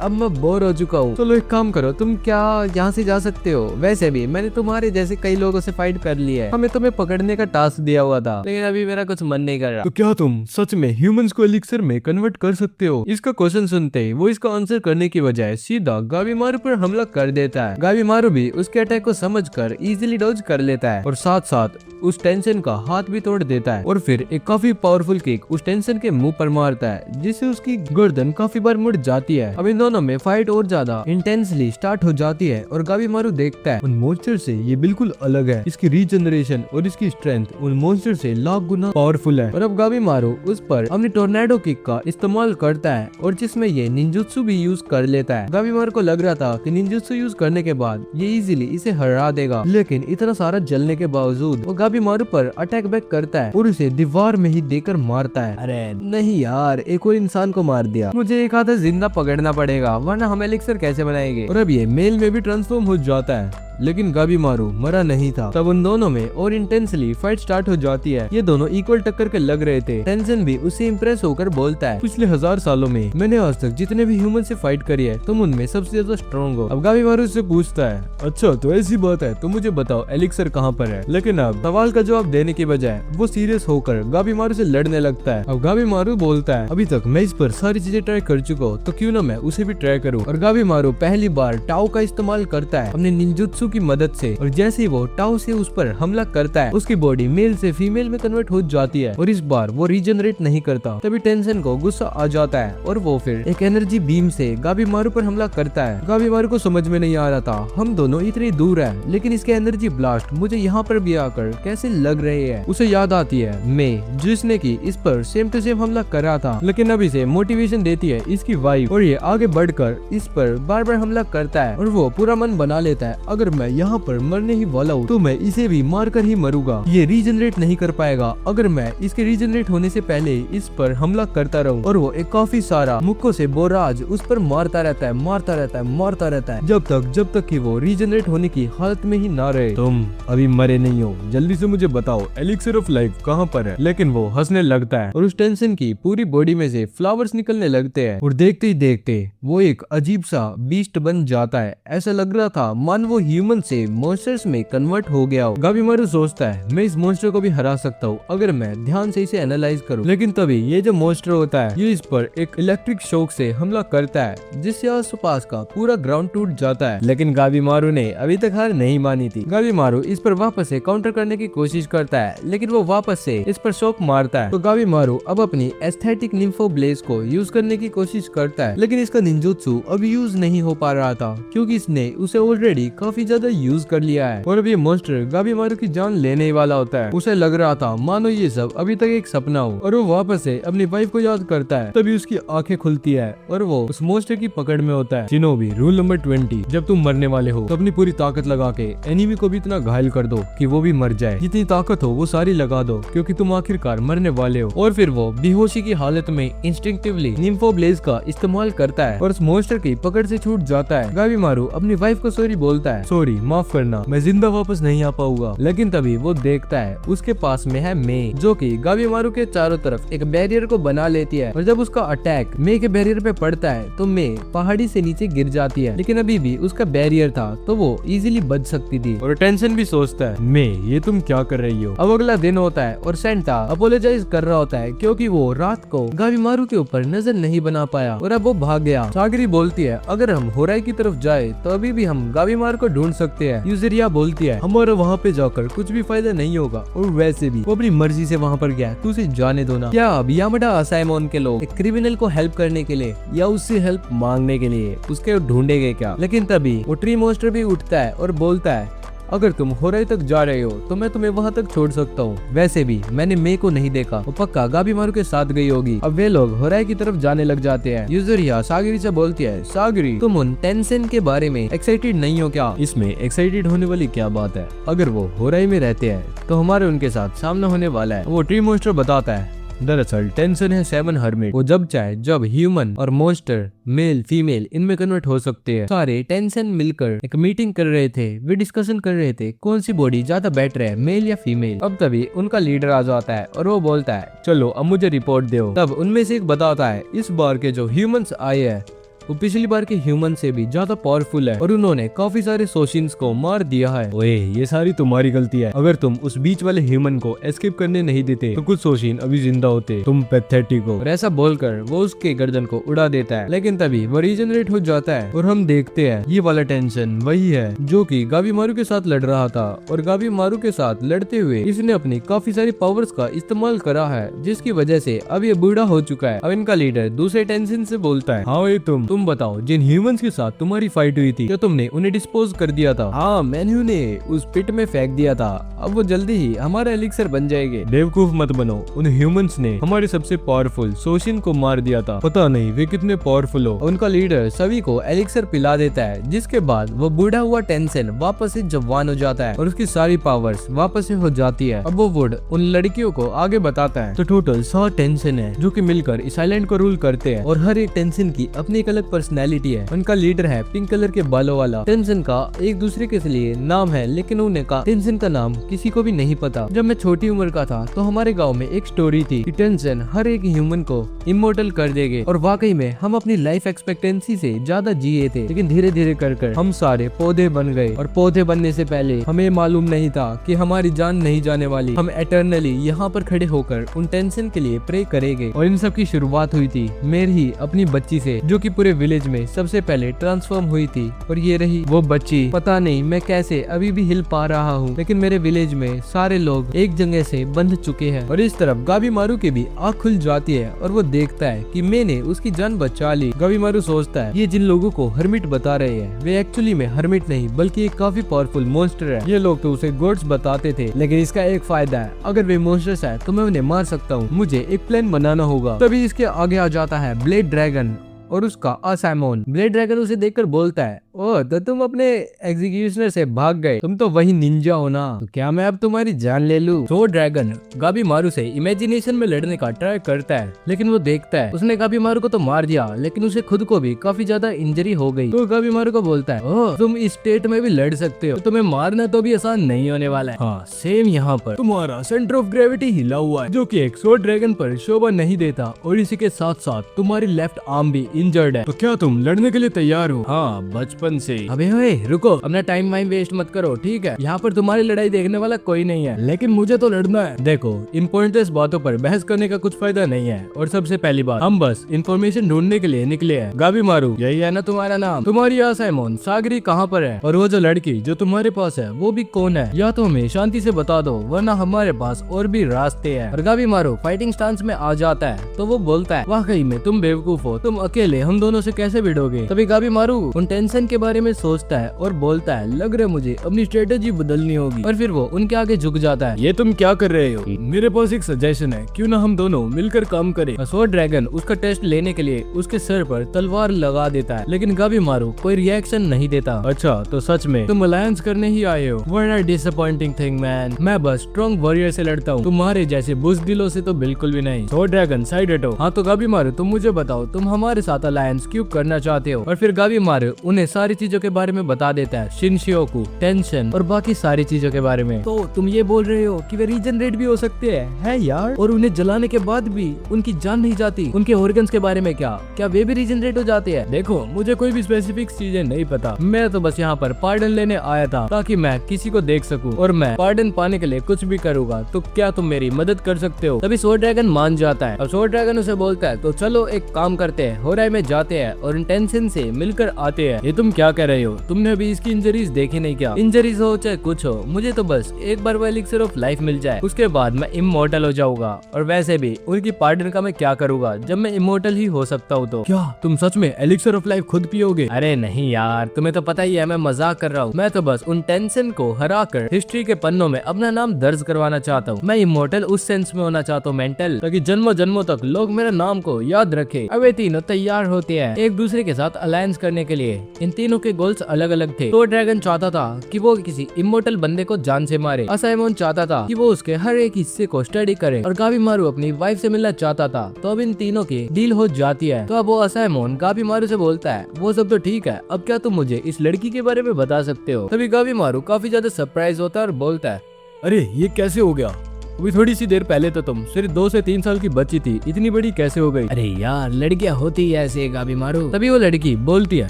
अब मैं बोर हो चुका हूँ। चलो एक काम करो, तुम क्या यहाँ से जा सकते हो? वैसे भी मैंने तुम्हारे जैसे कई लोगों से फाइट कर लिया है, हमें तुम्हें पकड़ने का टास्क दिया हुआ था, लेकिन अभी मेरा कुछ मन नहीं कर रहा। तो क्या तुम सच में ह्यूमंस को एलिक्सर में कन्वर्ट कर सकते हो? इसका क्वेश्चन सुनते ही वो इसका आंसर करने की बजाय सीधा गाबीमारू पर हमला कर देता है। गाबीमारू भी उसके अटैक को समझकर इजीली डॉज कर लेता है और साथ साथ उस टेंशन का हाथ भी तोड़ देता है और फिर एक काफी पावरफुल किक उस टेंशन के मुंह पर मारता है, जिससे उसकी गर्दन काफी बार मुड़ जाती है। अब इन दोनों में फाइट और ज्यादा इंटेंसली स्टार्ट हो जाती है और गाबीमारू देखता है उन मॉन्स्टर से ये बिल्कुल अलग है। इसकी रीजनरेशन और इसकी स्ट्रेंथ उन मॉन्स्टर से लाख गुना पावरफुल है। और अब गाबीमारू उस पर अपनी टोर्नेडो किक का इस्तेमाल करता है और जिसमें ये निंजुत्सु भी यूज कर लेता है। गाबीमारू को लग रहा था कि निंजुत्सु यूज करने के बाद ये इजीली इसे हरा देगा, लेकिन इतना सारा जलने के बावजूद वो गाबीमारू पर अटैक बैक करता है और उसे दीवार में ही देकर मारता है। अरे नहीं यार, एक और इंसान को मार दिया, मुझे एक आधा जिंदा पकड़ना पड़ेगा वरना हम एलिक्सर कैसे बनाएंगे। और अब ये मेल में भी ट्रांसफॉर्म हो जाता है, लेकिन गाबीमारू मरा नहीं था। तब उन दोनों में और इंटेंसली फाइट स्टार्ट हो जाती है। ये दोनों इक्वल टक्कर के लग रहे थे। टेंशन भी उससे इम्प्रेस होकर बोलता है, पिछले 1000 सालों में मैंने आज तक जितने भी ह्यूमन से फाइट करी है तुम उनमें सबसे ज्यादा स्ट्रॉन्ग हो। अब गाबीमारू उससे पूछता है, अच्छा तो ऐसी बात है तो मुझे बताओ एलिक्सर कहाँ पर है? लेकिन अब सवाल का जवाब देने की बजाय वो सीरियस होकर गाबीमारू से लड़ने लगता है। अब गाबीमारू बोलता है, अभी तक मैं इस पर सारी चीजें ट्राई कर चुका हूँ, तो क्यों ना मैं उसे भी ट्राई करूँ। और गाबीमारू पहली बार टाओ का इस्तेमाल करता है अपने निंजुत्सु की मदद से, और जैसे ही वो टाओ से उस पर हमला करता है उसकी बॉडी मेल से फीमेल में कन्वर्ट हो जाती है और इस बार वो रीजनरेट नहीं करता। तभी टेंशन को गुस्सा आ जाता है और वो फिर एक एनर्जी बीम से गाबीमारू पर हमला करता है। गाबीमारू को समझ में नहीं आ रहा था हम दोनों इतनी दूर है, लेकिन इसके एनर्जी ब्लास्ट मुझे यहाँ पर भी आकर कैसे लग रहे हैं। उसे याद आती है मैं जिसने की इस पर सेम टू सेम हमला करा था, लेकिन अब इसे मोटिवेशन देती है इसकी वाइफ और ये आगे बढ़कर इस पर बार बार हमला करता है और वो पूरा मन बना लेता है अगर मैं यहाँ पर मरने ही वाला हूँ तो मैं इसे भी मार कर ही मरूंगा। ये रीजनरेट नहीं कर पाएगा अगर मैं इसके रीजनरेट होने से पहले इस पर हमला करता रहूं। और वो एक काफी सारा मुक्कों से बोराज उस पर मारता रहता है जब तक कि वो रीजनरेट होने की हालत में ही ना रहे। तुम अभी मरे नहीं हो, जल्दी से मुझे बताओ एलिक्सिर ऑफ लाइफ कहाँ पर है। लेकिन वो हंसने लगता है और उस टेंशन की पूरी बॉडी में से फ्लावर्स निकलने लगते हैं और देखते ही देखते वो एक अजीब सा बीस्ट बन जाता है। ऐसा लग रहा था मान वो ह्यूमन से मॉन्स्टर्स में कन्वर्ट हो गया हो। गाबीमारू सोचता है मैं इस मॉन्स्टर को भी हरा सकता हूँ अगर मैं ध्यान से इसे एनालाइज करूँ। लेकिन तभी ये जो मॉन्स्टर होता है ये इस पर एक इलेक्ट्रिक शॉक से हमला करता है जिससे आसपास का पूरा ग्राउंड टूट जाता है। लेकिन गाबीमारू ने अभी तक हार नहीं मानी थी। गाबीमारू इस पर वापस से काउंटर करने की कोशिश करता है लेकिन वो वापस से इस पर शॉक मारता है। तो गाबीमारू अब अपनी एस्थेटिक निम्फो ब्लेज को यूज करने की कोशिश करता है लेकिन इसका निंजुत्सु अभी यूज नहीं हो पा रहा था क्योंकि इसने उसे ऑलरेडी काफी ज्यादा यूज कर लिया है। और अब ये मॉन्स्टर गाबीमारू की जान लेने ही वाला होता है। उसे लग रहा था मानो ये सब अभी तक एक सपना हो और वो वापस से अपनी वाइफ को याद करता है। तभी उसकी आंखें खुलती है और वो उस मॉन्स्टर की पकड़ में होता है। शिनोबी रूल नंबर 20, जब तुम मरने वाले हो तो अपनी पूरी ताकत लगा के एनिमी को भी इतना घायल कर दो कि वो भी मर जाए। जितनी ताकत हो वो सारी लगा दो क्योंकि तुम आखिरकार मरने वाले हो। और फिर वो बेहोशी की हालत में इंस्टिंक्टिवली निम्फो ब्लेज का इस्तेमाल करता है और उस मॉन्स्टर की पकड़ से छूट जाता है। गाबीमारू अपनी वाइफ को सॉरी बोलता है, सॉरी माफ करना मैं जिंदा वापस नहीं आ पाऊंगा। लेकिन तभी वो देखता है उसके पास में है मे जो कि गाबीमारू के चारों तरफ एक बैरियर को बना लेती है और जब उसका अटैक मे के बैरियर पे पड़ता है तो मे पहाड़ी से नीचे गिर जाती है। लेकिन अभी भी उसका बैरियर था तो वो इजीली बच सकती थी। और टेंशन भी सोचता है मे ये तुम क्या कर रही हो। अब अगला दिन होता है और सेंटा अपोलोजाइज कर रहा होता है क्योंकि वो रात को गाबीमारू के ऊपर नजर नहीं बना पाया और अब वो भाग गया। सागरी बोलती है अगर हम होराई की तरफ जाए तो अभी भी हम गाबीमारू को ढूंढ सकते हैं। यूजरिया बोलती है हमारा वहाँ पे जाकर कुछ भी फायदा नहीं होगा और वैसे भी वो अपनी मर्जी से वहाँ पर गया, तू उसे जाने दो ना। क्या अब यामाडा असाइमोन के लोग एक क्रिमिनल को हेल्प करने के लिए या उससे हेल्प मांगने के लिए उसके ढूंढेंगे क्या। लेकिन तभी वो ट्री मॉन्स्टर भी उठता है और बोलता है अगर तुम होराई तक जा रहे हो तो मैं तुम्हें वहाँ तक छोड़ सकता हूँ। वैसे भी मैंने मे को नहीं देखा, वो पक्का गाबीमारू के साथ गई होगी। अब वे लोग होराई की तरफ जाने लग जाते हैं। यूजुरिया सागरी से बोलती है सागरी तुम उन टेंशन के बारे में एक्साइटेड नहीं हो क्या। इसमें एक्साइटेड होने वाली क्या बात है, अगर वो होराई में रहते हैं तो हमारे उनके साथ सामना होने वाला है। वो ट्री मॉन्स्टर बताता है दरअसल टेंशन है 7 हर्मिट, वो जब चाहे जब ह्यूमन और मॉन्स्टर मेल फीमेल इनमें कन्वर्ट हो सकते हैं। सारे टेंशन मिलकर एक मीटिंग कर रहे थे, वे डिस्कशन कर रहे थे कौन सी बॉडी ज्यादा बेटर है मेल या फीमेल। अब तभी उनका लीडर आ जाता है और वो बोलता है चलो अब मुझे रिपोर्ट दो। तब उनमें से एक बताता है इस बार के जो ह्यूमंस आए हैं वो पिछली बार के ह्यूमन से भी ज्यादा पावरफुल है और उन्होंने काफी सारे सोशिन्स को मार दिया है। ओए ये सारी तुम्हारी गलती है, अगर तुम उस बीच वाले ह्यूमन को एस्केप करने नहीं देते तो कुछ सोशिन अभी जिंदा होते, तुम पैथेटिक हो। और ऐसा बोलकर वो उसके गर्दन को उड़ा देता है। लेकिन तभी वो रीजनरेट हो जाता है और हम देखते हैं ये वाला टेंशन वही है जो कि गाबीमारू के साथ लड़ रहा था और गाबीमारू के साथ लड़ते हुए इसने अपनी काफी सारी पावर्स का इस्तेमाल करा है जिसकी वजह से अब ये बूढ़ा हो चुका है। अब इनका लीडर दूसरे टेंशन से बोलता है हाँ तुम बताओ जिन ह्यूमंस के साथ तुम्हारी फाइट हुई थी क्या तुमने उन्हें डिस्पोज कर दिया था। हाँ मैंने उन्हें उस पिट में फेंक दिया था, अब वो जल्दी ही हमारा एलिक्सर बन जाएंगे। बेवकूफ मत बनो, उन ह्यूमंस ने हमारे सबसे पावरफुल सोशिन को मार दिया था, पता नहीं वे कितने पावरफुल हो। उनका लीडर सभी को एलिक्सर पिला देता है जिसके बाद वो बूढ़ा हुआ टेंशन वापस से जवान हो जाता है और उसकी सारी पावर्स वापस से हो जाती है। अब वो वुड उन लड़कियों को आगे बताता है। तो टोटल 100 टेंशन है जो कि मिलकर इस आइलैंड को रूल करते हैं और हर एक टेंशन की अपनी एक अलग पर्सनैलिटी है। उनका लीडर है पिंक कलर के बालों वाला। टेंशन का एक दूसरे के लिए नाम है लेकिन उन्हें का टेंशन का नाम किसी को भी नहीं पता। जब मैं छोटी उम्र का था तो हमारे गांव में एक स्टोरी थी कि टेंशन हर एक ह्यूमन को इमोर्टल कर देंगे और वाकई में हम अपनी लाइफ एक्सपेक्टेंसी से ज्यादा जिए थे। लेकिन धीरे धीरे कर हम सारे पौधे बन गए और पौधे बनने से पहले हमें मालूम नहीं था कि हमारी जान नहीं जाने वाली। हम एटर्नली यहाँ पर खड़े होकर उन टेंशन के लिए प्रे करेंगे। और इन सब की शुरुआत हुई थी मेरी ही अपनी बच्ची से जो कि पूरे विलेज में सबसे पहले ट्रांसफॉर्म हुई थी। और ये रही वो बच्ची, पता नहीं मैं कैसे अभी भी हिल पा रहा हूँ लेकिन मेरे विलेज में सारे लोग एक जगह से बंध चुके हैं। और इस तरफ गाबीमारू की भी आँख खुल जाती है और वो देखता है कि मैंने उसकी जान बचा ली। गाबीमारू सोचता है ये जिन लोगों को हर्मिट बता रहे हैं वे एक्चुअली में हर्मिट नहीं बल्कि एक काफी पावरफुल मॉन्स्टर है। ये लोग तो उसे गॉड्स बताते थे लेकिन इसका एक फायदा है, अगर वे मॉन्स्टर्स है तो मैं उन्हें मार सकता हूँ। मुझे एक प्लान बनाना होगा। तभी इसके आगे आ जाता है ब्लेड ड्रैगन और उसका असाइमोन। ब्लेड ड्रैगन उसे देखकर बोलता है ओ तो तुम अपने एग्जीक्यूशनर से भाग गए, तुम तो वही निंजा हो ना, तो क्या मैं अब तुम्हारी जान ले लूं? तो ड्रैगन गाबीमारू से इमेजिनेशन में लड़ने का ट्राई करता है, लेकिन वो देखता है उसने गाबीमारू को तो मार दिया, लेकिन उसे खुद को भी काफी ज्यादा इंजरी हो गई। तो गाबीमारू को बोलता है, ओह तुम इस स्टेट में भी लड़ सकते हो, तो तुम्हें मारना तो भी आसान नहीं होने वाला है। हाँ सेम यहाँ पर तुम्हारा सेंटर ऑफ ग्रेविटी हिला हुआ है, जो कि एक स्वॉर्ड ड्रैगन पर शोभा नहीं देता, और इसी के साथ साथ तुम्हारी लेफ्ट आर्म भी इंजर्ड है। तो क्या तुम लड़ने के लिए तैयार हो? हाँ बचपन से। अबे ओए रुको, अपना टाइम वाइम वेस्ट मत करो, ठीक है? यहाँ पर तुम्हारी लड़ाई देखने वाला कोई नहीं है, लेकिन मुझे तो लड़ना है। देखो इन पॉइंटलेस बातों पर बहस करने का कुछ फायदा नहीं है, और सबसे पहली बात, हम बस इंफॉर्मेशन ढूंढने के लिए निकले हैं। गाबीमारू यही है ना तुम्हारा नाम? तुम्हारी असाइमोन सागरी कहाँ पर है? और वो जो लड़की जो तुम्हारे पास है वो भी कौन है? या तो हमें शांति से बता दो, वरना हमारे पास और भी रास्ते हैं। और गाबीमारू फाइटिंग स्टांस में आ जाता है, तो वो बोलता है, वाकई में तुम बेवकूफ हो, तुम अकेले हम दोनों से कैसे भिड़ोगे? तभी गाबीमारू उन टेंशन के बारे में सोचता है और बोलता है, लग रहा है मुझे अपनी स्ट्रेटेजी बदलनी होगी। और फिर वो उनके आगे झुक जाता है। ये तुम क्या कर रहे हो? मेरे पास एक सजेशन है, क्यों ना हम दोनों मिलकर काम करें? स्वॉर्ड ड्रैगन उसका टेस्ट लेने के लिए उसके सर पर तलवार लगा देता है, लेकिन गाबीमारू कोई रिएक्शन नहीं देता। अच्छा तो सच में तुम अलायंस करने ही आए हो? What a disappointing thing man, मैं बस स्ट्रॉन्ग वॉरियर से लड़ता हूँ, तुम्हारे जैसे बुज़दिलों से तो बिल्कुल भी नहीं। स्वॉर्ड ड्रैगन साइड हटो। हाँ तो गाबीमारू तुम मुझे बताओ, तुम हमारे साथ अलायंस क्यों करना चाहते हो? और फिर गाबीमारू उन्हें सारी चीजों के बारे में बता देता है, शिनशियोकू, टेंशन और बाकी सारी चीजों के बारे में। तो तुम ये बोल रहे हो कि वे रीजनरेट भी हो सकते हैं? है यार, और उन्हें जलाने के बाद भी उनकी जान नहीं जाती? उनके ऑर्गन्स के बारे में क्या वे भी रीजनरेट हो जाते हैं? देखो मुझे कोई भी स्पेसिफिक चीजें नहीं पता, मैं तो बस यहाँ पर पार्डन लेने आया था ताकि मैं किसी को देख सकूं, और मैं पार्डन पाने के लिए कुछ भी करूंगा, तो क्या तुम मेरी मदद कर सकते हो? तभी स्वॉर्ड ड्रैगन मान जाता है, और स्वॉर्ड ड्रैगन उसे बोलता है, तो चलो एक काम करते हैं, होराई में जाते हैं और टेंशन से मिलकर आते हैं। ये तुम क्या कर रहे हो? तुमने अभी इसकी इंजरीज देखी नहीं क्या? इंजरीज हो चाहे कुछ हो, मुझे तो बस एक बार वो एलिक्सर ऑफ लाइफ मिल जाए, उसके बाद मैं इमोर्टल हो जाऊंगा। और वैसे भी उनकी पार्डन का मैं क्या करूंगा जब मैं इमोर्टल ही हो सकता हूँ? तो क्या तुम सच में एलिक्सर ऑफ लाइफ खुद पियोगे? अरे नहीं यार, तुम्हें तो पता ही है मैं मजाक कर रहा हूँ। मैं तो बस उन टेंशन को हरा कर हिस्ट्री के पन्नों में अपना नाम दर्ज करवाना चाहता हूँ। मैं इमोर्टल उस सेंस में होना चाहता हूँ मेंटल, ताकि जन्मों जन्मों तक लोग मेरे नाम को याद रखे। अब ये तीनों तैयार होते हैं एक दूसरे के साथ अलायंस करने के लिए। इन तीनों के गोल्स अलग अलग थे। तो ड्रैगन चाहता था कि वो किसी इमोर्टल बंदे को जान से मारे, असाइमोन चाहता था कि वो उसके हर एक हिस्से को स्टडी करे, और गाबीमारू अपनी वाइफ से मिलना चाहता था। तो अब इन तीनों की डील हो जाती है। तो अब वो असाइमोन गाबीमारू से बोलता है, वो सब तो ठीक है, अब क्या तुम मुझे इस लड़की के बारे में बता सकते हो? तभी गाबीमारू काफी ज्यादा सरप्राइज होता है और बोलता है, अरे ये कैसे हो गया? अभी थोड़ी सी देर पहले तो तुम सिर्फ 2 से 3 साल की बच्ची थी, इतनी बड़ी कैसे हो गई? अरे यार लड़कियां होती है ऐसे गाबीमारू। तभी वो लड़की बोलती है,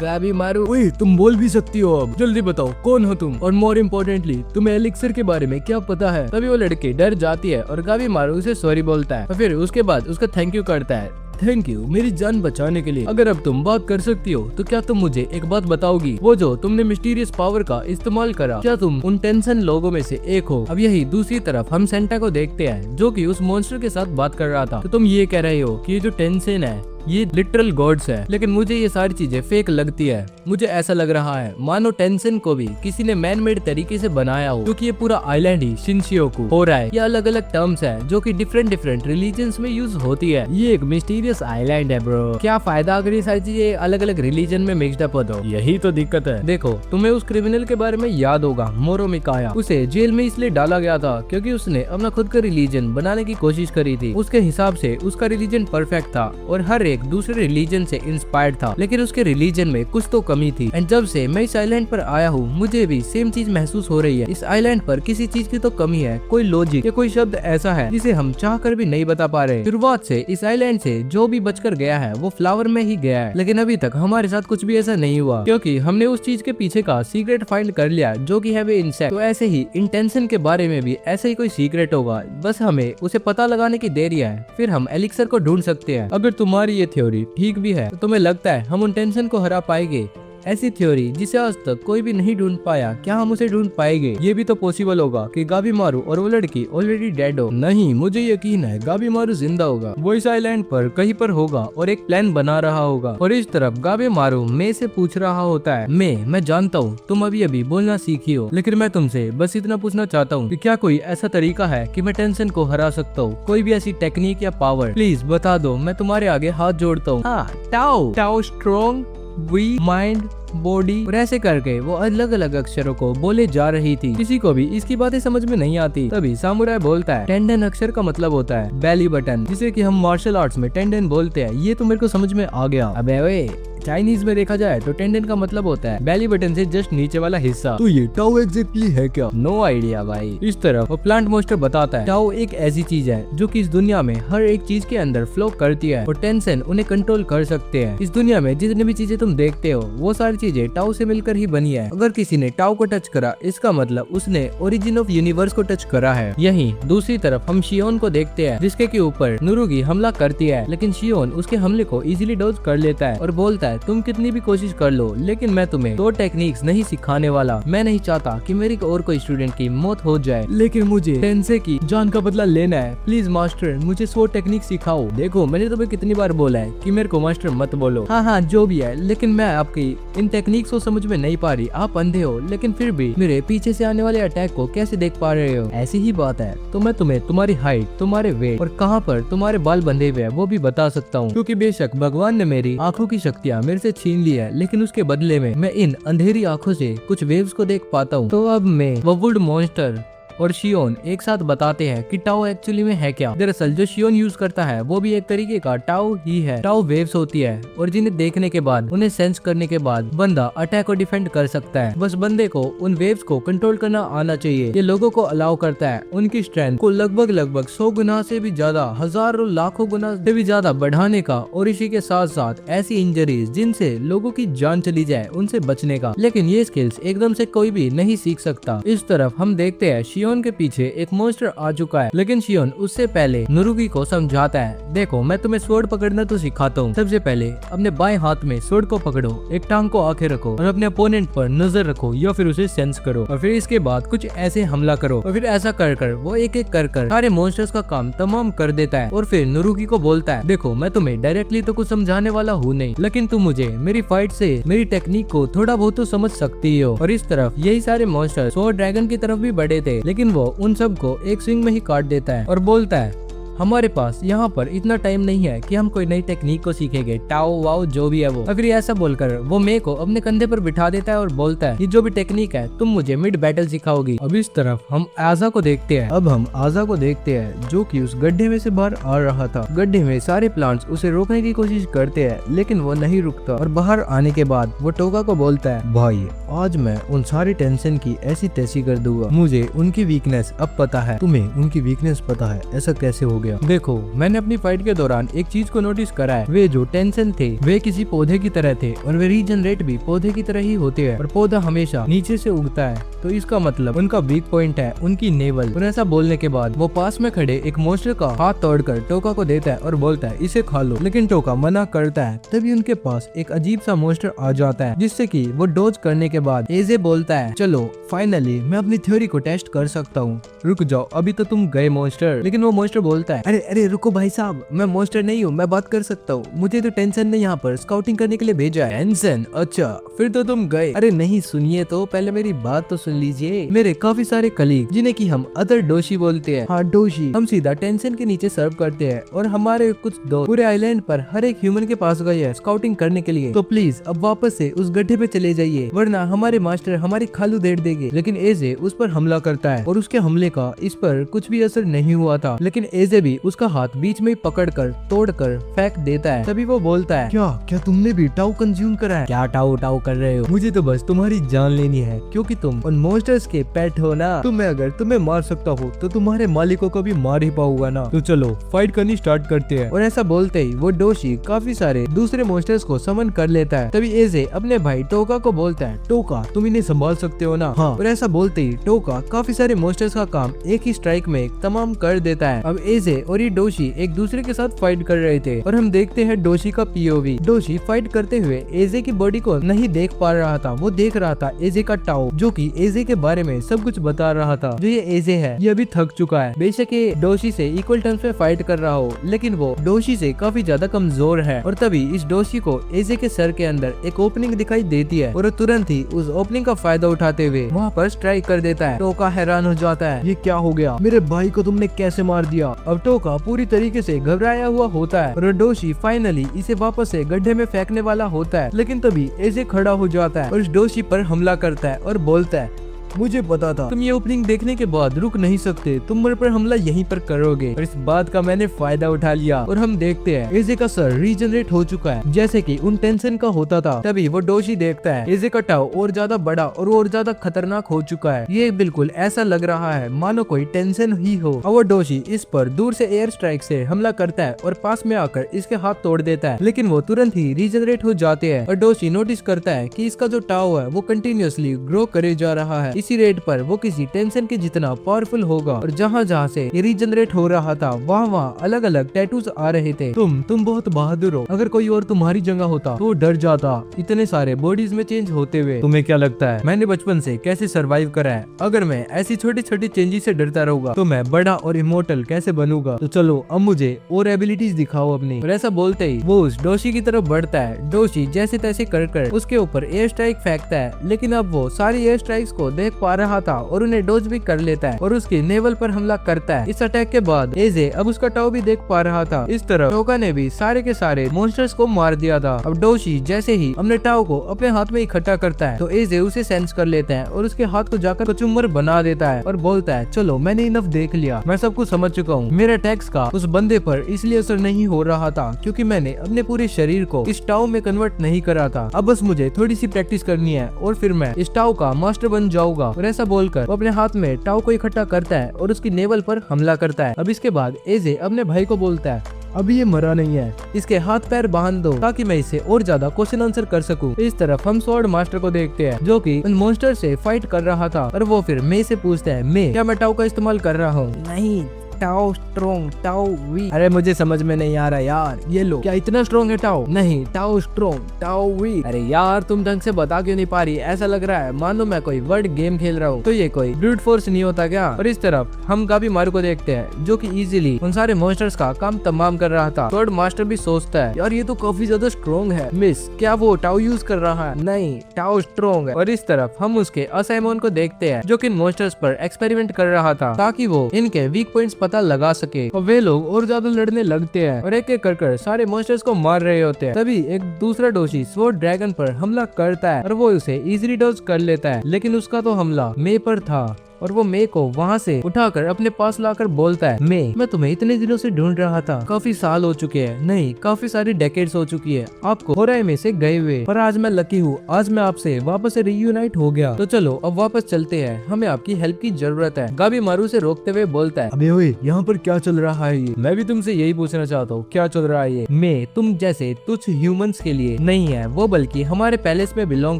गाबीमारू ओए तुम बोल भी सकती हो, अब जल्दी बताओ कौन हो तुम, और मोर इम्पोर्टेंटली तुम्हें एलिक्सर के बारे में क्या पता है? तभी वो लड़की डर जाती है और गाबीमारू उसे सॉरी बोलता है, और फिर उसके बाद उसका थैंक यू करता है। थैंक यू मेरी जान बचाने के लिए। अगर अब तुम बात कर सकती हो तो क्या तुम मुझे एक बात बताओगी, वो जो तुमने मिस्टीरियस पावर का इस्तेमाल करा, क्या तुम उन टेंशन लोगों में से एक हो? अब यही दूसरी तरफ हम सेंटा को देखते हैं, जो कि उस मॉन्स्टर के साथ बात कर रहा था। तो तुम ये कह रहे हो कि ये जो टेंशन है ये लिटरल गॉड्स है, लेकिन मुझे ये सारी चीजें फेक लगती है। मुझे ऐसा लग रहा है मानो टेंशन को भी किसी ने मैन मेड तरीके से बनाया हो, क्योंकि ये पूरा आइलैंड ही शिनशियोकू हो रहा है। ये अलग अलग टर्म्स है जो कि डिफरेंट रिलीजन्स में यूज होती है। ये एक मिस्टीरियस आइलैंड है ब्रो। क्या फायदा अगर ये सारी चीजें अलग अलग रिलीजन में मिक्सड अप हो तो? यही तो दिक्कत है। देखो तुम्हें उस क्रिमिनल के बारे में याद होगा, मोरो मिकाया। उसे जेल में इसलिए डाला गया था क्योंकि उसने अपना खुद का रिलीजन बनाने की कोशिश करी थी। उसके हिसाब से उसका रिलीजन परफेक्ट था और हर एक दूसरे रिलीजन से इंस्पायर्ड था, लेकिन उसके रिलीजन में कुछ तो कमी थी। एंड जब से मैं इस आइलैंड पर आया हूँ मुझे भी सेम चीज महसूस हो रही है। इस आइलैंड पर किसी चीज की तो कमी है, कोई लॉजिक या कोई शब्द ऐसा है जिसे हम चाह कर भी नहीं बता पा रहे। शुरुआत से इस आइलैंड से जो भी बचकर गया है वो फ्लावर में ही गया है, लेकिन अभी तक हमारे साथ कुछ भी ऐसा नहीं हुआ क्योंकि हमने उस चीज के पीछे का सीक्रेट फाइंड कर लिया जो कि है वे इंसेक्ट। तो ऐसे ही इंटेंशन के बारे में भी ऐसे ही कोई सीक्रेट होगा, बस हमें उसे पता लगाने की देरी है, फिर हम एलिक्सर को ढूंढ सकते हैं। अगर तुम्हारी ये थ्योरी ठीक भी है तो तुम्हें लगता है हम उन टेंशन को हरा पाएंगे? ऐसी थ्योरी जिसे आज तक कोई भी नहीं ढूंढ पाया, क्या हम उसे ढूंढ पाएंगे? ये भी तो पॉसिबल होगा कि गाबीमारू और वो लड़की ऑलरेडी डेड हो। नहीं, मुझे यकीन है गाबीमारू जिंदा होगा, वो इस आइलैंड पर कहीं पर होगा और एक प्लान बना रहा होगा। और इस तरफ गाबीमारू मे से पूछ रहा होता है, मैं जानता हूँ तुम अभी अभी बोलना सीखी हो, लेकिन मैं तुमसे बस इतना पूछना चाहता हूँ कि क्या कोई ऐसा तरीका है कि मैं टेंशन को हरा सकता हूँ? कोई भी ऐसी टेक्निक या पावर प्लीज बता दो, मैं तुम्हारे आगे हाथ जोड़ता हूँ। टाओ स्ट्रॉन्ग वी माइंड बॉडी और ऐसे करके वो अलग अलग अक्षरों को बोले जा रही थी। किसी को भी इसकी बातें समझ में नहीं आती। तभी सामुराई बोलता है टेंडन अक्षर का मतलब होता है बेली बटन, जिसे कि हम मार्शल आर्ट्स में टेंडन बोलते हैं। ये तो मेरे को समझ में आ गया। अबे ओए, चाइनीज में देखा जाए तो टेंडन का मतलब होता है बेली बटन से जस्ट नीचे वाला हिस्सा। तो ये टाओ एग्जैक्टली है क्या? नो आइडिया भाई। इस तरफ वो प्लांट मोस्टर बताता है टाओ एक ऐसी चीज है जो कि इस दुनिया में हर एक चीज के अंदर फ्लो करती है और टेंशन उन्हें कंट्रोल कर सकते हैं। इस दुनिया में जितनी भी चीजें तुम देखते हो वो सारी चीजें टाओ से मिलकर ही बनी है। अगर किसी ने टाओ को टच करा इसका मतलब उसने ओरिजिन ऑफ यूनिवर्स को टच करा है। यहीं दूसरी तरफ हम शियोन को देखते हैं जिसके के ऊपर नुरुगी हमला करती है, लेकिन शियोन उसके हमले को इजीली डॉज कर लेता है और बोलता है तुम कितनी भी कोशिश कर लो लेकिन मैं तुम्हें दो टेक्निक्स नहीं सिखाने वाला। मैं नहीं चाहता कि मेरी और कोई स्टूडेंट की मौत हो जाए, लेकिन मुझे टेंसे की जान का बदला लेना है। प्लीज मास्टर मुझे 100 टेक्निक सिखाओ। देखो मैंने तुम्हें कितनी बार बोला है कि मेरे को मास्टर मत बोलो। हाँ जो भी है, लेकिन मैं आपकी इन टेक्निक्स को समझ में नहीं पा रही। आप अंधे हो लेकिन फिर भी मेरे पीछे से आने वाले अटैक को कैसे देख पा रहे हो? ऐसी ही बात है तो मैं तुम्हें तुम्हारी हाइट, तुम्हारे वेट और कहाँ पर तुम्हारे बाल बंधे हुए हैं वो भी बता सकता हूँ। क्योंकि बेशक भगवान ने मेरी आंखों की शक्तियाँ मेरे से छीन ली है, लेकिन उसके बदले में मैं इन अंधेरी आंखों से कुछ वेव्स को देख पाता हूँ। तो अब मैं वो वुड मॉन्स्टर और शियोन एक साथ बताते हैं कि टाओ एक्चुअली में है क्या। दरअसल जो शियोन यूज करता है वो भी एक तरीके का टाओ ही है। टाओ वेव्स होती है और जिन्हें देखने के बाद, उन्हें सेंस करने के बाद बंदा अटैक और डिफेंड कर सकता है। बस बंदे को उन वेव्स को कंट्रोल करना आना चाहिए। ये लोगों को अलाउ करता है उनकी स्ट्रेंथ को लगभग 100 गुना से भी ज्यादा, हजारों लाखों गुना से भी ज्यादा बढ़ाने का, और इसी के साथ साथ ऐसी इंजरीज जिनसे लोगों की जान चली जाए उनसे बचने का। लेकिन ये स्किल्स एकदम से कोई भी नहीं सीख सकता। इस तरफ हम देखते हैं शियोन के पीछे एक मॉन्स्टर आ चुका है, लेकिन शियोन उससे पहले नुरुगी को समझाता है देखो मैं तुम्हें स्वॉर्ड पकड़ना तो सिखाता हूँ। सबसे पहले अपने बाएं हाथ में स्वॉर्ड को पकड़ो, एक टांग को आगे रखो और अपने अपोनेंट पर नजर रखो या फिर उसे सेंस करो, और फिर इसके बाद कुछ ऐसे हमला करो। और फिर ऐसा कर कर वो एक एक कर कर सारे मॉन्स्टर्स का काम तमाम कर देता है। और फिर नुरुगी को बोलता है देखो मैं तुम्हें डायरेक्टली तो कुछ समझाने वाला हूँ नहीं, लेकिन तुम मुझे मेरी फाइट से मेरी टेक्निक को थोड़ा बहुत तो समझ सकती हो। और इस तरफ यही सारे मॉन्स्टर स्वॉर्ड ड्रैगन की तरफ भी बढ़े थे, लेकिन वो उन सबको एक स्विंग में ही काट देता है और बोलता है हमारे पास यहाँ पर इतना टाइम नहीं है कि हम कोई नई टेक्निक को सीखेंगे, टाओ वाओ जो भी है वो। और फिर ऐसा बोलकर वो मे को अपने कंधे पर बिठा देता है और बोलता है ये जो भी टेक्निक है तुम मुझे मिड बैटल सिखाओगी। अब इस तरफ हम आजा को देखते हैं। अब हम आजा को देखते हैं जो कि उस गड्ढे में से बाहर आ रहा था। गड्ढे में सारे प्लांट्स उसे रोकने की कोशिश करते हैं, लेकिन वो नहीं रुकता। और बाहर आने के बाद वो टोका को बोलता है भाई आज मैं उन सारी टेंशन की ऐसी तैसी कर दूंगा। मुझे उनकी वीकनेस अब पता है, तुम्हें उनकी वीकनेस पता है, ऐसा कैसे हो गया? देखो मैंने अपनी फाइट के दौरान एक चीज को नोटिस करा है, वे जो टेंशन थे वे किसी पौधे की तरह थे और वे रीजनरेट भी पौधे की तरह ही होते हैं, और पौधा हमेशा नीचे से उगता है, तो इसका मतलब उनका वीक पॉइंट है उनकी नेवल। और ऐसा बोलने के बाद वो पास में खड़े एक मॉन्स्टर का हाथ तोड़कर टोका को देता है और बोलता है इसे खा लो, लेकिन टोका मना करता है। तभी उनके पास एक अजीब सा मॉन्स्टर आ जाता है जिससे कि वो डोज करने के बाद एजे बोलता है चलो फाइनली मैं अपनी थ्योरी को टेस्ट कर सकता हूँ। रुक जाओ अभी तो तुम गए मॉन्स्टर। लेकिन वो मॉन्स्टर बोलता है अरे अरे रुको भाई साहब, मैं मॉन्स्टर नहीं हूँ, मैं बात कर सकता हूँ। मुझे तो टेंशन ने यहाँ पर स्काउटिंग करने के लिए भेजा है। टेंशन? अच्छा फिर तो तुम गए। अरे नहीं सुनिए तो पहले मेरी बात तो सुन लीजिए। मेरे काफी सारे कलीग जिन्हें की हम अदर डोशी बोलते हैं, हाँ डोशी, हम सीधा टेंशन के नीचे सर्व करते हैं और हमारे कुछ दोस्त पूरे आइलैंड पर हर एक ह्यूमन के पास गए हैं स्काउटिंग करने के लिए। तो प्लीज अब वापस से उस गड्ढे पे चले जाइए वरना हमारे मास्टर हमारी खालू देड़ देंगे। लेकिन एजे उस पर हमला करता है और उसके हमले का इस पर कुछ भी असर नहीं हुआ था, लेकिन एजे भी उसका हाथ बीच में पकड़कर तोड़कर फेंक देता है। तभी वो बोलता है क्या क्या तुमने भी टाउ कंज्यूम करा है? क्या टाउ टाउ कर रहे हो? मुझे तो बस तुम्हारी जान लेनी है क्योंकि तुम उन मॉन्स्टर्स के पेट हो ना। तो मैं अगर तुम्हें मार सकता हूँ तो तुम्हारे मालिकों को भी मार ही पाऊंगा ना। तो चलो फाइट करनी स्टार्ट करते हैं। और ऐसा बोलते ही वो डोशी काफी सारे दूसरे मॉन्स्टर्स को समन कर लेता है। तभी एजे अपने भाई टोका को बोलता है टोका तुम इन्हें संभाल सकते हो ना? हाँ। और ऐसा बोलते ही टोका काफी सारे मॉन्स्टर्स का काम एक ही स्ट्राइक में तमाम कर देता है। अब एजे और ये डोशी एक दूसरे के साथ फाइट कर रहे थे और हम देखते हैं डोशी का पीओवी। डोशी फाइट करते हुए एजे की बॉडी को नहीं देख पा रहा था, वो देख रहा था एजे का टाओ जो कि एजे के बारे में सब कुछ बता रहा था। जो ये एजे है ये अभी थक चुका है, बेशक ये डोशी से इक्वल टर्म्स में फाइट कर रहा हो, लेकिन वो डोशी से काफी ज्यादा कमजोर है। और तभी इस डोशी को एजे के सर के अंदर एक ओपनिंग दिखाई देती है और वो तुरंत ही उस ओपनिंग का फायदा उठाते हुए वहाँ पर स्ट्राइक कर देता है। टोका हैरान हो जाता है ये क्या हो गया, मेरे भाई को तुमने कैसे मार दिया? अब टोका पूरी तरीके से घबराया हुआ होता है और डोशी फाइनली इसे वापस से गड्ढे में फेंकने वाला होता है, लेकिन तभी एजे खड़ा हो जाता है और डोशी पर हमला करता है और बोलता है, मुझे पता था तुम ये ओपनिंग देखने के बाद रुक नहीं सकते, तुम मेरे पर हमला यहीं पर करोगे और इस बात का मैंने फायदा उठा लिया। और हम देखते हैं एजे का सर रीजनरेट हो चुका है जैसे कि उन टेंशन का होता था। तभी वो डोशी देखता है एजे का टाओ और ज्यादा बड़ा और ज्यादा खतरनाक हो चुका है। ये बिल्कुल ऐसा लग रहा है मानो कोई टेंशन ही हो। और वो डोशी इस पर दूर से एयर स्ट्राइक से हमला करता है और पास में आकर इसके हाथ तोड़ देता है, लेकिन वो तुरंत ही रीजनरेट हो जाते हैं। और डोशी नोटिस करता है कि इसका जो टाओ है वो कंटिन्यूअसली ग्रो करे जा रहा है। इसी रेट पर वो किसी टेंशन के जितना पावरफुल होगा। और जहाँ जहाँ से ये रीजनरेट हो रहा था वहाँ अलग अलग टैटूज आ रहे थे। तुम बहुत बहादुर हो, अगर कोई और तुम्हारी जगह होता तो डर जाता इतने सारे बॉडीज में चेंज होते हुए। तुम्हें क्या लगता है मैंने बचपन से कैसे सरवाइव करा है? अगर मैं ऐसी छोटी छोटी चेंजेस से डरता रहूंगा तो मैं बड़ा और इमोर्टल कैसे बनूंगा? तो चलो अब मुझे और एबिलिटीज दिखाओ अपनी। और ऐसा बोलते ही वो उस डोशी की तरफ बढ़ता है। डोशी जैसे तैसे कर उसके ऊपर एयर स्ट्राइक फेंकता है, लेकिन अब वो सारी एयर स्ट्राइक्स को देख पा रहा था और उन्हें डोज भी कर लेता है और उसकी नेवल पर हमला करता है। इस अटैक के बाद एजे अब उसका टाओ भी देख पा रहा था। इस तरह टोका ने भी सारे के सारे मॉन्स्टर्स को मार दिया था। अब डोशी जैसे ही अपने टाओ को अपने हाथ में इकट्ठा करता है तो एजे उसे सेंस कर लेता है और उसके हाथ को जाकर कचुम्बर बना देता है और बोलता है, चलो मैंने इनफ देख लिया, मैं सब कुछ समझ चुका हूँ। मेरे अटैक्स का उस बंदे पर इसलिए असर नहीं हो रहा था क्योंकि मैंने अपने पूरे शरीर को इस टाओ में कन्वर्ट नहीं करा था। अब बस मुझे थोड़ी सी प्रैक्टिस करनी है और फिर मैं इस टाओ का मास्टर बन जाऊंगा। और ऐसा बोलकर वो अपने हाथ में टाओ को इकट्ठा करता है और उसकी नेवल पर हमला करता है। अब इसके बाद एजे अपने भाई को बोलता है, अभी ये मरा नहीं है, इसके हाथ पैर बांध दो ताकि मैं इसे और ज्यादा क्वेश्चन आंसर कर सकूं। इस तरफ हम स्वॉर्ड मास्टर को देखते हैं जो कि उन मॉन्स्टर से फाइट कर रहा था और वो फिर मे से पूछता है, मे क्या मैं टाओ का इस्तेमाल कर रहा हूँ? नहीं, टाओ स्ट्रॉन्ग, टाओ वीक। अरे मुझे समझ में नहीं आ रहा यार, ये लो। क्या इतना स्ट्रॉन्ग है टाओ? नहीं, टाओ स्ट्रॉन्ग, टाओ वीक। अरे यार तुम ढंग से बता क्यों नहीं पा रही? ऐसा लग रहा है मानो मैं कोई वर्ड गेम खेल रहा हूँ। तो ये कोई ब्रूट फोर्स नहीं होता क्या? और इस तरफ हम गाबी मारू को देखते हैं जो कि इजीली उन सारे मॉन्स्टर्स का काम तमाम कर रहा था। थर्ड मास्टर भी सोचता है, यार ये तो काफी ज्यादा स्ट्रॉन्ग है। मिस क्या वो टाओ यूज कर रहा है? नहीं, टाओ स्ट्रॉन्ग है। और इस तरफ हम उसके असाइमोन को देखते हैं जो कि मॉन्स्टर्स पर एक्सपेरिमेंट कर रहा था ताकि वो इनके वीक पॉइंट्स पता लगा सके। और वे लोग और ज्यादा लड़ने लगते हैं और एक एक कर सारे मॉन्स्टर्स को मार रहे होते हैं। तभी एक दूसरा डोशी स्वॉर्ड ड्रैगन पर हमला करता है और वो उसे इजीली डॉज कर लेता है, लेकिन उसका तो हमला मे पर था और वो मे को वहाँ से उठाकर अपने पास लाकर बोलता है, मे मैं तुम्हें इतने दिनों से ढूंढ रहा था, काफी साल हो चुके हैं, नहीं काफी सारी डेकेड्स हो चुकी है आपको होराई में से गए हुए, पर आज मैं लकी हूँ, आज मैं आपसे वापस से रीयूनाइट हो गया। तो चलो अब वापस चलते हैं, हमें आपकी हेल्प की जरूरत है। गाबी मारू से रोकते हुए बोलता है, अबे ओए यहाँ पर क्या चल रहा है? ये मैं भी तुमसे यही पूछना चाहता हूँ, क्या चल रहा है ये? मे तुम जैसे तुच्छ ह्यूमंस के लिए नहीं है वो, बल्कि हमारे पैलेस में बिलोंग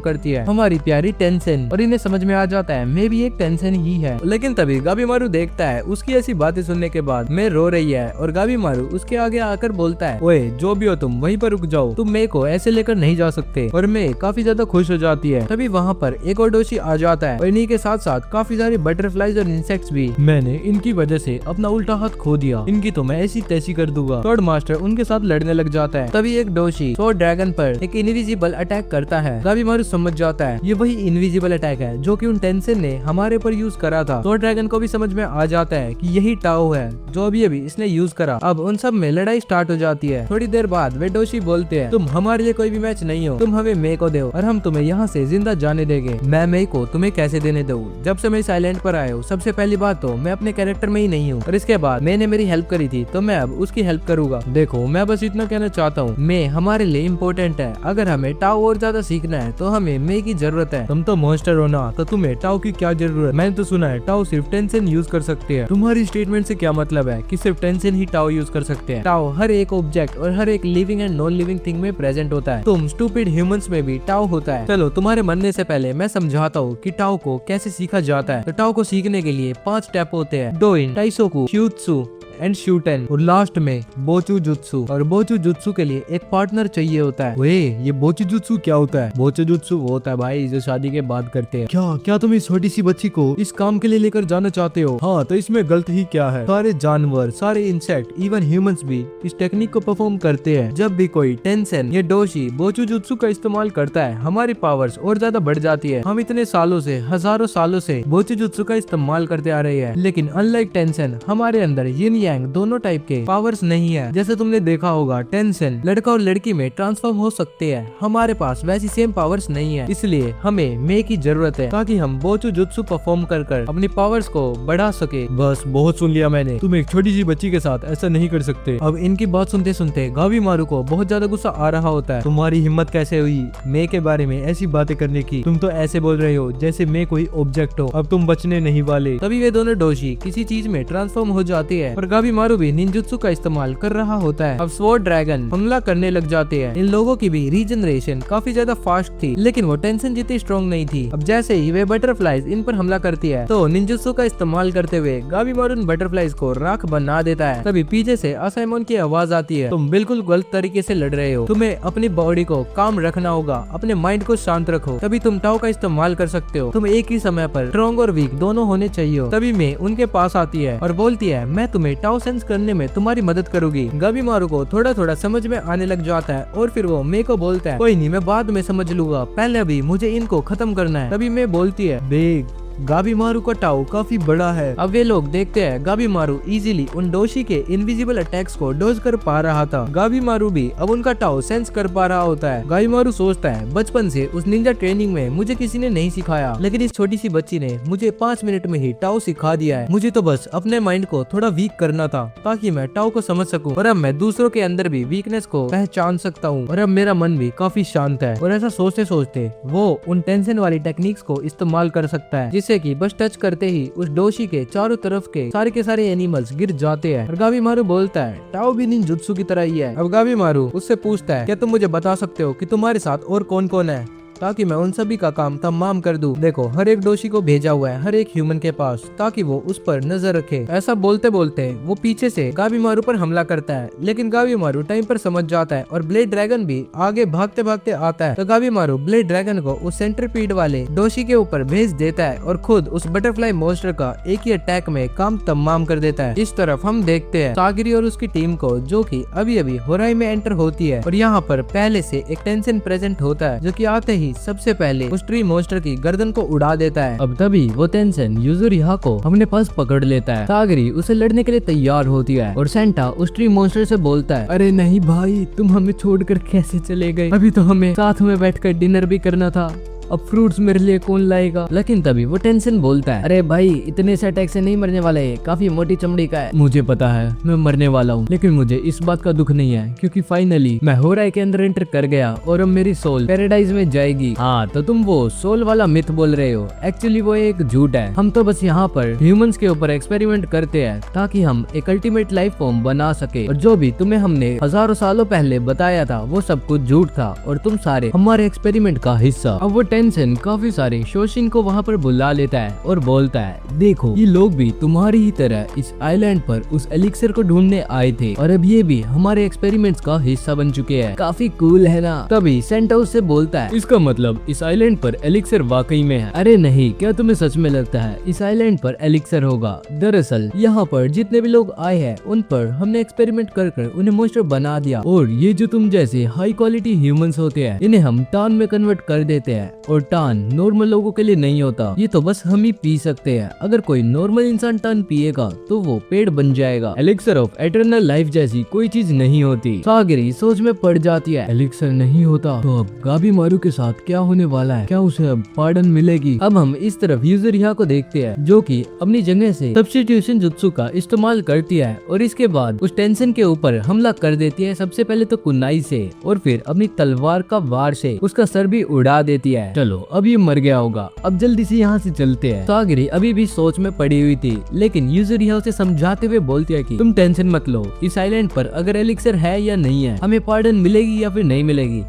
करती है, हमारी प्यारी टेंशन। और इन्हें समझ में आ जाता है मे भी एक टेंशन ही है। लेकिन तभी गाबी मारू देखता है उसकी ऐसी बातें सुनने के बाद मैं रो रही है और गाबी मारू उसके आगे आकर बोलता है, ओए जो भी हो तुम वहीं पर रुक जाओ, तुम मे को ऐसे लेकर नहीं जा सकते। और मे काफी ज्यादा खुश हो जाती है। तभी वहाँ पर एक और डोशी आ जाता है और इन्हीं के साथ साथ काफी सारे बटरफ्लाईज और इंसेक्ट्स भी। मैंने इनकी वजह से अपना उल्टा हाथ खो दिया, इनकी तो मैं ऐसी तैसी कर दूंगा। थर्ड मास्टर उनके साथ लड़ने लग जाता है। तभी एक डोशी स्वॉर्ड ड्रैगन पर एक इनविजिबल अटैक करता है। गाबी मारू समझ जाता है ये वही इनविजिबल अटैक है जो कि उन टेंशन ने हमारे पर यूज करा था। स्वॉर्ड ड्रैगन को भी समझ में आ जाता है कि यही टाओ है जो अभी इसने यूज करा। अब उन सब में लड़ाई स्टार्ट हो जाती है। थोड़ी देर बाद वे डोशी बोलते हैं, तुम हमारे लिए कोई भी मैच नहीं हो, तुम हमें मे को दो और हम तुम्हें यहाँ से जिंदा जाने देंगे। मैं मे को तुम्हें कैसे देने दूं? जब से मैं इस आइलैंड पर आया हूँ सबसे पहली बात तो मैं अपने कैरेक्टर में ही नहीं हूँ, और इसके बाद मैंने मेरी हेल्प करी थी तो मैं अब उसकी हेल्प करूंगा। देखो मैं बस इतना कहना चाहता हूँ, मे हमारे लिए इम्पोर्टेंट है, अगर हमें टाओ और ज्यादा सीखना है तो हमें मे की जरूरत है। तुम तो मॉन्स्टर हो ना, तो तुम्हें टाओ की क्या जरूरत? मैंने तो सुना है टाओ सिर्फ टेंशन यूज कर सकते हैं। तुम्हारी स्टेटमेंट से क्या मतलब है कि सिर्फ टेंशन ही टाओ यूज कर सकते हैं? टाओ हर एक ऑब्जेक्ट और हर एक living and non living thing में प्रेजेंट होता है। तुम स्टूपिड ह्यूमंस में भी टाओ होता है। चलो तुम्हारे मरने से पहले मैं समझाता हूँ कि टाओ को कैसे सीखा जाता है। तो टाओ को सीखने के लिए 5 स्टेप होते हैं, डोइन, टाइसोकु, श्यूत्सु एंड शूटेन, और लास्ट में बोचू जुत्सु। और बोचू जुत्सु के लिए एक पार्टनर चाहिए होता है। ओए ये बोचू जुत्सु क्या होता है? बोचू जुत्सु वो होता है भाई जो शादी के बाद करते हैं। क्या तुम इस छोटी सी बच्ची को इस काम के लिए लेकर जाना चाहते हो? हाँ तो इसमें गलत ही क्या है? सारे जानवर, सारे इंसेक्ट, इवन ह्यूमंस भी इस टेक्निक को परफॉर्म करते हैं। जब भी कोई टेंशन या डोशी बोचू जुत्सु का इस्तेमाल करता है हमारी पावर्स और ज्यादा बढ़ जाती है। हम इतने सालों से, हजारों सालों से बोचू जुत्सु का इस्तेमाल करते आ रहे हैं, लेकिन अनलाइक टेंशन हमारे अंदर यिन यांग दोनों टाइप के पावर्स नहीं है। जैसे तुमने देखा होगा टेंसेन लड़का और लड़की में ट्रांसफॉर्म हो सकते हैं, हमारे पास वैसी सेम पावर्स नहीं है, इसलिए हमें मे की जरूरत है ताकि हम बोचू जुत्सु परफॉर्म कर अपनी पावर्स को बढ़ा सके। बस बहुत सुन लिया मैंने, तुम एक छोटी सी बच्ची के साथ ऐसा नहीं कर सकते। अब इनकी बात सुनते सुनते गाबीमारू को बहुत ज्यादा गुस्सा आ रहा होता है। तुम्हारी हिम्मत कैसे हुई मे के बारे में ऐसी बातें करने की? तुम तो ऐसे बोल रहे हो जैसे मे कोई ऑब्जेक्ट हो, अब तुम बचने नहीं वाले। तभी वे दोनों डोशी किसी चीज में ट्रांसफॉर्म हो जाते हैं और गाबीमारू भी निंजुत्सु का इस्तेमाल कर रहा होता है। अब स्वॉर्ड ड्रैगन हमला करने लग जाते हैं। इन लोगों की भी रीजनरेशन काफी ज्यादा फास्ट थी, लेकिन वो टेंशन जितनी स्ट्रॉन्ग नहीं थी। अब जैसे ही वे बटरफ्लाइज इन पर हमला करती है तो निंजुत्सु का इस्तेमाल करते हुए गाबीमारू बटरफ्लाइज को राख बना देता है। तभी पीछे से असाइमोन की आवाज आती है, तुम बिल्कुल गलत तरीके से लड़ रहे हो, तुम्हें अपनी बॉडी को काम रखना होगा, अपने माइंड को शांत रखो, तभी तुम टाओ का इस्तेमाल कर सकते हो। तुम एक ही समय पर स्ट्रॉन्ग और वीक दोनों होने चाहिए। तभी मैं उनके पास आती है और बोलती है, मैं तुम्हें टाओ सेंस करने में तुम्हारी मदद करूंगी। गाबीमारू को थोड़ा थोड़ा समझ में आने लग जाता है और फिर वो मे को बोलता है, कोई नहीं, मैं बाद में समझ लूंगा, पहले अभी मुझे इनको खत्म करना है। तभी मैं बोलती है, बेग गाबीमारू का टाओ काफी बड़ा है। अब वे लोग देखते हैं गाबीमारू इजीली उन डोशी के इनविजिबल अटैक्स को डोज कर पा रहा था। गाबीमारू भी अब उनका टाओ सेंस कर पा रहा होता है। गाबीमारू सोचता है, बचपन से उस निंजा ट्रेनिंग में मुझे किसी ने नहीं सिखाया, लेकिन इस छोटी सी बच्ची ने मुझे 5 मिनट में ही टाओ सिखा दिया है। मुझे तो बस अपने माइंड को थोड़ा वीक करना था ताकि मैं टाओ को समझ सकूं, और अब मैं दूसरों के अंदर भी वीकनेस को पहचान सकता हूँ, और अब मेरा मन भी काफी शांत है। और ऐसा सोचते सोचते वो उन टेंशन वाली टेक्निक्स को इस्तेमाल कर सकता है, जिससे कि बस टच करते ही उस डोशी के चारों तरफ के सारे एनिमल्स गिर जाते हैं। और गाबीमारू बोलता है, टाओ भी निंजुत्सु की तरह ही है। अब गाबीमारू उससे पूछता है, क्या तुम मुझे बता सकते हो कि तुम्हारे साथ और कौन कौन है, ताकि मैं उन सभी का काम तमाम कर दूं। देखो, हर एक डोशी को भेजा हुआ है हर एक ह्यूमन के पास, ताकि वो उस पर नजर रखे। ऐसा बोलते बोलते वो पीछे से गाबीमारू पर हमला करता है, लेकिन गाबीमारू टाइम पर समझ जाता है और ब्लेड ड्रैगन भी आगे भागते भागते आता है। तो गाबीमारू ब्लेड ड्रैगन को उस सेंट्रीपीड वाले डोशी के ऊपर भेज देता है और खुद उस बटरफ्लाई मॉन्स्टर का एक ही अटैक में काम तमाम कर देता है। इस तरफ हम देखते हैं सागिरी और उसकी टीम को, जो कि अभी अभी होराई में एंटर होती है, और यहाँ पर पहले से एक टेंशन प्रेजेंट होता है, जो कि आते ही सबसे पहले उस ट्री मॉन्स्टर की गर्दन को उड़ा देता है। अब तभी वो टेंशन यूजुरिहा को अपने पास पकड़ लेता है। सागरी उसे लड़ने के लिए तैयार होती है और सेंटा उस ट्री मॉन्स्टर से बोलता है, अरे नहीं भाई, तुम हमें छोड़कर कैसे चले गए? अभी तो हमें साथ में बैठकर डिनर भी करना था, अब फ्रूट्स मेरे लिए कौन लाएगा? लेकिन तभी वो टेंशन बोलता है, अरे भाई, इतने से अटैक से नहीं मरने वाले, काफी मोटी चमड़ी का है। मुझे पता है मैं मरने वाला हूँ, लेकिन मुझे इस बात का दुख नहीं है, क्योंकि फाइनली मैं होराई के अंदर एंटर कर गया और अब मेरी सोल पैराडाइज में जाएगी। हाँ, तो तुम वो सोल वाला मिथ बोल रहे हो, एक्चुअली वो एक झूठ है। हम तो बस यहाँ पर ह्यूमंस के ऊपर एक्सपेरिमेंट करते हैं ताकि हम एक अल्टीमेट लाइफ फॉर्म बना सके, और जो भी तुम्हें हमने हजारों सालों पहले बताया था वो सब कुछ झूठ था और तुम सारे हमारे एक्सपेरिमेंट का हिस्सा। अब वो टेंशन काफी सारे शोशिन को वहाँ पर बुला लेता है और बोलता है, देखो, ये लोग भी तुम्हारी ही तरह इस आइलैंड पर उस एलिक्सर को ढूंढने आए थे और अब ये भी हमारे एक्सपेरिमेंट्स का हिस्सा बन चुके हैं। काफी कूल है ना? तभी सेंटा उससे बोलता है, इसका मतलब इस आइलैंड पर एलिक्सर वाकई में है? अरे नहीं, क्या तुम्हें सच में लगता है इस आइलैंड पर एलिक्सर होगा? दरअसल यहाँ पर जितने भी लोग आए हैं उन पर हमने एक्सपेरिमेंट कर उन्हें मॉन्स्टर बना दिया, और ये जो तुम जैसे हाई क्वालिटी ह्यूमंस होते हैं इन्हें हम टान में कन्वर्ट कर देते हैं, और टान नॉर्मल लोगों के लिए नहीं होता, ये तो बस हम ही पी सकते हैं। अगर कोई नॉर्मल इंसान टर्न पिएगा तो वो पेड़ बन जाएगा। एलिक्सर ऑफ एटर्नल लाइफ जैसी कोई चीज नहीं होती। सागिरी सोच में पड़ जाती है, एलिक्सर नहीं होता तो अब गाबीमारू के साथ क्या होने वाला है? क्या उसे अब पार्डन मिलेगी? अब हम इस तरफ यूजुरिहा को देखते हैं, जो कि अपनी जगह से सब्स्टिट्यूशन जुत्सु का इस्तेमाल करती है और इसके बाद उस टेंशन के ऊपर हमला कर देती है। सबसे पहले तो कुनाई से और फिर अपनी तलवार का वार से उसका सर भी उड़ा देती है। चलो, अब ये मर गया होगा, अब जल्दी से यहाँ से चलते हैं। सागिरी अभी भी सोच में पड़ी हुई थी, लेकिन यूजुरिहा उसे समझाते हुए बोलती है कि तुम टेंशन मत लो, इस आइलैंड पर अगर एलिक्सर है या नहीं है, हमें पार्डन मिलेगी या फिर नहीं मिलेगी,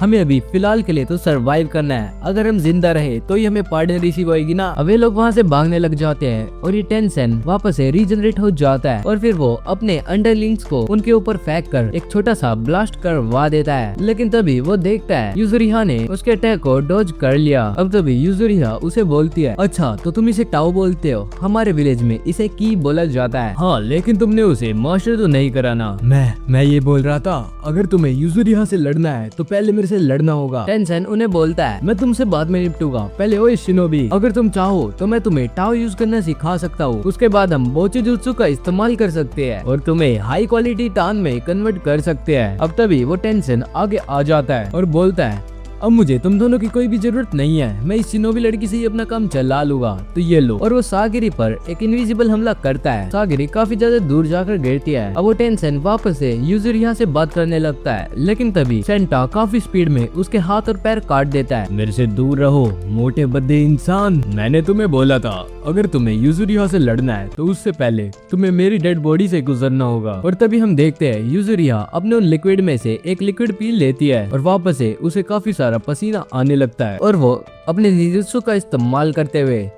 हमें अभी फिलहाल के लिए तो सरवाइव करना है। अगर हम जिंदा रहे तो ही हमें पार्डन रिसीव होगी ना। अब वे लोग वहाँ से भागने लग जाते हैं और ये टेंशन वापस से रीजनरेट हो जाता है और फिर वो अपने अंडरलिंग्स को उनके ऊपर फेंक कर एक छोटा सा ब्लास्ट करवा देता है। लेकिन तभी वो देखता है यूजुरिहा ने उसके अटैक को डॉज कर लिया। अब तभी यूजुरिहा उसे बोलती है, अच्छा तो तुम इसे टाओ बोलते हो, हमारे विलेज में इसे की बोला जाता है। हाँ, लेकिन तुमने उसे मास्टर तो नहीं कराना। मैं ये बोल रहा था, अगर तुम्हें यूजुरिहा से लड़ना है तो पहले मेरे से लड़ना होगा। टेंशन उन्हें बोलता है मैं तुमसे बाद में निपटूंगा, पहले ओए शिनोबी अगर तुम चाहो तो मैं तुम्हें टाओ यूज करना सिखा सकता हूँ, उसके बाद हम बोची जुत्सु का इस्तेमाल कर सकते हैं और तुम्हें हाई क्वालिटी टान में कन्वर्ट कर सकते हैं। अब तभी वो टेंशन आगे आ जाता है और बोलता है अब मुझे तुम दोनों की कोई भी जरूरत नहीं है, मैं इस शिनोबी लड़की से ही अपना काम चला लूंगा, तो ये लो। और वो सागिरी पर एक इनविजिबल हमला करता है। सागिरी काफी ज्यादा दूर जाकर गिरती है। अब वो टेंशन वापस से यूजुरिया से बात करने लगता है, लेकिन तभी सेंटा काफी स्पीड में उसके हाथ और पैर काट देता है। मेरे से दूर रहो मोटे बद्दे इंसान, मैंने तुम्हें बोला था अगर तुम्हें यूजुरिया से लड़ना है तो उससे पहले तुम्हें मेरी डेड बॉडी से गुजरना होगा। और तभी हम देखते हैं यूजुरिया अपने उन लिक्विड में से एक लिक्विड पी लेती है और वापस से उसे काफी पसीना आने लगता है और वो अपने निजुत्सु का इस्तेमाल करते हुए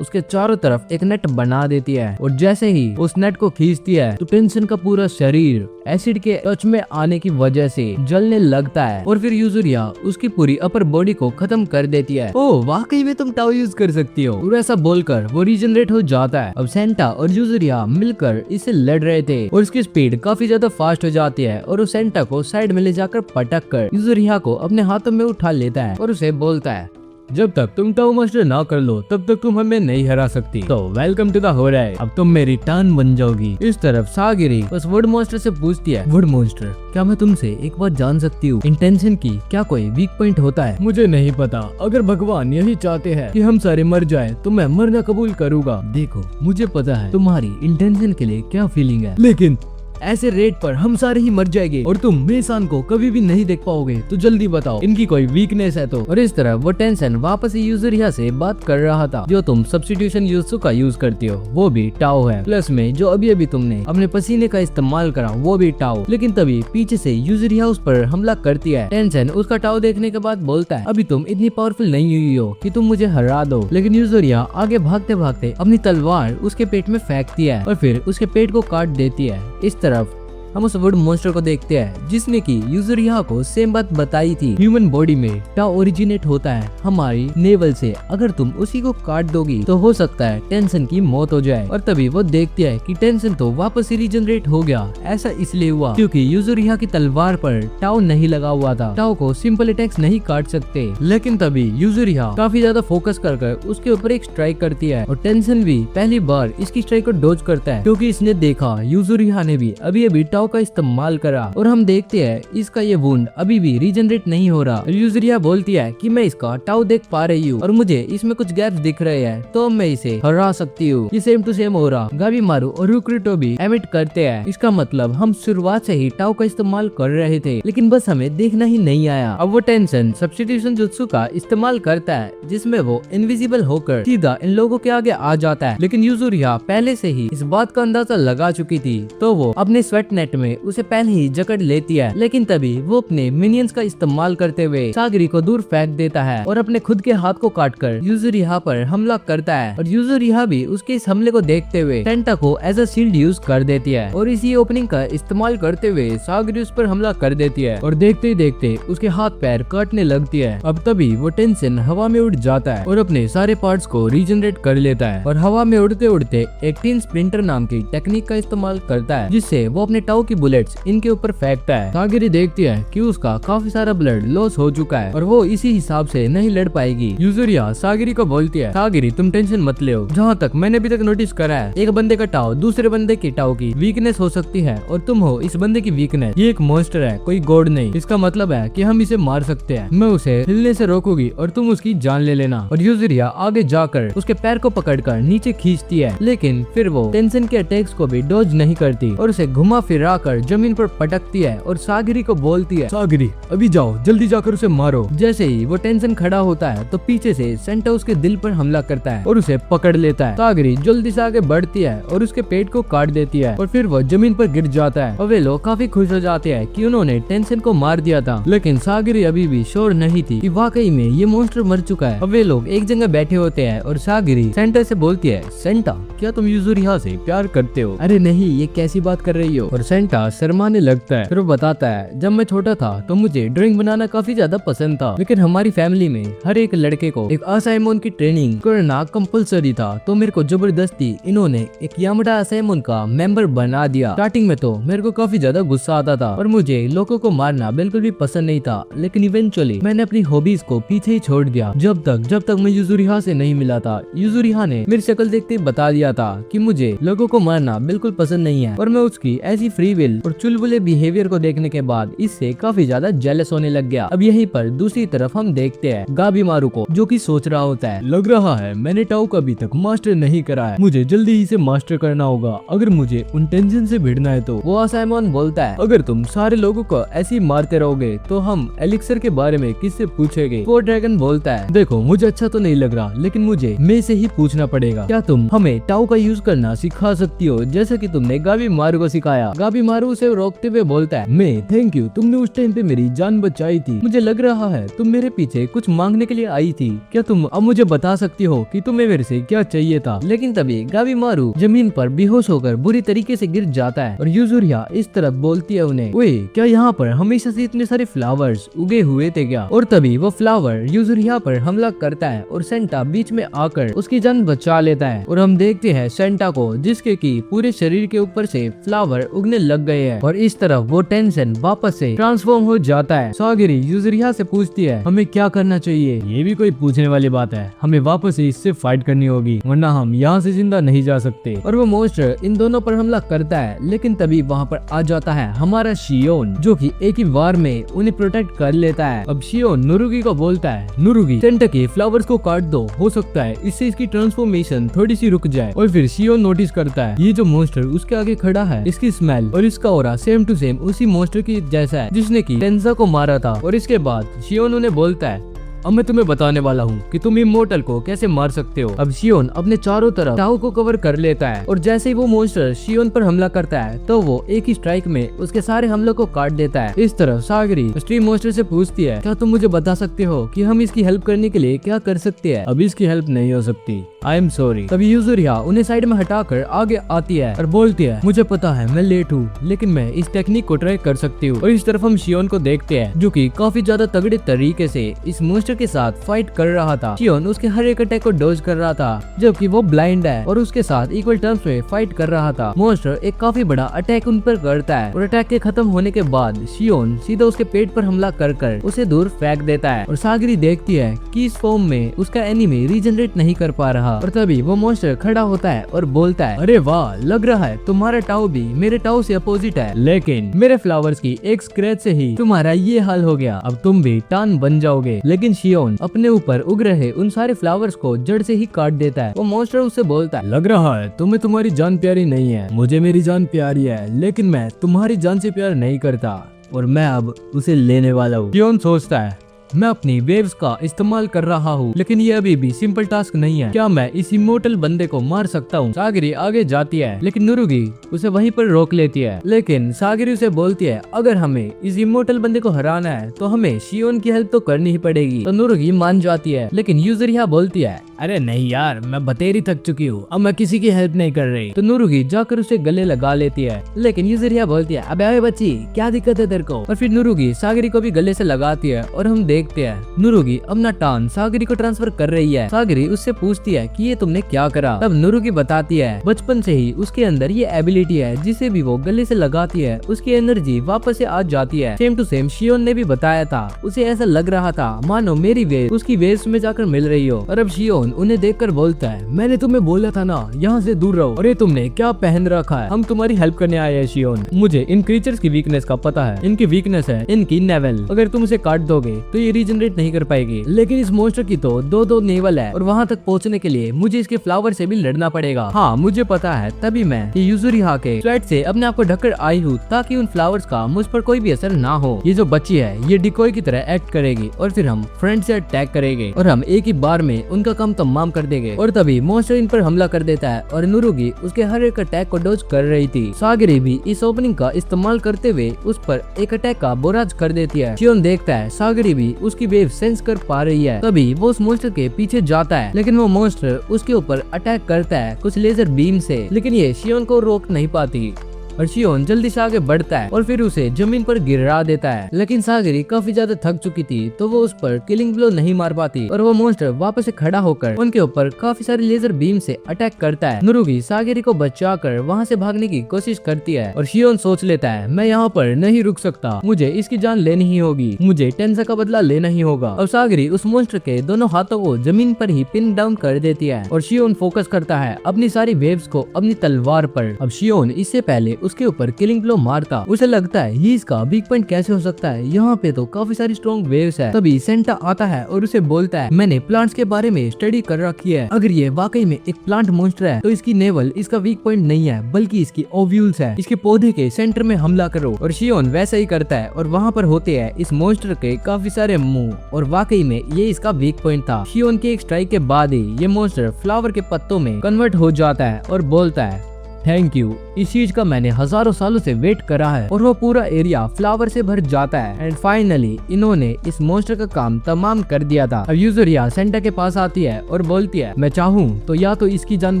उसके चारों तरफ एक नेट बना देती है। और जैसे ही उस नेट को खींचती है तो टेंशन का पूरा शरीर एसिड के टच में आने की वजह से जलने लगता है और फिर यूजुरिया उसकी पूरी अपर बॉडी को खत्म कर देती है। ओह वाकई में तुम टाओ यूज कर सकती हो, और ऐसा बोलकर वो रीजनरेट हो जाता है। अब सेंटा और यूजुरिया मिलकर इससे लड़ रहे थे और इसकी स्पीड काफी ज्यादा फास्ट हो जाती है और वो सेंटा को साइड में ले जाकर पटक कर यूजुरिया को अपने हाथों में उठा लेता है और उसे बोलता है जब तक तुम टाओ मास्टर ना कर लो तब तक तुम हमें नहीं हरा सकती, तो वेलकम टू द होराई, अब तुम मेरी टान बन जाओगी। इस तरफ सागिरी बस वुड मॉन्स्टर से पूछती है वुड मॉन्स्टर क्या मैं तुमसे एक बात जान सकती हूँ, इंटेंशन की क्या कोई वीक पॉइंट होता है? मुझे नहीं पता, अगर भगवान यही चाहते हैं कि हम सारे मर जाए तो मैं मरना कबूल करूँगा। देखो मुझे पता है तुम्हारी इंटेंशन के लिए क्या फीलिंग है, लेकिन ऐसे रेट पर हम सारे ही मर जाएंगे और तुम मेसान को कभी भी नहीं देख पाओगे, तो जल्दी बताओ इनकी कोई वीकनेस है तो। और इस तरह वो टेंशन वापस यूजुरिया से बात कर रहा था, जो तुम सब्स्टिट्यूशन यूजुत्सु का यूज करती हो वो भी टाओ है, प्लस में जो अभी अभी तुमने अपने पसीने का इस्तेमाल करा वो भी टाओ। लेकिन तभी पीछे से यूजुरिया उस पर हमला करती है। टेंशन उसका टाओ देखने के बाद बोलता है अभी तुम इतनी पावरफुल नहीं हुई हो कि तुम मुझे हरा दो, लेकिन यूजुरिया आगे भागते भागते अपनी तलवार उसके पेट में फेंकती है और फिर उसके पेट को काट देती है। इस तरफ हम उस वुड मॉन्स्टर को देखते हैं जिसने की यूजुरिया को सेम बात बताई थी, ह्यूमन बॉडी में टाओ ओरिजिनेट होता है हमारी नेवल से, अगर तुम उसी को काट दोगी तो हो सकता है टेंशन की मौत हो जाए। और तभी वो देखती है कि टेंशन तो वापस ही रीजनरेट हो गया। ऐसा इसलिए हुआ क्योंकि यूजुरिया की तलवार पर टाओ नहीं लगा हुआ था, टाओ को सिंपल अटैक्स नहीं काट सकते। लेकिन तभी यूजुरिया काफी ज्यादा फोकस कर उसके ऊपर एक स्ट्राइक करती है और टेंशन भी पहली बार इसकी स्ट्राइक को डॉज करता है क्योंकि इसने देखा यूजुरिया ने भी अभी अभी टाओ का इस्तेमाल करा और हम देखते हैं इसका ये वुंड अभी भी रीजनरेट नहीं हो रहा। यूजुरिया बोलती है कि मैं इसका टाओ देख पा रही हूँ और मुझे इसमें कुछ गैप्स दिख रहे हैं, तो मैं इसे हरा सकती हूँ। ये सेम टू सेम हो रहा। गाबीमारू और रुक्रिटो भी एमिट करते हैं, इसका मतलब हम शुरुआत से ही टाओ का इस्तेमाल कर रहे थे, लेकिन बस हमें देखना ही नहीं आया। अब वो टेंशन सब्स्टिट्यूशन जुत्सु का इस्तेमाल करता है जिसमें वो इनविजिबल होकर सीधा इन लोगों के आगे आ जाता है, लेकिन यूजुरिया पहले से ही इस बात का अंदाजा लगा चुकी थी, तो वो अपने स्वेट नेट में उसे पहले ही जकड़ लेती है। लेकिन तभी वो अपने मिनियंस का इस्तेमाल करते हुए सागिरी को दूर फेंक देता है और अपने खुद के हाथ को काटकर यूजुरिया पर हमला करता है। और यूजुरिया भी उसके इस हमले को देखते हुए सेंटा को एज अ शील्ड यूज कर देती है और इसी ओपनिंग का इस्तेमाल करते हुए सागिरी उस पर हमला कर देती है और देखते ही देखते उसके हाथ पैर काटने लगती है। अब तभी वो टेंशन हवा में उड़ जाता है और अपने सारे पार्ट्स को रीजनरेट कर लेता है और हवा में उड़ते उड़ते एक टीन स्प्लिंटर नाम की टेक्निक का इस्तेमाल करता है, जिससे वो अपने टाओ की बुलेट्स इनके ऊपर फेंकता है। सागिरी देखती है कि उसका काफी सारा ब्लड लॉस हो चुका है और वो इसी हिसाब से नहीं लड़ पाएगी। यूजुरिया सागिरी को बोलती है सागिरी तुम टेंशन मत ले, जहाँ तक मैंने अभी तक नोटिस करा है एक बंदे का टाओ दूसरे बंदे के टाओ की वीकनेस हो सकती है और तुम हो इस बंदे की वीकनेस। ये एक मॉन्स्टर है, कोई गॉड नहीं। इसका मतलब है कि हम इसे मार सकते हैं। मैं उसे हिलने से रोकूंगी और तुम उसकी जान ले लेना। और यूजुरिया आगे जाकर उसके पैर को पकड़कर नीचे खींचती है, लेकिन फिर वो टेंशन के अटैक्स को भी डॉज नहीं करती और उसे घुमा फिरा कर जमीन पर पटकती है और सागिरी को बोलती है सागिरी अभी जाओ जल्दी जाकर उसे मारो। जैसे ही वो टेंशन खड़ा होता है तो पीछे से सेंटा उसके दिल पर हमला करता है और उसे पकड़ लेता है। सागिरी जल्दी से आगे बढ़ती है और उसके पेट को काट देती है और फिर वो जमीन पर गिर जाता है और वे लोग काफी खुश हो जाते हैं कि उन्होंने टेंशन को मार दिया था। लेकिन सागिरी अभी भी श्योर नहीं थी कि वाकई में ये मॉन्स्टर मर चुका है। अब वे लोग एक जगह बैठे होते हैं और सागिरी सेंटा से बोलती है सेंटा क्या तुम यूजुरिया से प्यार करते हो? अरे नहीं, ये कैसी बात कर रही हो? और सेंटा शर्माने लगता है। फिर वो बताता है, जब मैं छोटा था तो मुझे ड्राइंग बनाना काफी ज्यादा पसंद था, लेकिन हमारी फैमिली में हर एक लड़के को एक असाइमोन की ट्रेनिंग करना कंपलसरी था, तो मेरे को जबरदस्ती इन्होंने एक यामाडा असाइमोन का मेंबर बना दिया। स्टार्टिंग में तो मेरे को काफी ज्यादा गुस्सा आता था और मुझे लोगों को मारना बिल्कुल भी पसंद नहीं था, लेकिन इवेंचुअली मैंने अपनी हॉबीज को पीछे ही छोड़ दिया। जब तक मैं युजुरिहा से नहीं मिला था। युजुरिहा ने मेरी शक्ल देखते ही बता दिया था कि मुझे लोगों को मारना बिल्कुल पसंद नहीं है, और मैं उसकी ऐसी फ्री विल और चुलबुले बिहेवियर को देखने के बाद इससे काफी ज्यादा जेलस होने लग गया। अब यहीं पर दूसरी तरफ हम देखते हैं गाबीमारू को, जो कि सोच रहा होता है, लग रहा है मैंने टाओ का अभी तक मास्टर नहीं करा है, मुझे जल्दी ही से मास्टर करना होगा अगर मुझे उन टेंशन से भिड़ना है तो। वो असाइमोन बोलता है, अगर तुम सारे लोगों को ऐसे ही मारते रहोगे तो हम एलिक्सर के बारे में किससे पूछेंगे। वो ड्रैगन बोलता है, देखो मुझे अच्छा तो नहीं लग रहा, लेकिन मुझे मैं से ही पूछना पड़ेगा, क्या तुम हमें टाओ का यूज करना सिखा सकती हो जैसे कि तुमने गाबीमारू को सिखाया। गाबीमारू उसे रोकते हुए बोलता है, मैं थैंक यू, तुमने उस टाइम पे मेरी जान बचाई थी, मुझे लग रहा है तुम मेरे पीछे कुछ मांगने के लिए आई थी, क्या तुम अब मुझे बता सकती हो कि तुम्हें मेरे से क्या चाहिए था। लेकिन तभी गाबीमारू जमीन पर बेहोश होकर बुरी तरीके से गिर जाता है और युजुरिहा इस तरफ बोलती है उन्हें, ओए क्या यहाँ पर हमेशा से इतने सारे फ्लावर्स उगे हुए थे क्या। और तभी वो फ्लावर युजुरिहा पर हमला करता है और सेंटा बीच में आकर उसकी जान बचा लेता है, और हम देखते हैं सेंटा को जिसके की पूरे शरीर के ऊपर से फ्लावर उगने लग गए हैं, और इस तरफ वो टेंशन वापस से ट्रांसफॉर्म हो जाता है। सागिरी युजुरिहा से पूछती है, हमें क्या करना चाहिए। ये भी कोई पूछने वाली बात है, हमें वापस से इससे फाइट करनी होगी, वरना हम यहाँ से जिंदा नहीं जा सकते। और वो मोस्टर इन दोनों पर हमला करता है, लेकिन तभी वहाँ पर आ जाता है हमारा शियोन, जो कि एक ही वार में उन्हें प्रोटेक्ट कर लेता है। अब शियोन नुरुगी को बोलता है, नुरुगी सेंटा के फ्लावर्स को काट दो, हो सकता है इससे इसकी ट्रांसफॉर्मेशन थोड़ी सी रुक जाए। और फिर शियोन नोटिस करता है ये जो मोस्टर उसके आगे खड़ा है, इसकी स्मेल और इसका ऑरा सेम टू सेम उसी मोस्टर की जैसा है जिसने की टेंजा को मारा था। और इसके बाद शियोन उन्हें बोलता है, अब मैं तुम्हें बताने वाला हूँ कि तुम इमोर्टल को कैसे मार सकते हो। अब शियोन अपने चारों तरफ टाओ को कवर कर लेता है, और जैसे ही वो मोन्स्टर शियोन पर हमला करता है तो वो एक ही स्ट्राइक में उसके सारे हमलों को काट देता है। इस तरफ सागरी स्ट्रीम मोन्स्टर से पूछती है, क्या तुम मुझे बता सकते हो कि हम इसकी हेल्प करने के लिए क्या कर सकते हैं। अब इसकी हेल्प नहीं हो सकती, आई एम सॉरी। तभी युजुरिहा उन्हें साइड में हटाकर आगे आती है और बोलती है, मुझे पता है मैं लेट हूँ, लेकिन मैं इस टेक्निक को ट्राई कर सकती हूँ। और इस तरफ हम शियोन को देखते हैं जो कि काफी ज्यादा तगड़े तरीके से इस मोन्स्टर के साथ फाइट कर रहा था। शियोन उसके हर एक अटैक को डॉज कर रहा था, जबकि वो ब्लाइंड है और उसके साथ इक्वल टर्म्स में फाइट कर रहा था। मोन्स्टर एक काफी बड़ा अटैक उन पर करता है, और अटैक के खत्म होने के बाद शियोन सीधा उसके पेट पर हमला कर उसे दूर फेंक देता है। और सागरी देखती है कि इस फॉर्म में उसका एनिमी रीजनरेट नहीं कर पा रहा, और तभी वो मोन्स्टर खड़ा होता है और बोलता है, अरे वाह, लग रहा है तुम्हारा टाओ भी मेरे टाओ से अपोजिट है, लेकिन मेरे फ्लावर्स की एक स्क्रैच से ही तुम्हारा ये हाल हो गया, अब तुम भी टान बन जाओगे। लेकिन शियोन अपने ऊपर उग रहे उन सारे फ्लावर्स को जड़ से ही काट देता है। वो मोन्स्टर उससे बोलता है, लग रहा है तुम्हें तुम्हारी जान प्यारी नहीं है, मुझे मेरी जान प्यारी है, लेकिन मैं तुम्हारी जान से प्यार नहीं करता, और मैं अब उसे लेने वाला हूँ। शियोन सोचता है, मैं अपनी वेव्स का इस्तेमाल कर रहा हूँ, लेकिन ये अभी भी सिंपल टास्क नहीं है, क्या मैं इस इमोर्टल बंदे को मार सकता हूँ। सागरी आगे जाती है, लेकिन नुरुगी उसे वहीं पर रोक लेती है। लेकिन सागरी उसे बोलती है, अगर हमें इस इमोर्टल बंदे को हराना है तो हमें शियोन की हेल्प तो करनी ही पड़ेगी। तो नुरुगी मान जाती है, लेकिन युजुरिहा बोलती है, अरे नहीं यार, मैं बतेरी थक चुकी हूँ, अब मैं किसी की हेल्प नहीं कर रही। तो नुरुगी जाकर उसे गले लगा लेती है, लेकिन युजुरिहा बोलती है, अबे बच्ची क्या दिक्कत है तेरे को। और फिर नुरुगी सागरी को भी गले से लगाती है, और हम देखते हैं नुरुगी अपना टान सागरी को ट्रांसफर कर रही है। सागरी उससे पूछती है कि ये तुमने क्या करा। तब नुरुगी बताती है, बचपन से ही उसके अंदर ये एबिलिटी है, जिसे भी वो गले से लगाती है उसकी एनर्जी वापस से आ जाती है। सेम टू सेम शियोन ने भी बताया था, उसे ऐसा लग रहा था मानो मेरी वेव उसकी वेव्स में जाकर मिल रही हो। और अब शियोन उन्हें देखकर बोलता है, मैंने तुम्हें बोला था ना यहाँ से दूर रहो, और ये तुमने क्या पहन रखा है। हम तुम्हारी हेल्प करने आए हैं शियोन, मुझे इन क्रीचर्स की वीकनेस का पता है। इनकी वीकनेस है इनकी नेवल, अगर तुम उसे काट दोगे तो ये रीजनरेट नहीं कर पाएगी, लेकिन इस मोन्स्टर की तो दो नेवल है, और वहाँ तक पहुँचने के लिए मुझे इसके फ्लावर से भी लड़ना पड़ेगा। हाँ मुझे पता है, तभी मैं ये युजुरिहा के स्वेट से अपने आप को ढककर आई हूँ, ताकि उन फ्लावर्स का मुझ पर कोई भी असर ना हो। ये जो बच्ची है ये डिकोय की तरह एक्ट करेगी, और फिर हम फ्रंट से अटैक करेंगे, और हम एक ही बार में उनका काम तमाम कर देंगे। और तभी मोन्स्टर इन पर हमला कर देता है, और नुरुगी उसके हर एक अटैक को डॉज कर रही थी। सागरी भी इस ओपनिंग का इस्तेमाल करते हुए उस पर एक अटैक का बोराज कर देती है। शियोन देखता है सागरी भी उसकी वेव सेंस कर पा रही है, तभी वो उस मोन्स्टर के पीछे जाता है, लेकिन वो मोन्स्टर उसके ऊपर अटैक करता है कुछ लेजर बीम से, लेकिन ये शियोन को रोक नहीं पाती। और शियोन जल्दी से आगे बढ़ता है और फिर उसे जमीन पर गिरा देता है। लेकिन सागरी काफी ज्यादा थक चुकी थी तो वो उस पर किलिंग ब्लो नहीं मार पाती और वो मॉन्स्टर वापस से खड़ा होकर उनके ऊपर काफी सारे लेजर बीम से अटैक करता है। नुरुगी सागरी को बचाकर वहाँ से भागने की कोशिश करती है और शियोन सोच लेता है मैं यहाँ पर नहीं रुक सकता, मुझे इसकी जान लेनी ही होगी, मुझे टेंसा का बदला लेना ही होगा। और सागरी उस मॉन्स्टर के दोनों हाथों को जमीन पर ही पिन डाउन कर देती है और शियोन फोकस करता है अपनी सारी वेव्स को अपनी तलवार पर। अब शियोन इससे पहले उसके ऊपर किलिंग ब्लो मारता, उसे लगता है ये इसका वीक पॉइंट कैसे हो सकता है, यहाँ पे तो काफी सारी स्ट्रॉन्ग वेव्स है। तभी सेंटा आता है और उसे बोलता है मैंने प्लांट्स के बारे में स्टडी कर रखी है, अगर ये वाकई में एक प्लांट मॉन्स्टर है तो इसकी नेवल इसका वीक पॉइंट नहीं है बल्कि इसकी ओव्यूल्स है, इसके पौधे के सेंटर में हमला करो। और शियोन वैसा ही करता है और वहाँ पर होते हैं इस मॉन्स्टर के काफी सारे मुंह और वाकई में ये इसका वीक पॉइंट था। शियोन के एक स्ट्राइक के बाद ही ये मॉन्स्टर फ्लावर के पत्तों में कन्वर्ट हो जाता है और बोलता है थैंक यू, इस चीज का मैंने हजारों सालों से वेट करा है। और वो पूरा एरिया फ्लावर से भर जाता है एंड फाइनली इन्होंने इस मॉन्स्टर का काम तमाम कर दिया था। अब यूजुरिया सेंटा के पास आती है और बोलती है मैं चाहूँ तो या तो इसकी जान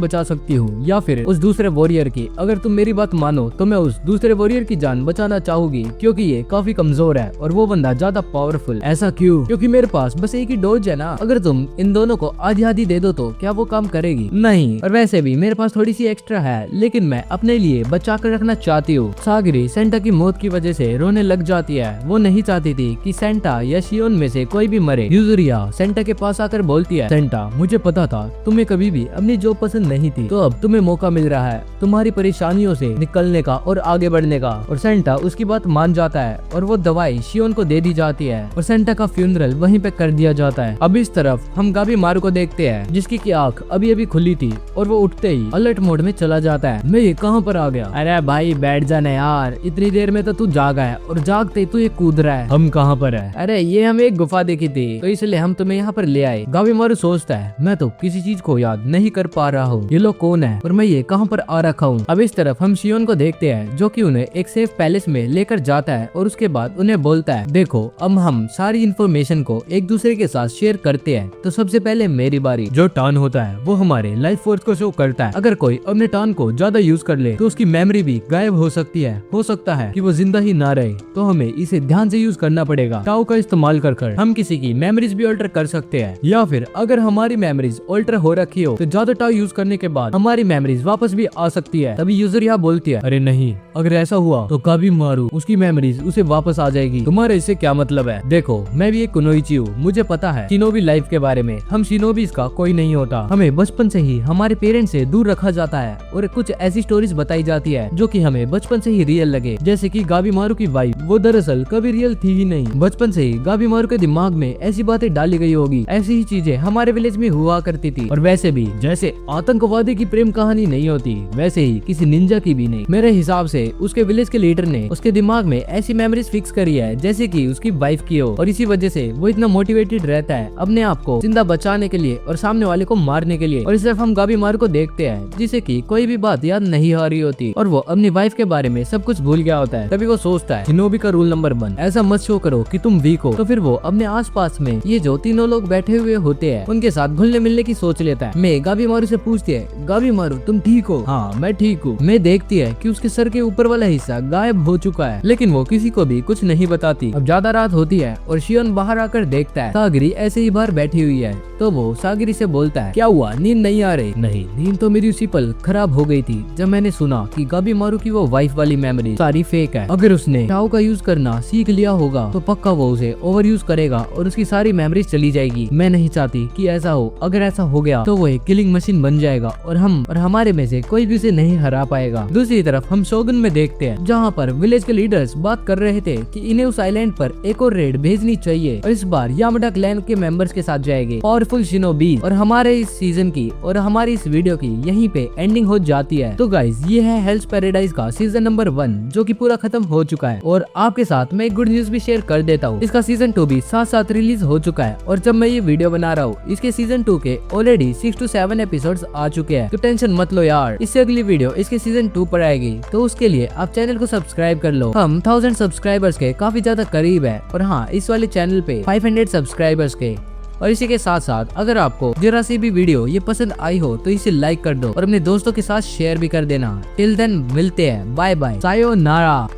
बचा सकती हूँ या फिर उस दूसरे वॉरियर की, अगर तुम मेरी बात मानो तो मैं उस दूसरे वॉरियर की जान बचाना चाहूंगी क्योंकि ये काफी कमजोर है और वो बंदा ज्यादा पावरफुल। ऐसा क्यों? क्योंकि मेरे पास बस एक ही डोज है ना, अगर तुम इन दोनों को आधी आधी दे दो तो क्या वो काम करेगी? नहीं, और वैसे भी मेरे पास थोड़ी सी एक्स्ट्रा है लेकिन मैं अपने लिए बचा कर रखना चाहती हूँ। सागरी सेंटा की मौत की वजह से रोने लग जाती है, वो नहीं चाहती थी कि सेंटा या शियोन में से कोई भी मरे। यूजुरिया सेंटा के पास आकर बोलती है सेंटा मुझे पता था तुम्हें कभी भी अपनी जॉब पसंद नहीं थी, तो अब तुम्हें मौका मिल रहा है तुम्हारी परेशानियों से निकलने का और आगे बढ़ने का। और सेंटा उसकी बात मान जाता है और वो दवाई शियोन को दे दी जाती है और सेंटा का फ्यूनरल वहीं पे कर दिया जाता है। अब इस तरफ हम गाबी मारू को देखते हैं जिसकी की आंख अभी अभी खुली थी और वो उठते ही अलर्ट मोड में चला जाता है। मैं ये कहाँ पर आ गया? अरे भाई बैठ जाना यार, इतनी देर में तो तू जागा है और जागते तू ये कूद रहा है। हम कहाँ पर है? अरे ये हमें एक गुफा देखी थी तो इसलिए हम तुम्हें यहाँ पर ले आए। गाबी मारू सोचता है मैं तो किसी चीज को याद नहीं कर पा रहा हूँ, ये लोग कौन है और मैं ये कहाँ पर आ रखा हूँ। अब इस तरफ हम शियोन को देखते हैं जो कि उन्हें एक सेफ पैलेस में लेकर जाता है और उसके बाद उन्हें बोलता है देखो अब हम सारी इन्फॉर्मेशन को एक दूसरे के साथ शेयर करते हैं, तो सबसे पहले मेरी बारी। जो टर्न होता है वो हमारे लाइफ फोर्स को शो करता है, अगर कोई अपने टर्न को ज्यादा यूज कर ले तो उसकी मेमोरी भी गायब हो सकती है, हो सकता है कि वो जिंदा ही ना रहे, तो हमें इसे ध्यान से यूज करना पड़ेगा। टाओ का इस्तेमाल कर हम किसी की मेमोरीज भी ऑल्टर कर सकते हैं, या फिर अगर हमारी मेमोरीज ऑल्टर हो रखी हो तो ज्यादा टाओ यूज करने के बाद हमारी मेमोरीज वापस भी आ सकती है। तभी यूजर यहाँ बोलती है अरे नहीं, अगर ऐसा हुआ तो गाबी मारू उसकी मेमोरीज उसे वापस आ जाएगी। तुम्हारे इससे क्या मतलब है? देखो मैं भी एक कुनोइची हूँ, मुझे पता है शिनोबी लाइफ के बारे में। हम शिनोबीज का कोई नहीं होता, हमें बचपन से ही हमारे पेरेंट्स से दूर रखा जाता है और कुछ ऐसी स्टोरीज बताई जाती है जो कि हमें बचपन से ही रियल लगे, जैसे कि गाबी मारू की वाइफ वो दरअसल कभी रियल थी ही नहीं। बचपन से ही गाबी मारू के दिमाग में ऐसी बातें डाली गई होगी, ऐसी ही चीजें हमारे विलेज में हुआ करती थी। और वैसे भी जैसे आतंकवादी की प्रेम कहानी नहीं होती वैसे ही किसी निंजा की भी नहीं। मेरे हिसाब से उसके विलेज के लीडर ने उसके दिमाग में ऐसी मेमोरीज फिक्स करी है जैसे कि उसकी वाइफ की हो, और इसी वजह से वो इतना मोटिवेटेड रहता है अपने आप को जिंदा बचाने के लिए और सामने वाले को मारने के लिए। और इस तरफ हम गाबी मारू को देखते हैं जिसे कि कोई भी बात याद नहीं आ रही होती और वो अपनी वाइफ के बारे में सब कुछ भूल गया होता है। तभी वो सोचता है शिनोबी का रूल नंबर 1, ऐसा मत शो करो कि तुम वीक हो। तो फिर वो अपने आसपास में ये जो तीनों लोग बैठे हुए होते हैं उनके साथ घुलने मिलने की सोच लेता है। मैं गाबी मारू से पूछती है गाबी मारू तुम ठीक हो? हाँ मैं ठीक हूँ। मैं देखती है कि उसके सर के ऊपर वाला हिस्सा गायब हो चुका है, लेकिन वो किसी को भी कुछ नहीं बताती। अब ज्यादा रात होती है और शियोन बाहर आकर देखता है सागरी ऐसे ही बाहर बैठी हुई है, तो वो सागरी से बोलता है क्या हुआ, नींद नहीं आ रही? नहीं, नींद तो मेरी उसी पल खराब हो गई थी जब मैंने सुना कि गाबी मारू की वो वाइफ वाली मेमोरी सारी फेक है। अगर उसने टाओ का यूज करना सीख लिया होगा तो पक्का वो उसे ओवर यूज करेगा और उसकी सारी मेमोरीज चली जाएगी। मैं नहीं चाहती कि ऐसा हो, अगर ऐसा हो गया तो वो एक किलिंग मशीन बन जाएगा और हमारे में से कोई भी उसे नहीं हरा पाएगा। दूसरी तरफ हम शोगुन में देखते हैं जहाँ पर विलेज के लीडर्स बात कर रहे थे कि इन्हें उस आइलैंड पर एक और रेड भेजनी चाहिए और इस बार यामाडा क्लैन के मेंबर्स के साथ जाएंगे पावरफुल शिनोबी। और हमारे इस सीजन की और हमारी इस वीडियो की यहीं पे एंडिंग हो जाती है। तो गाइज ये है हेल्स पैराडाइज का सीजन नंबर 1 जो कि पूरा खत्म हो चुका है। और आपके साथ मैं एक गुड न्यूज भी शेयर कर देता हूँ, इसका सीजन 2 भी साथ साथ रिलीज हो चुका है और जब मैं ये वीडियो बना रहा हूँ इसके सीजन 2 के ऑलरेडी 6 to 7 एपिसोड्स आ चुके हैं। तो टेंशन मत लो यार, इससे अगली वीडियो इसके सीजन 2 पर आएगी, तो उसके लिए आप चैनल को सब्सक्राइब कर लो। हम 1000 सब्सक्राइबर्स के काफी ज्यादा करीब है और हाँ इस वाले चैनल पे 500 सब्सक्राइबर्स के। और इसी के साथ साथ अगर आपको जरा सी भी वीडियो ये पसंद आई हो तो इसे लाइक कर दो और अपने दोस्तों के साथ शेयर भी कर देना। टिल देन मिलते हैं, बाय बाय, सायोनारा।